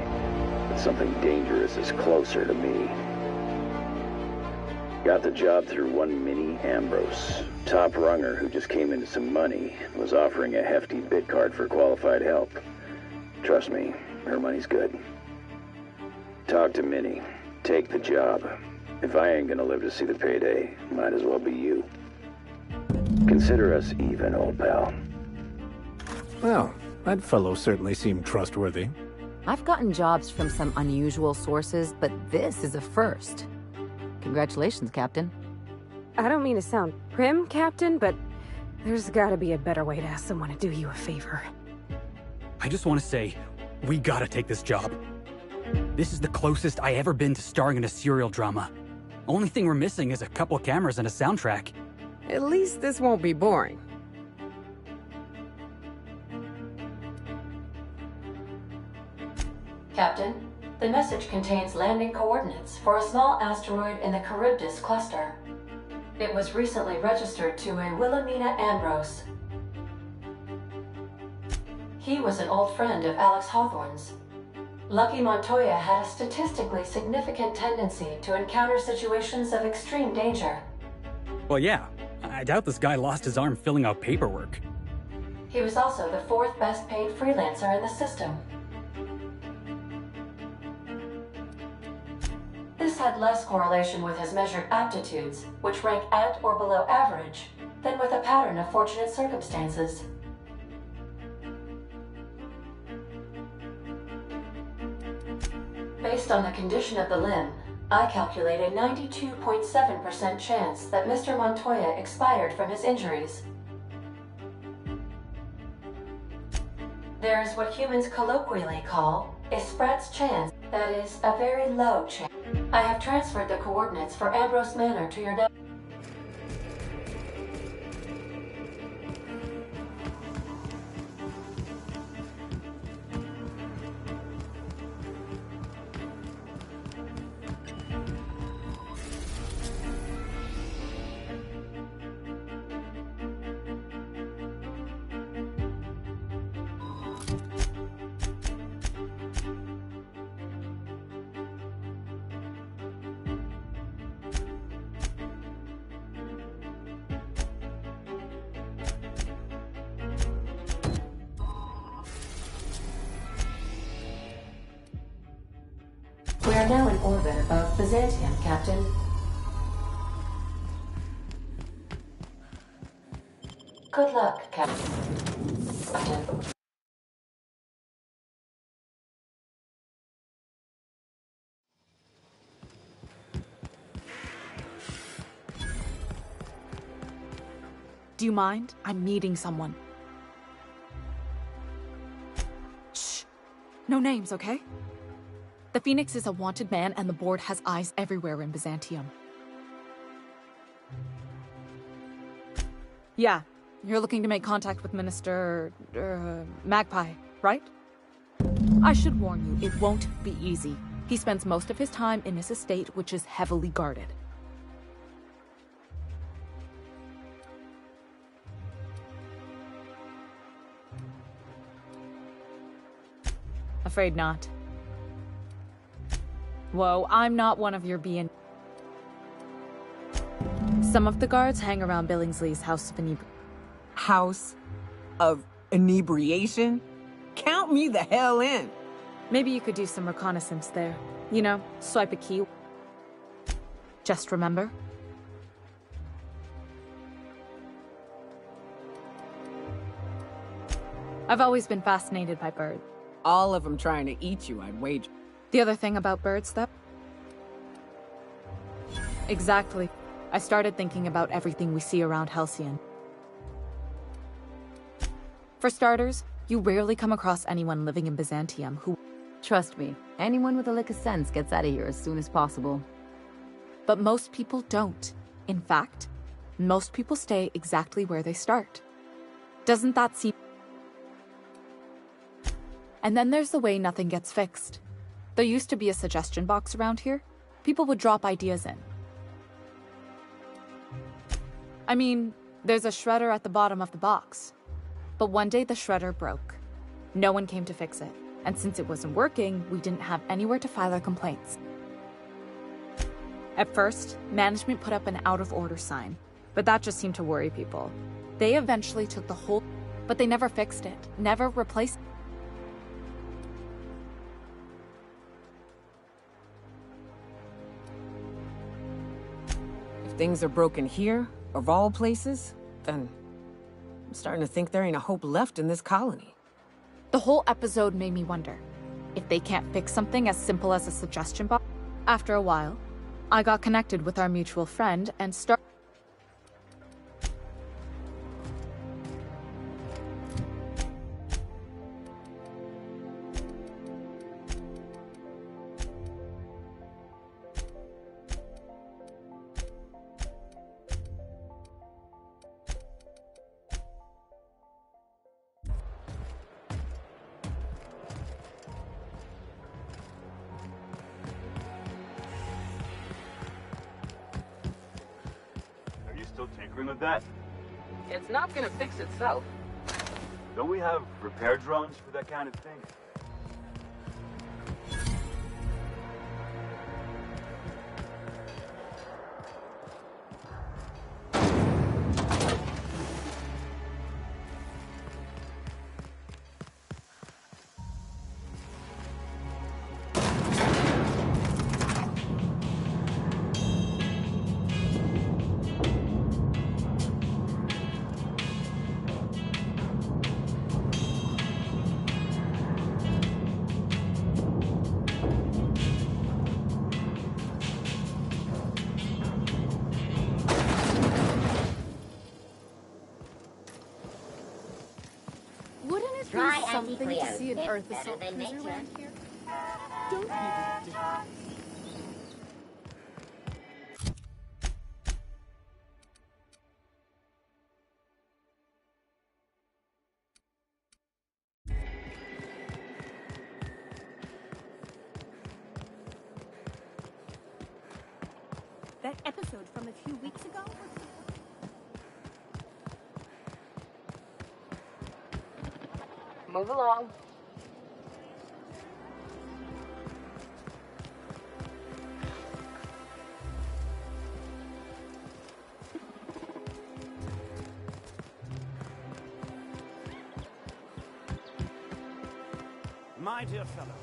But something dangerous is closer to me. Got the job through one Minnie Ambrose. Top runger who just came into some money, was offering a hefty bid card for qualified help. Trust me, her money's good. Talk to Minnie. Take the job. If I ain't gonna live to see the payday, might as well be you. Consider us even, old pal. Well, that fellow certainly seemed trustworthy. I've gotten jobs from some unusual sources, but this is a first. Congratulations, Captain. I don't mean to sound prim, Captain, but there's gotta be a better way to ask someone to do you a favor. I just want to say, we gotta take this job. This is the closest I ever been to starring in a serial drama. Only thing we're missing is a couple of cameras and a soundtrack. At least this won't be boring. Captain, the message contains landing coordinates for a small asteroid in the Charybdis cluster. It was recently registered to a Wilhelmina Ambrose. He was an old friend of Alex Hawthorne's. Lucky Montoya had a statistically significant tendency to encounter situations of extreme danger. Well, yeah. I doubt this guy lost his arm filling out paperwork. He was also the fourth best paid freelancer in the system. This had less correlation with his measured aptitudes, which rank at or below average, than with a pattern of fortunate circumstances. Based on the condition of the limb, I calculate a 92.7% chance that Mr. Montoya expired from his injuries. There's what humans colloquially call a Spratt's chance, that is, a very low chance. I have transferred the coordinates for Ambrose Manor to your network. We are now in orbit above Byzantium, Captain. Good luck, Captain. Do you mind? I'm meeting someone. Shh. No names, okay? The Phoenix is a wanted man, and the board has eyes everywhere in Byzantium. Yeah, you're looking to make contact with Minister... Magpie, right? I should warn you, it won't be easy. He spends most of his time in his estate, which is heavily guarded. Afraid not. Whoa, I'm not one of your being. Some of the guards hang around Billingsley's House of Inebriation. House of Inebriation? Count me the hell in! Maybe you could do some reconnaissance there. You know, swipe a key. Just remember. I've always been fascinated by birds. All of them trying to eat you, I'd wager. The other thing about birds, though? Exactly. I started thinking about everything we see around Halcyon. For starters, you rarely come across anyone living in Byzantium who... Trust me, anyone with a lick of sense gets out of here as soon as possible. But most people don't. In fact, most people stay exactly where they start. Doesn't that seem... And then there's the way nothing gets fixed. There used to be a suggestion box around here. People would drop ideas in. I mean, there's a shredder at the bottom of the box. But one day the shredder broke. No one came to fix it. And since it wasn't working, we didn't have anywhere to file our complaints. At first, management put up an out-of-order sign. But that just seemed to worry people. They eventually took the whole... But they never fixed it. Never replaced it. Things are broken here, of all places, then I'm starting to think there ain't a hope left in this colony. The whole episode made me wonder, if they can't fix something as simple as a suggestion box. After a while, I got connected with our mutual friend and started. Still tinkering with that? It's not gonna fix itself. Don't we have repair drones for that kind of thing? Wouldn't it be Try something to anti-Cleo. see an It's Earth better assault than cruiser nature. around here? Don't be ridiculous. That episode from a few weeks ago? Move along. My dear fellow,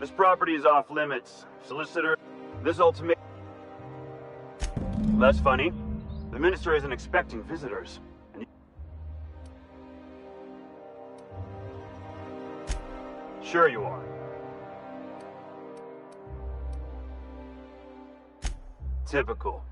This property is off limits. Solicitor, this ultimatum. That's funny. The minister isn't expecting visitors. And sure you are. Typical.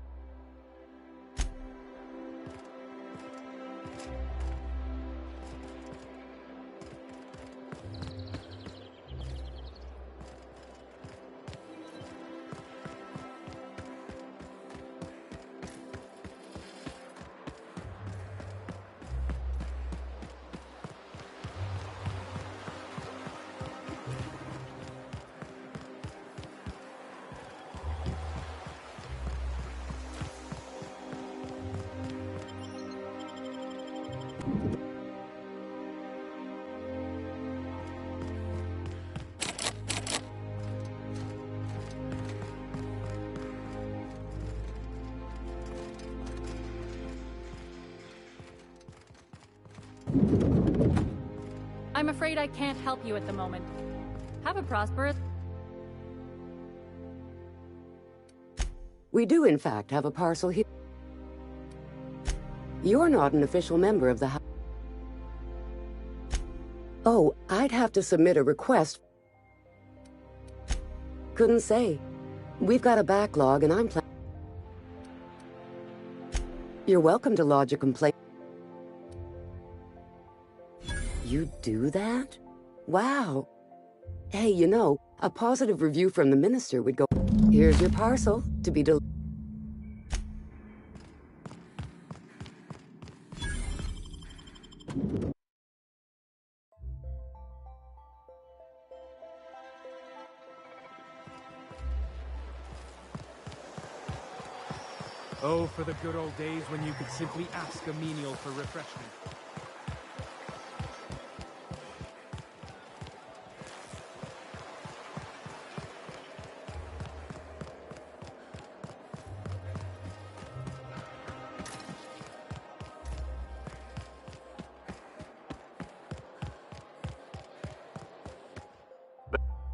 I'm afraid I can't help you at the moment. Have a prosperous... We do, in fact, have a parcel here. You're not an official member of the house. Oh, I'd have to submit a request. Couldn't say. We've got a backlog, and I'm planning. You're welcome to lodge a complaint. You do that? Wow. Hey, you know, a positive review from the minister would go, here's your parcel to be delivered. Oh, for the good old days when you could simply ask a menial for refreshment.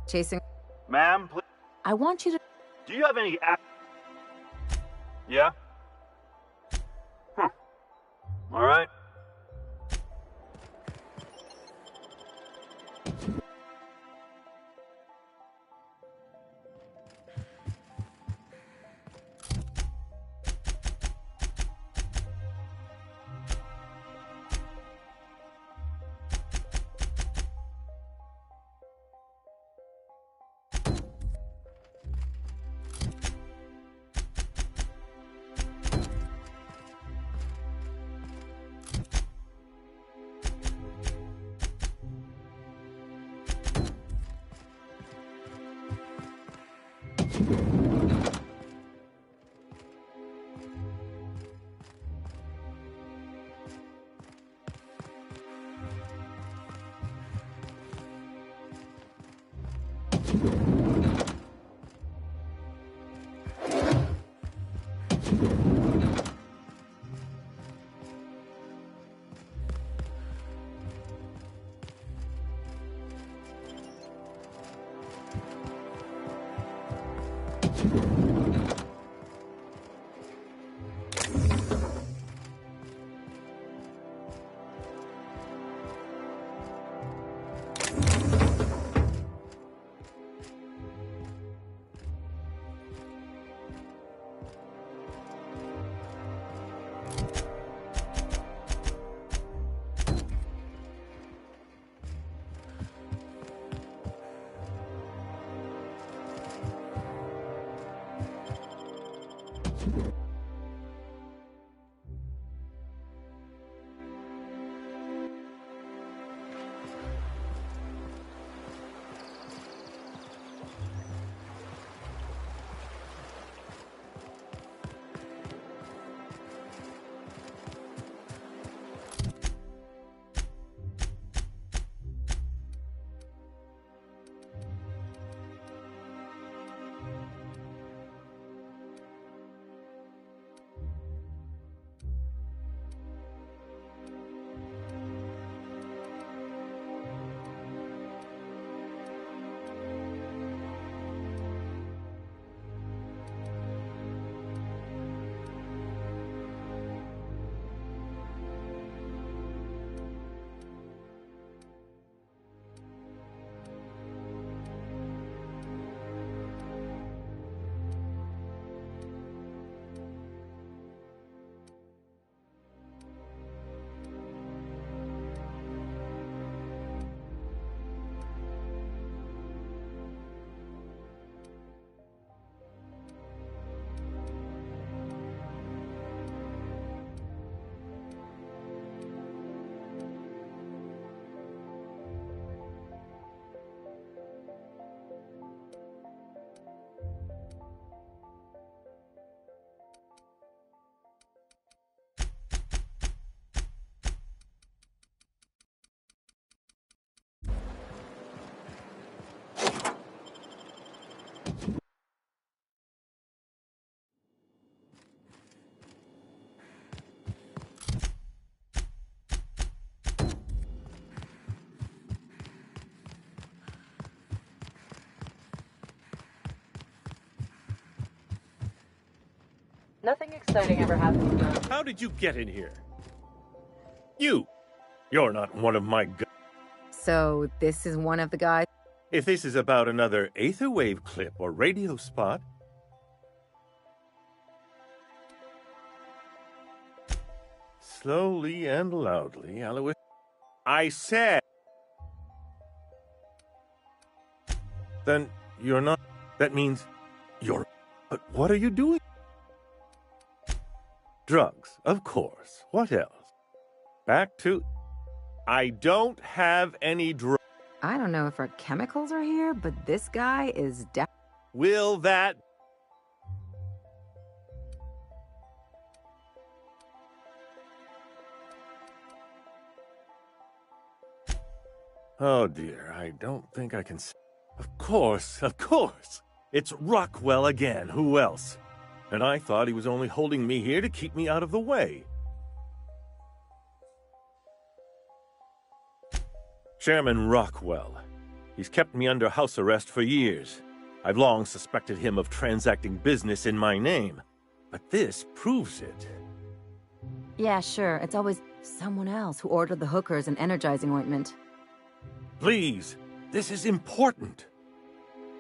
Chasing. Ma'am, please. I want you to. Do you have any... Yeah? All right. Nothing exciting ever happened. How did you get in here? You're not one of my So, this is one of the guys? If this is about another Aether Wave clip or radio spot... Slowly and loudly, Alois... I said... Then you're not... That means you're... But what are you doing? Drugs, of course. What else? Back to... I don't have any drugs. I don't know if our chemicals are here, but this guy is Will that... Oh dear, I don't think I can... Of course, of course! It's Rockwell again, who else? And I thought he was only holding me here to keep me out of the way. Chairman Rockwell. He's kept me under house arrest for years. I've long suspected him of transacting business in my name. But this proves it. Yeah, sure. It's always someone else who ordered the hookers and energizing ointment. Please, this is important.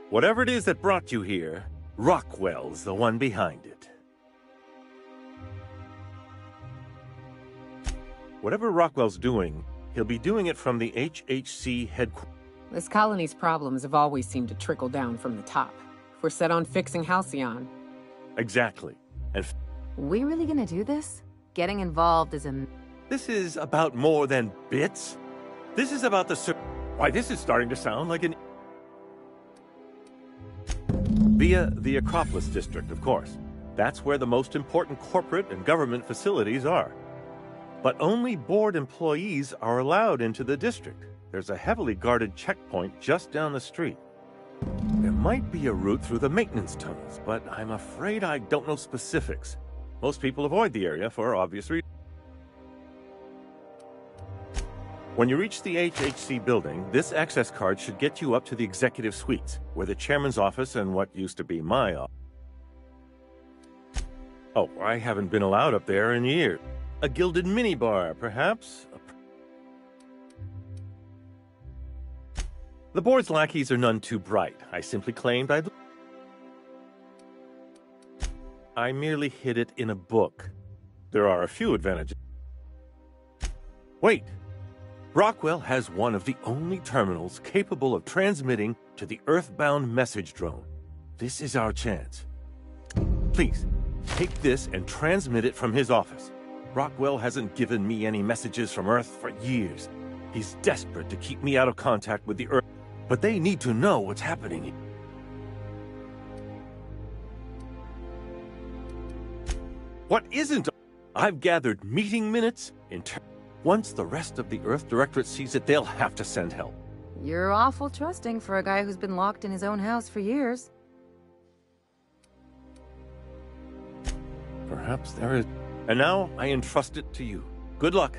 Whatever it is that brought you here, Rockwell's the one behind it. Whatever Rockwell's doing, he'll be doing it from the HHC headquarters. This colony's problems have always seemed to trickle down from the top. If we're set on fixing Halcyon. Exactly. And we really gonna do this? Getting involved is a... This is about more than bits. This is about the... Why, this is starting to sound like an... Via the Acropolis District, of course. That's where the most important corporate and government facilities are. But only board employees are allowed into the district. There's a heavily guarded checkpoint just down the street. There might be a route through the maintenance tunnels, but I'm afraid I don't know specifics. Most people avoid the area for obvious reasons. When you reach the HHC building, this access card should get you up to the executive suites, where the chairman's office and what used to be my office. Oh, I haven't been allowed up there in years. A gilded minibar, perhaps? The board's lackeys are none too bright. I simply claimed I merely hid it in a book. There are a few advantages. Wait! Rockwell has one of the only terminals capable of transmitting to the Earthbound message drone. This is our chance. Please, take this and transmit it from his office. Rockwell hasn't given me any messages from Earth for years. He's desperate to keep me out of contact with the Earth, but they need to know what's happening. What isn't? I've gathered meeting minutes. Once the rest of the Earth Directorate sees it, they'll have to send help. You're awful trusting for a guy who's been locked in his own house for years. Perhaps there is. And now I entrust it to you. Good luck.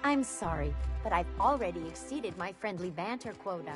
I'm sorry, but I've already exceeded my friendly banter quota.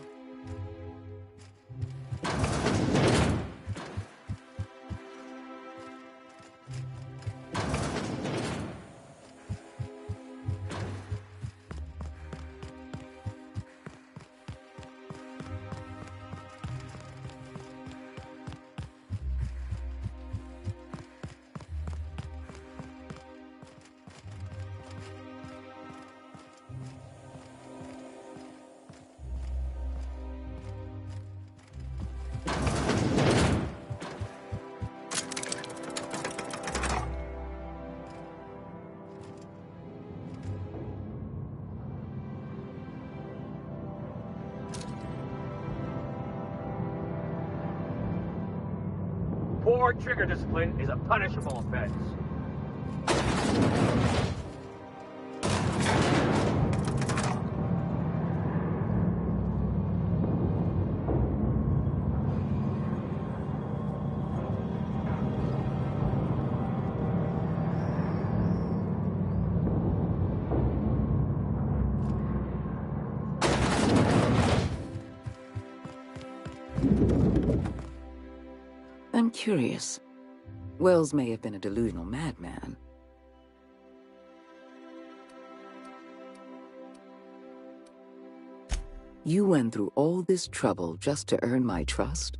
Poor trigger discipline is a punishable offense. I'm curious. Wells may have been a delusional madman. You went through all this trouble just to earn my trust?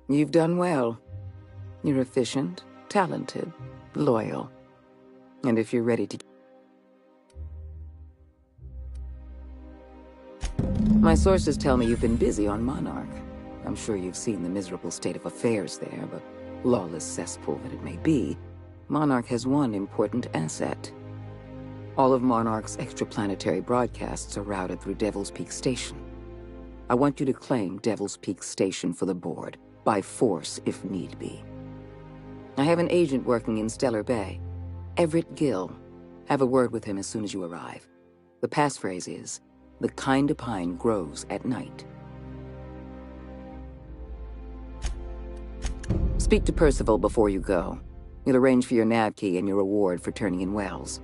You've done well. You're efficient, talented, loyal. And if you're ready to... My sources tell me you've been busy on Monarch. I'm sure you've seen the miserable state of affairs there, but lawless cesspool that it may be, Monarch has one important asset. All of Monarch's extraplanetary broadcasts are routed through Devil's Peak Station. I want you to claim Devil's Peak Station for the board, by force if need be. I have an agent working in Stellar Bay, Everett Gill. Have a word with him as soon as you arrive. The passphrase is, "The kind of pine grows at night." Speak to Percival before you go. He'll arrange for your nav key and your reward for turning in Wells.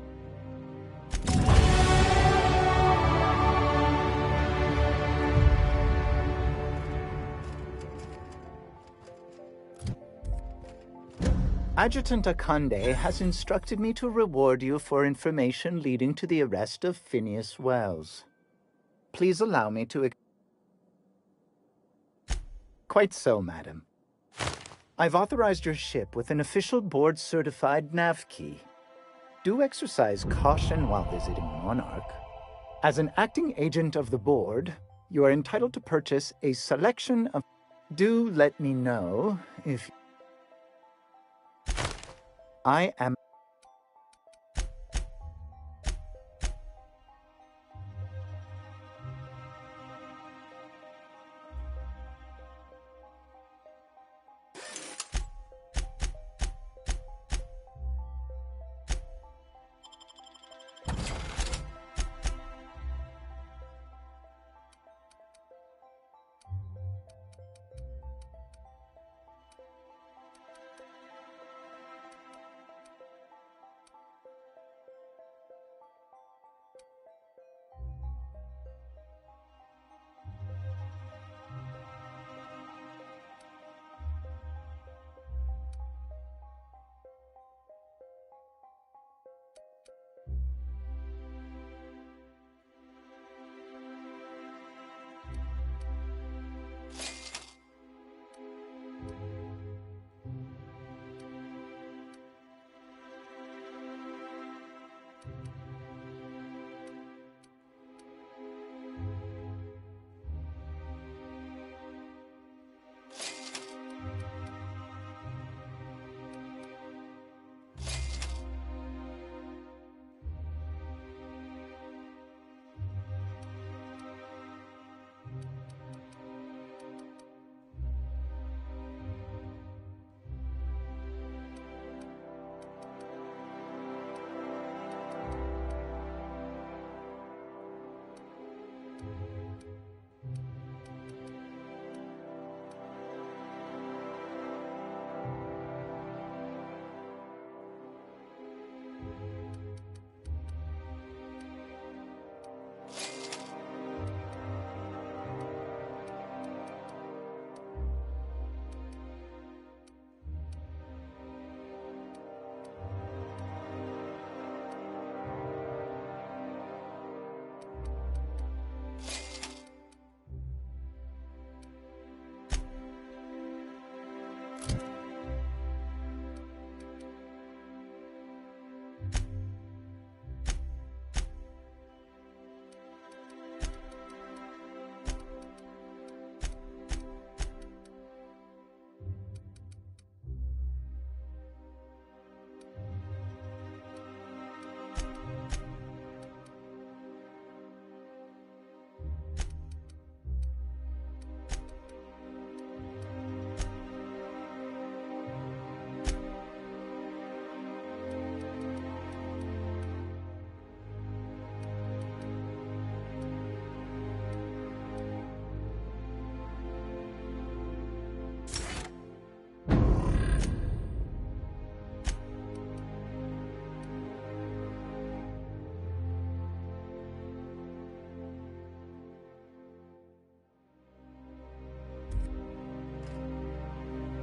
Adjutant Akande has instructed me to reward you for information leading to the arrest of Phineas Wells. Please allow me to... Quite so, madam. I've authorized your ship with an official board-certified nav key. Do exercise caution while visiting Monarch. As an acting agent of the board, you are entitled to purchase a selection of... Do let me know if... I am...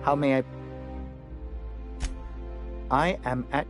How may I... I am at...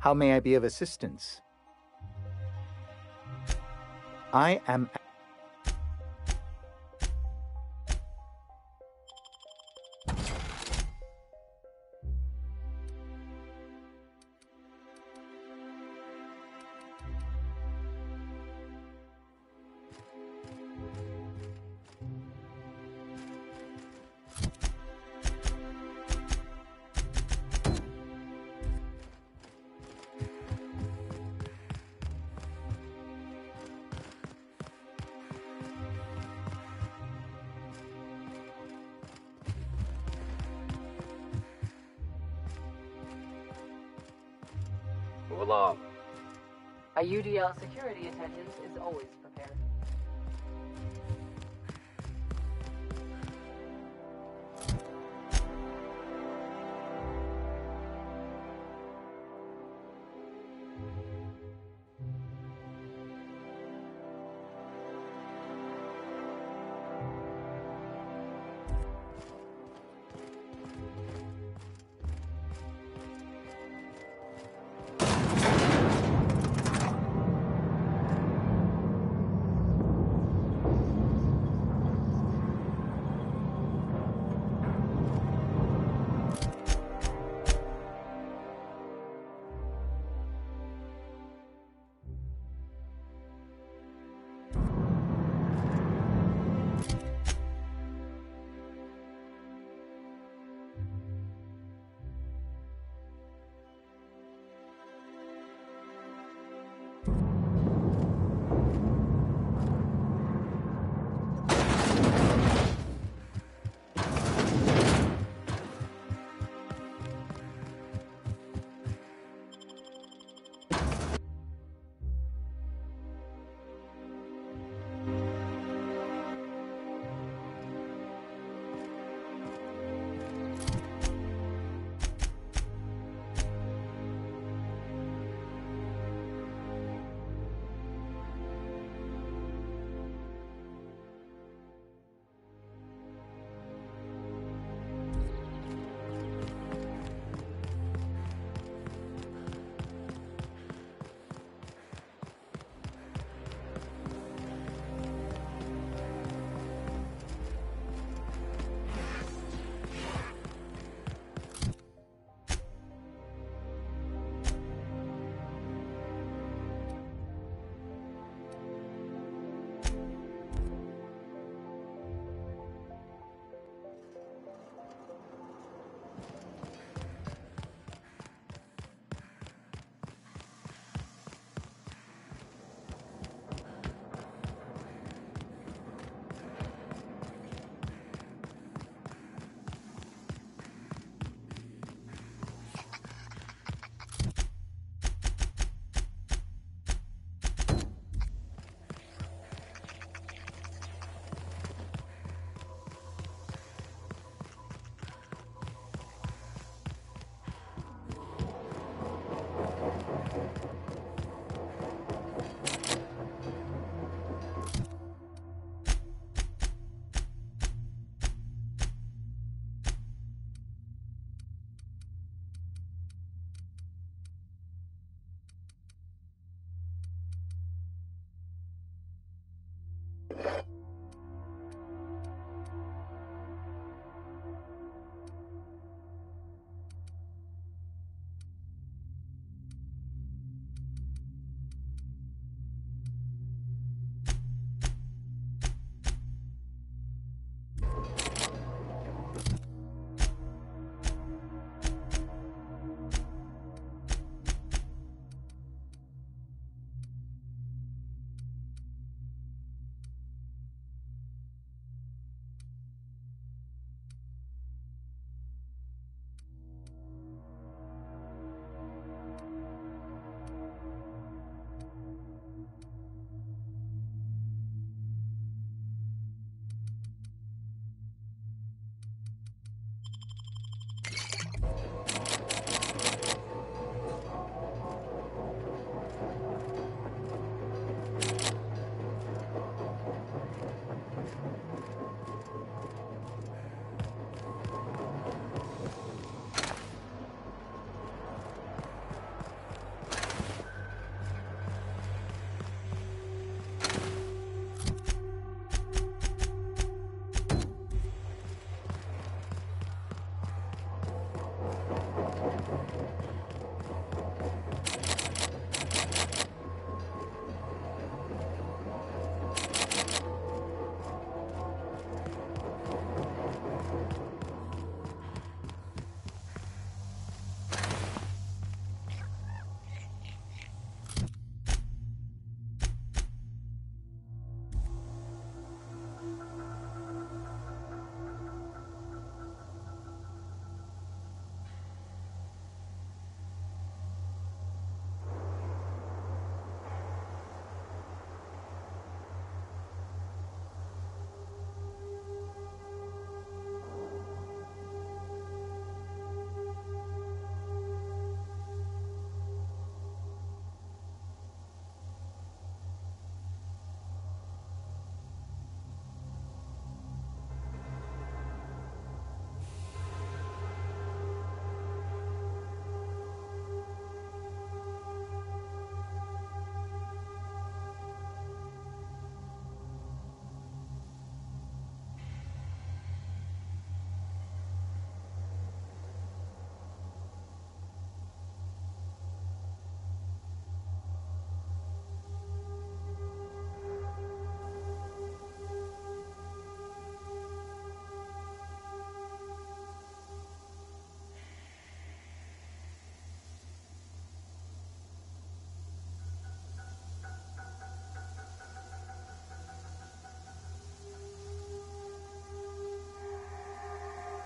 How may I be of assistance? I am... Move along. A UDL security attendant is always prepared.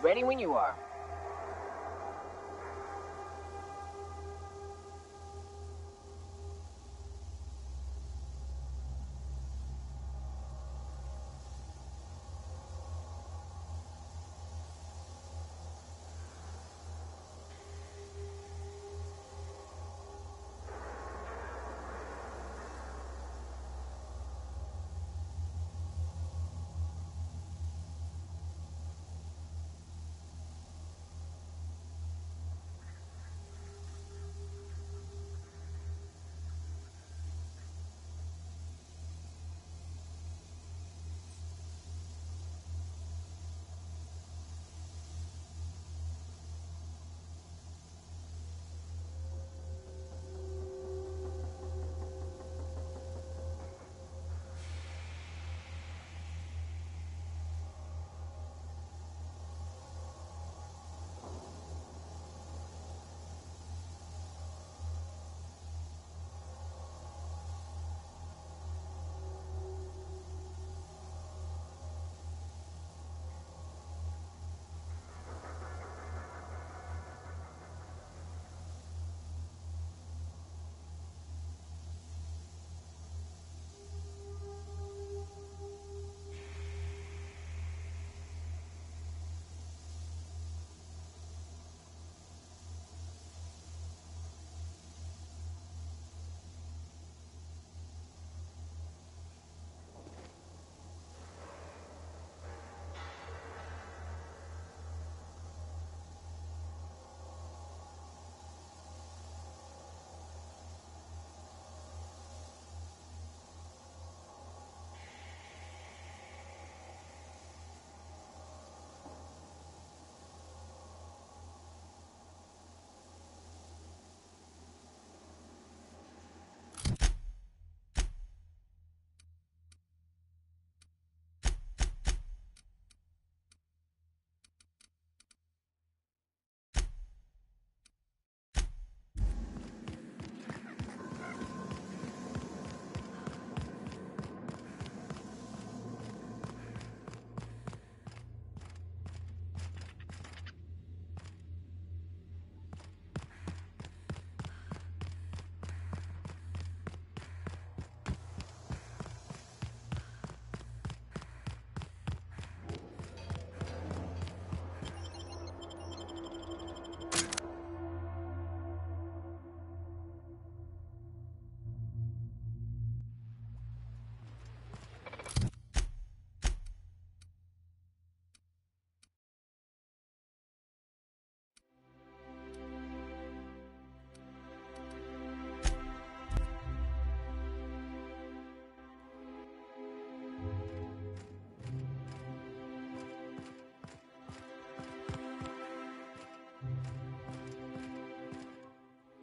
Ready when you are.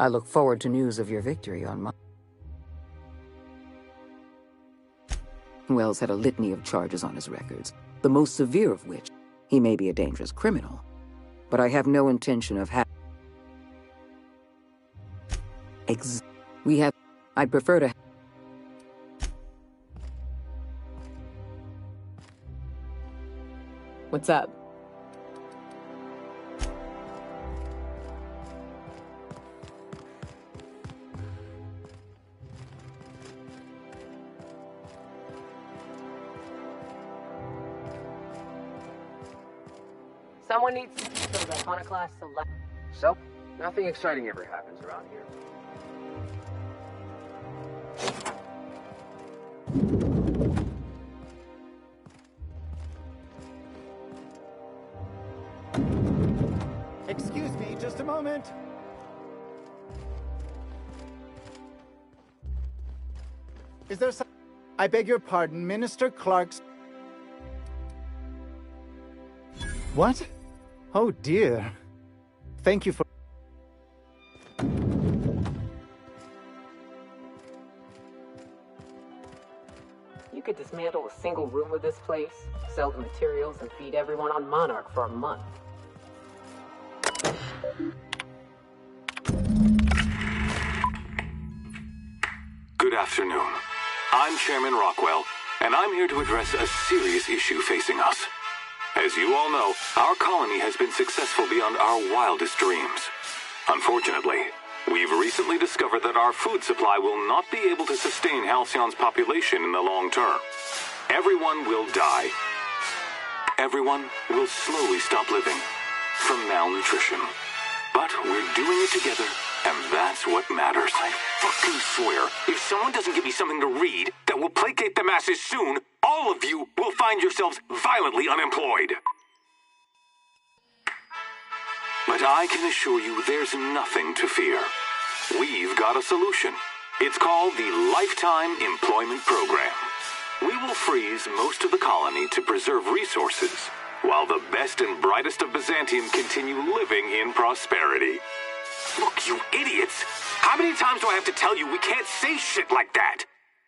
I look forward to news of your victory on Monarch. Wells had a litany of charges on his records, the most severe of which, he may be a dangerous criminal, but I have no intention of I'd prefer to... What's up? Someone needs to the iconoclast select. So, nothing exciting ever happens around here. Excuse me, just a moment. Is there some... I beg your pardon, Minister Clark's... What? Oh dear. Thank you for... You could dismantle a single room of this place, sell the materials, and feed everyone on Monarch for a month. Good afternoon. I'm Chairman Rockwell, and I'm here to address a serious issue facing us. As you all know, our colony has been successful beyond our wildest dreams. Unfortunately, we've recently discovered that our food supply will not be able to sustain Halcyon's population in the long term. Everyone will die. Everyone will slowly stop living from malnutrition. But we're doing it together, and that's what matters. I fucking swear, if someone doesn't give me something to read that will placate the masses soon, all of you will find yourselves violently unemployed. But I can assure you there's nothing to fear. We've got a solution. It's called the Lifetime Employment Program. We will freeze most of the colony to preserve resources, while the best and brightest of Byzantium continue living in prosperity. Look, you idiots! How many times do I have to tell you we can't say shit like that?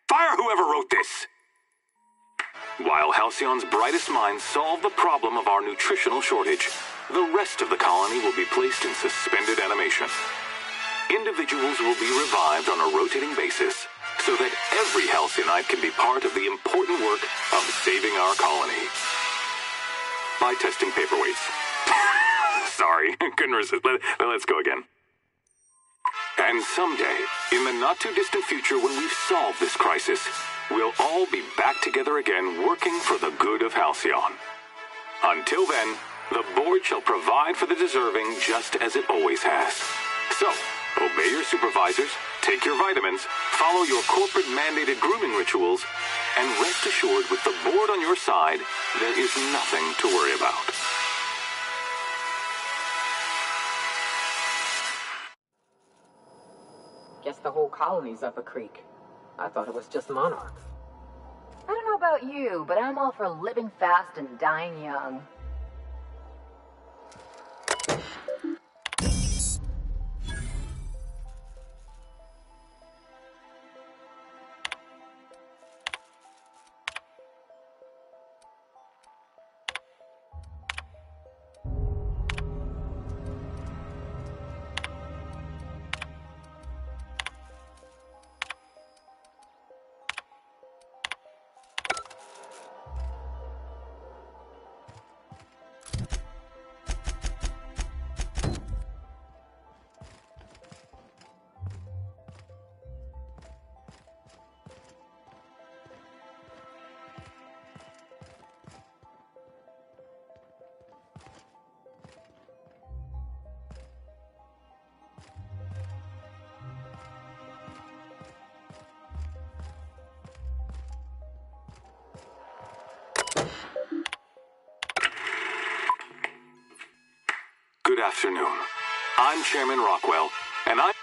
Fire whoever wrote this! While Halcyon's brightest minds solve the problem of our nutritional shortage, the rest of the colony will be placed in suspended animation. Individuals will be revived on a rotating basis, so that every Halcyonite can be part of the important work of saving our colony. By testing paperweights. Sorry, couldn't resist. Let's go again. And someday, in the not-too-distant future when we've solved this crisis, we'll all be back together again working for the good of Halcyon. Until then, the board shall provide for the deserving just as it always has. So, obey your supervisors, take your vitamins, follow your corporate-mandated grooming rituals, and rest assured with the board on your side, there is nothing to worry about. Guess the whole colony's up a creek. I thought it was just Monarch. I don't know about you, but I'm all for living fast and dying young. Good afternoon. I'm Chairman Rockwell, and I...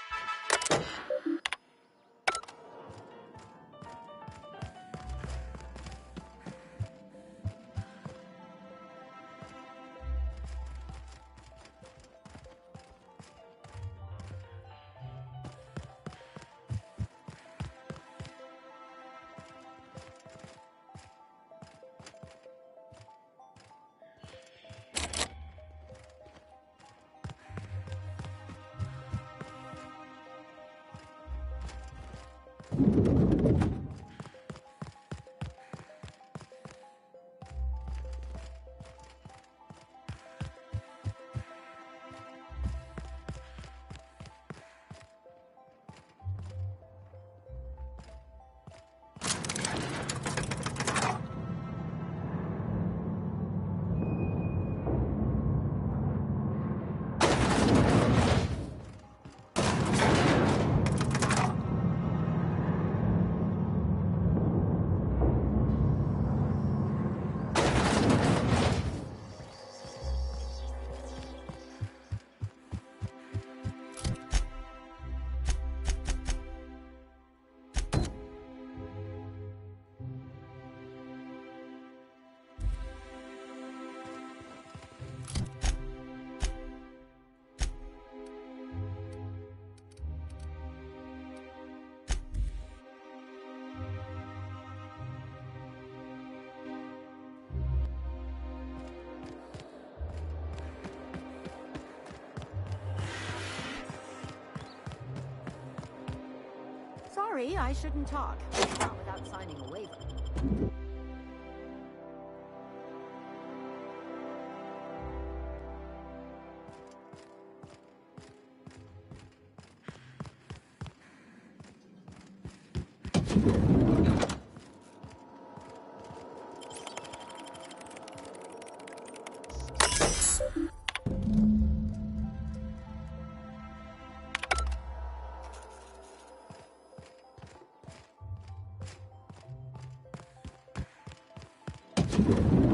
Sorry, I shouldn't talk. Not without signing a waiver.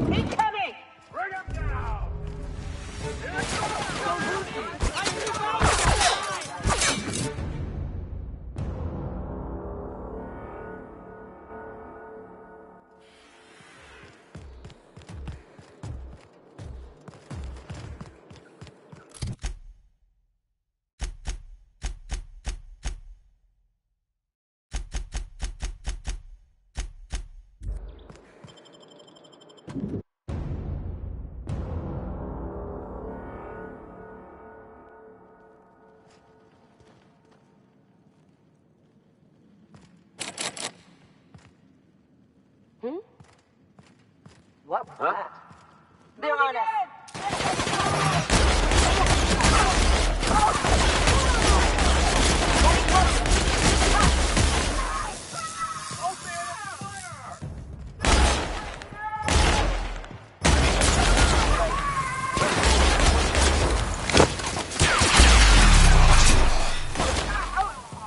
Incoming! Bring him down! What was that? They're on us!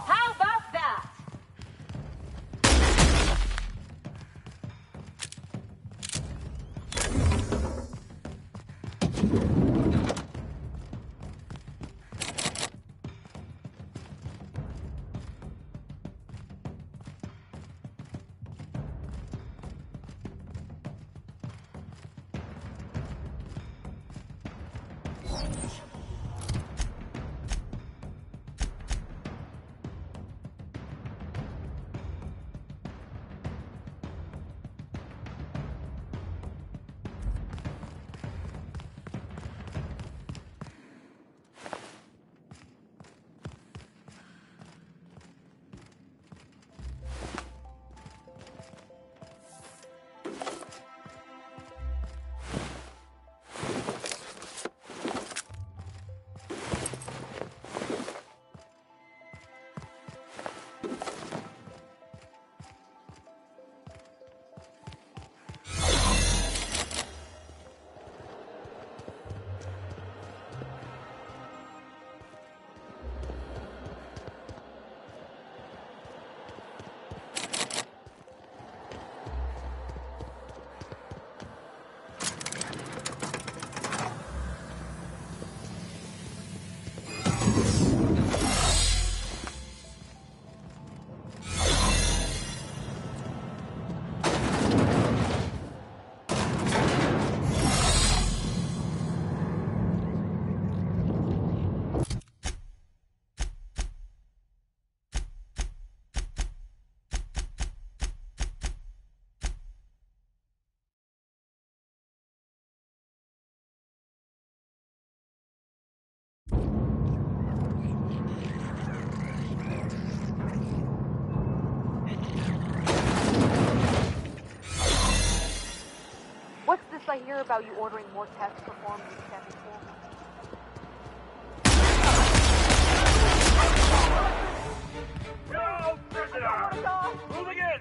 How about that? What's this I hear about you ordering more tests performed in Step School? Go, prisoner! Moving in!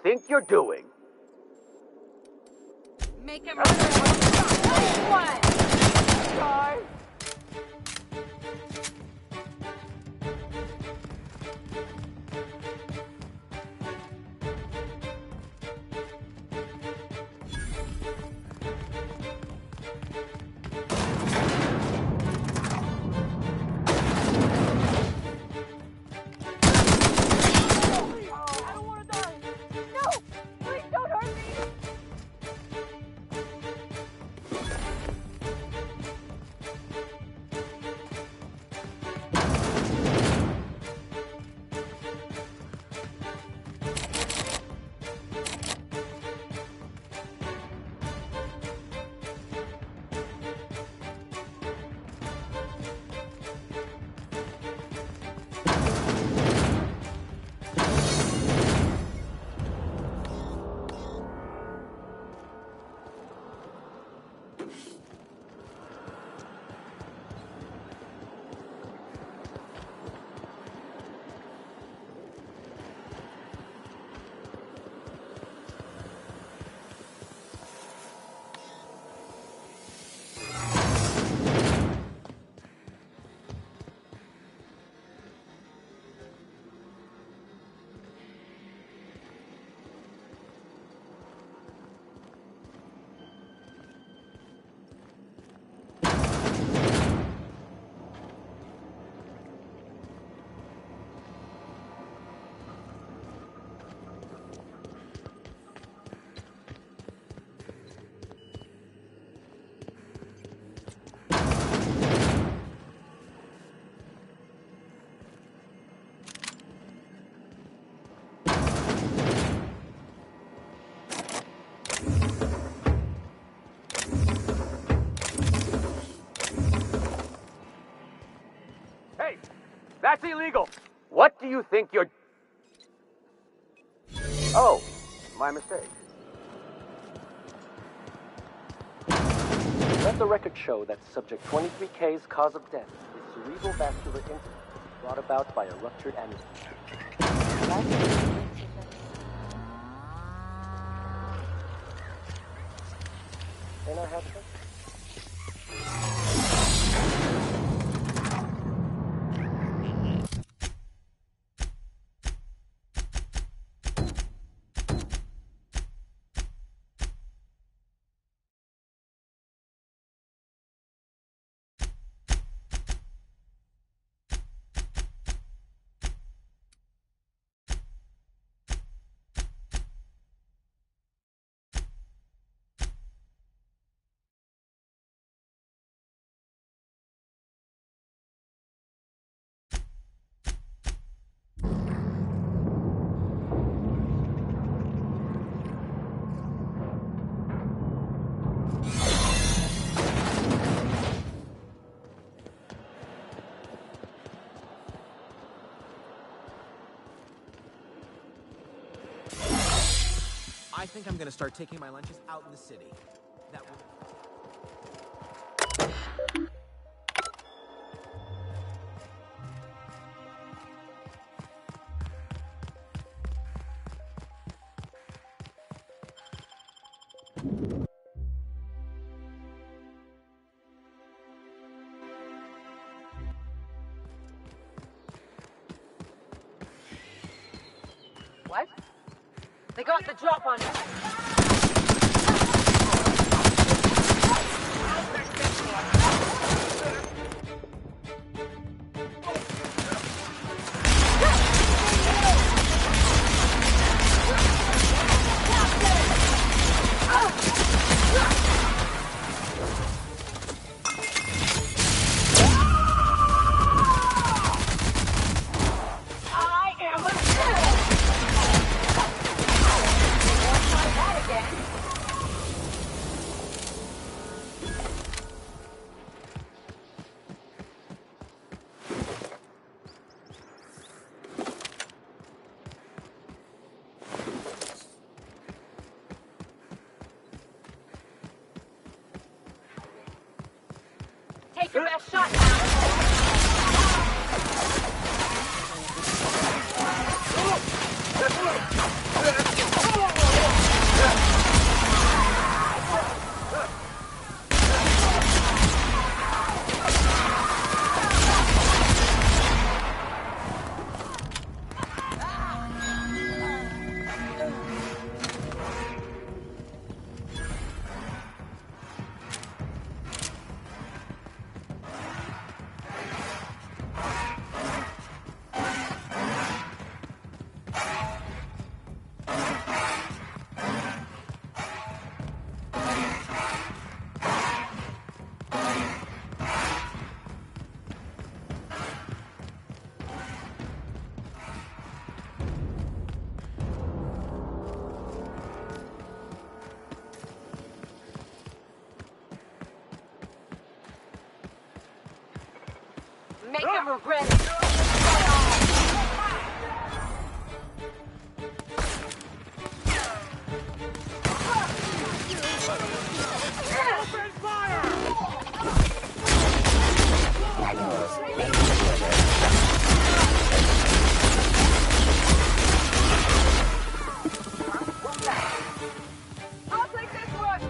think you're doing? Make him one. Guys. That's illegal. What do you think you're... Oh, my mistake. Let the record show that subject 23K's cause of death is cerebral vascular incident brought about by a ruptured aneurysm. And I have to... I think I'm gonna start taking my lunches out in the city. That will... What? They got the drop on us. Take your best shot now. Make him regret it. I'll take this one.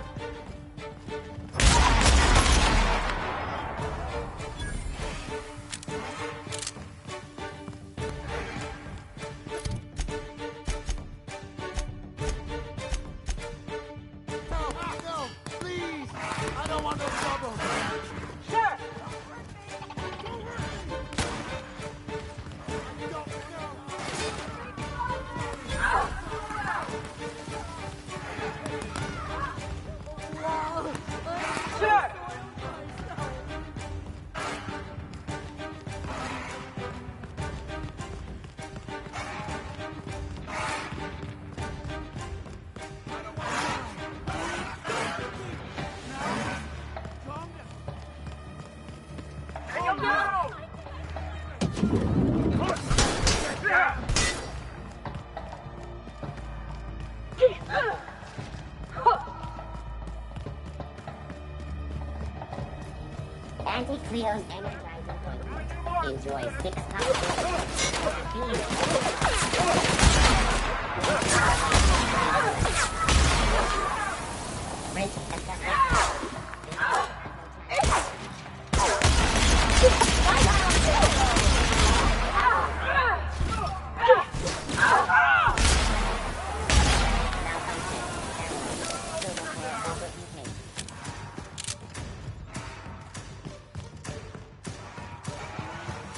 No, please! I don't want no trouble! Sure. Sure. Anti-Cleo's energizing point. Enjoy 6 times.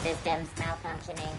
Systems malfunctioning.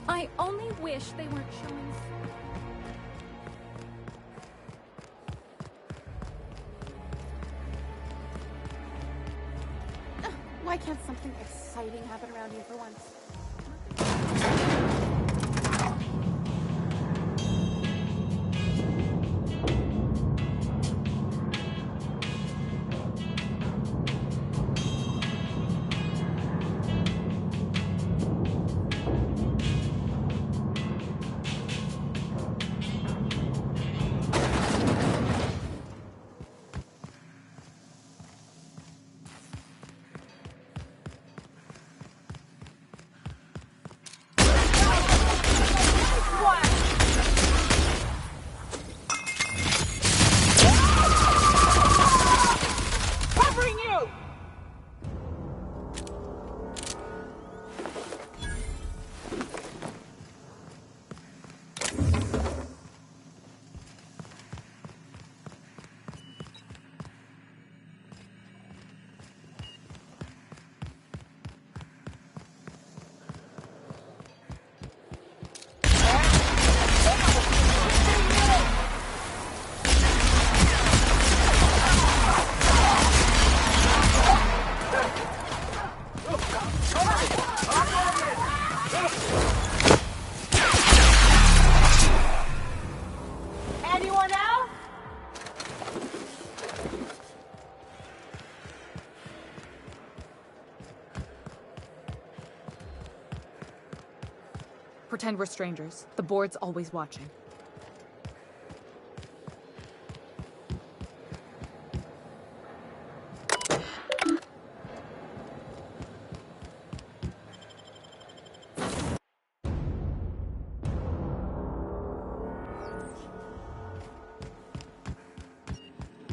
I only wish they weren't showing. Why can't something exciting happen around here for once? pretend we're strangers. The board's always watching.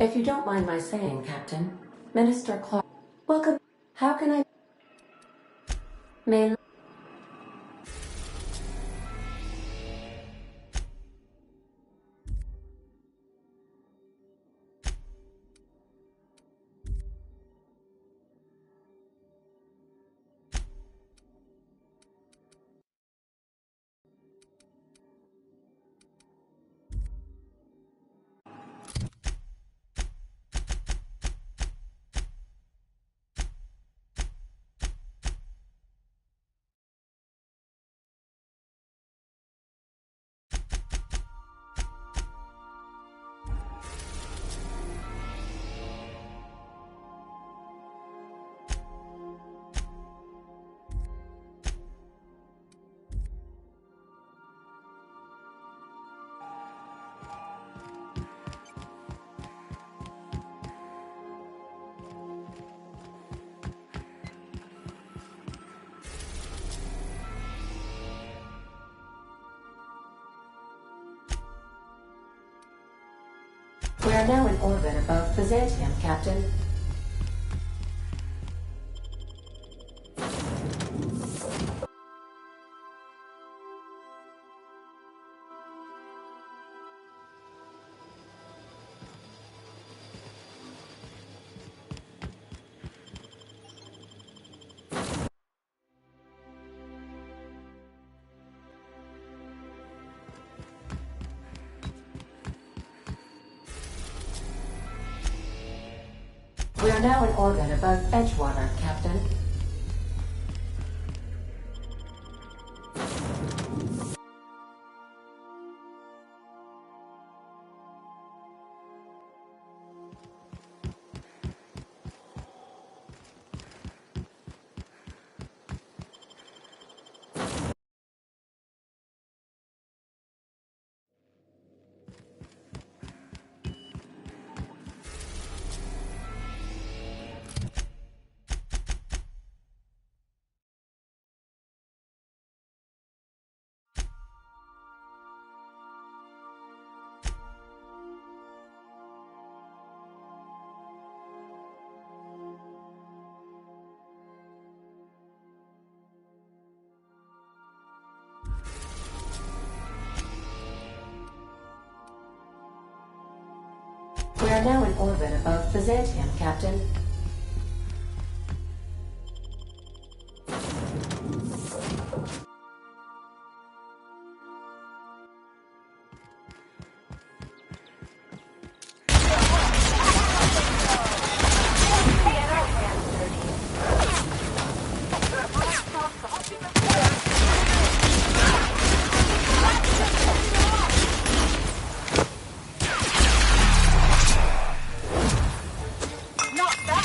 If you don't mind my saying, Captain, Minister Clark, welcome. How can I... May... We are now in orbit above Byzantium, Captain. We are now in orbit above Edgewater, Captain. We are now in orbit above Byzantium, Captain. Not that!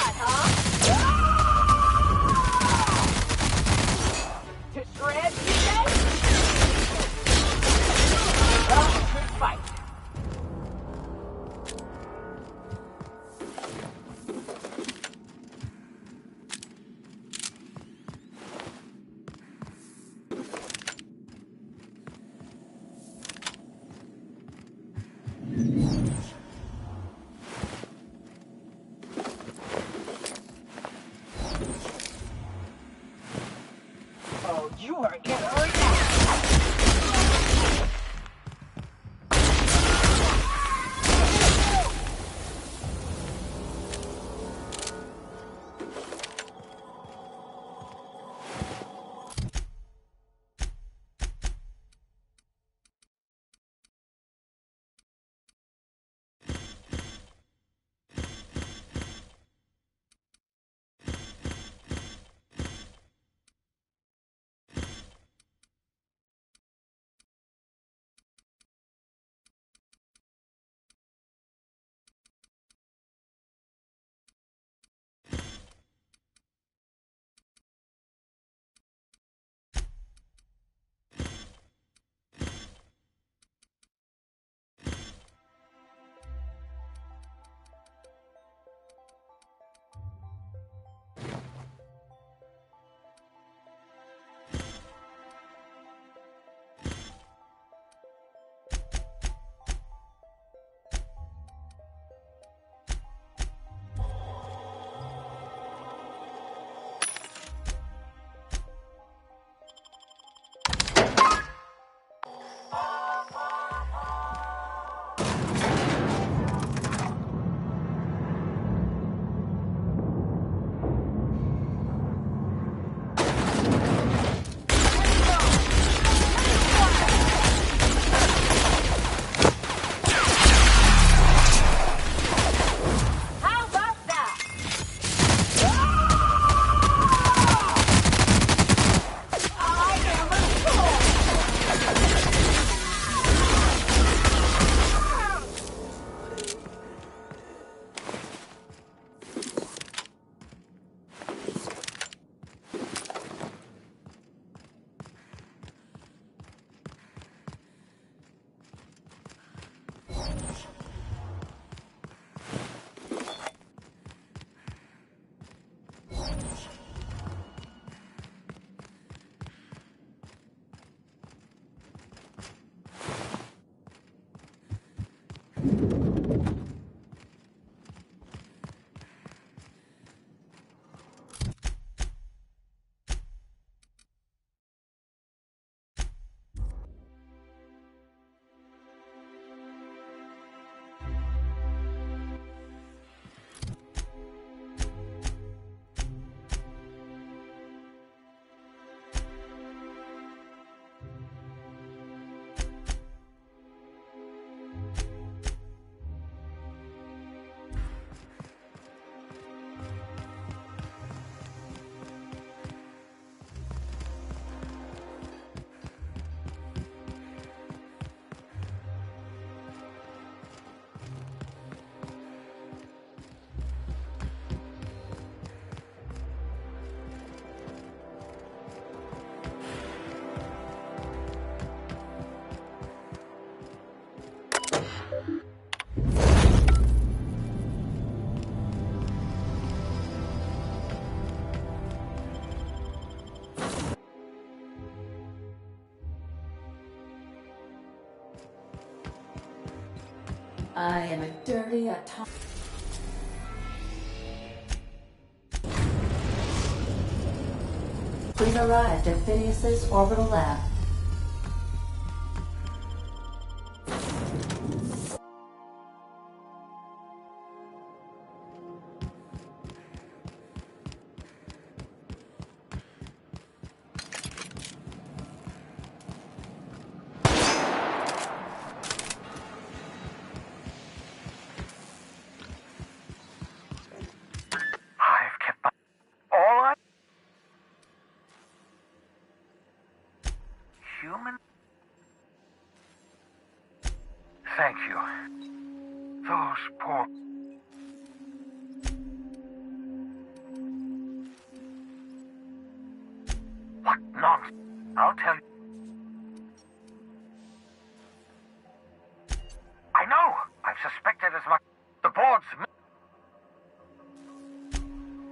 I am a dirty atomic. We've arrived at Phineas's orbital lab. I've kept my... all I... Human? Thank you. Those poor... What nonsense. I'll tell you. I know! I've suspected as much. The board's...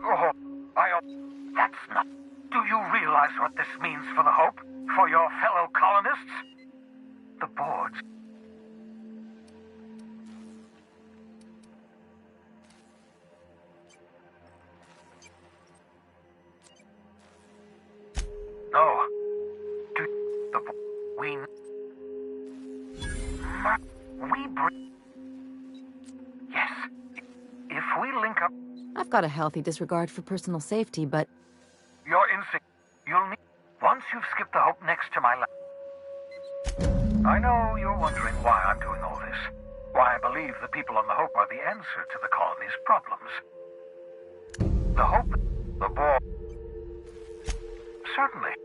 Oh, that's not... Do you realize what this means for the Hope? For your fellow colonists? The boards... No. We bring... Yes. If we link up... I've got a healthy disregard for personal safety, but... Your instinct... You'll need... Once you've skipped the Hope next to my lab... I know you're wondering why I'm doing all this. Why I believe the people on the Hope are the answer to the colony's problems. The Hope... The board... Certainly.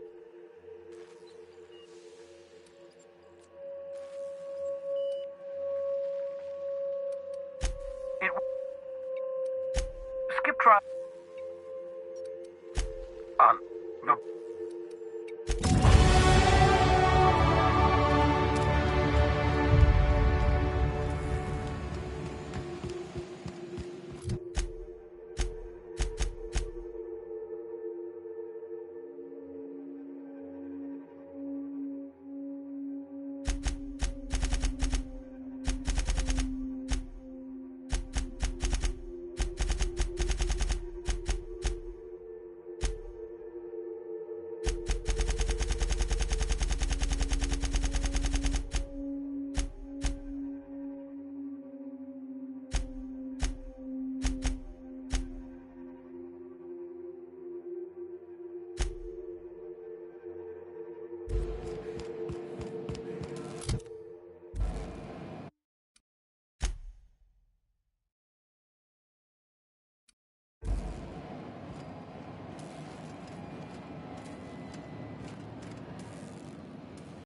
Skip try... The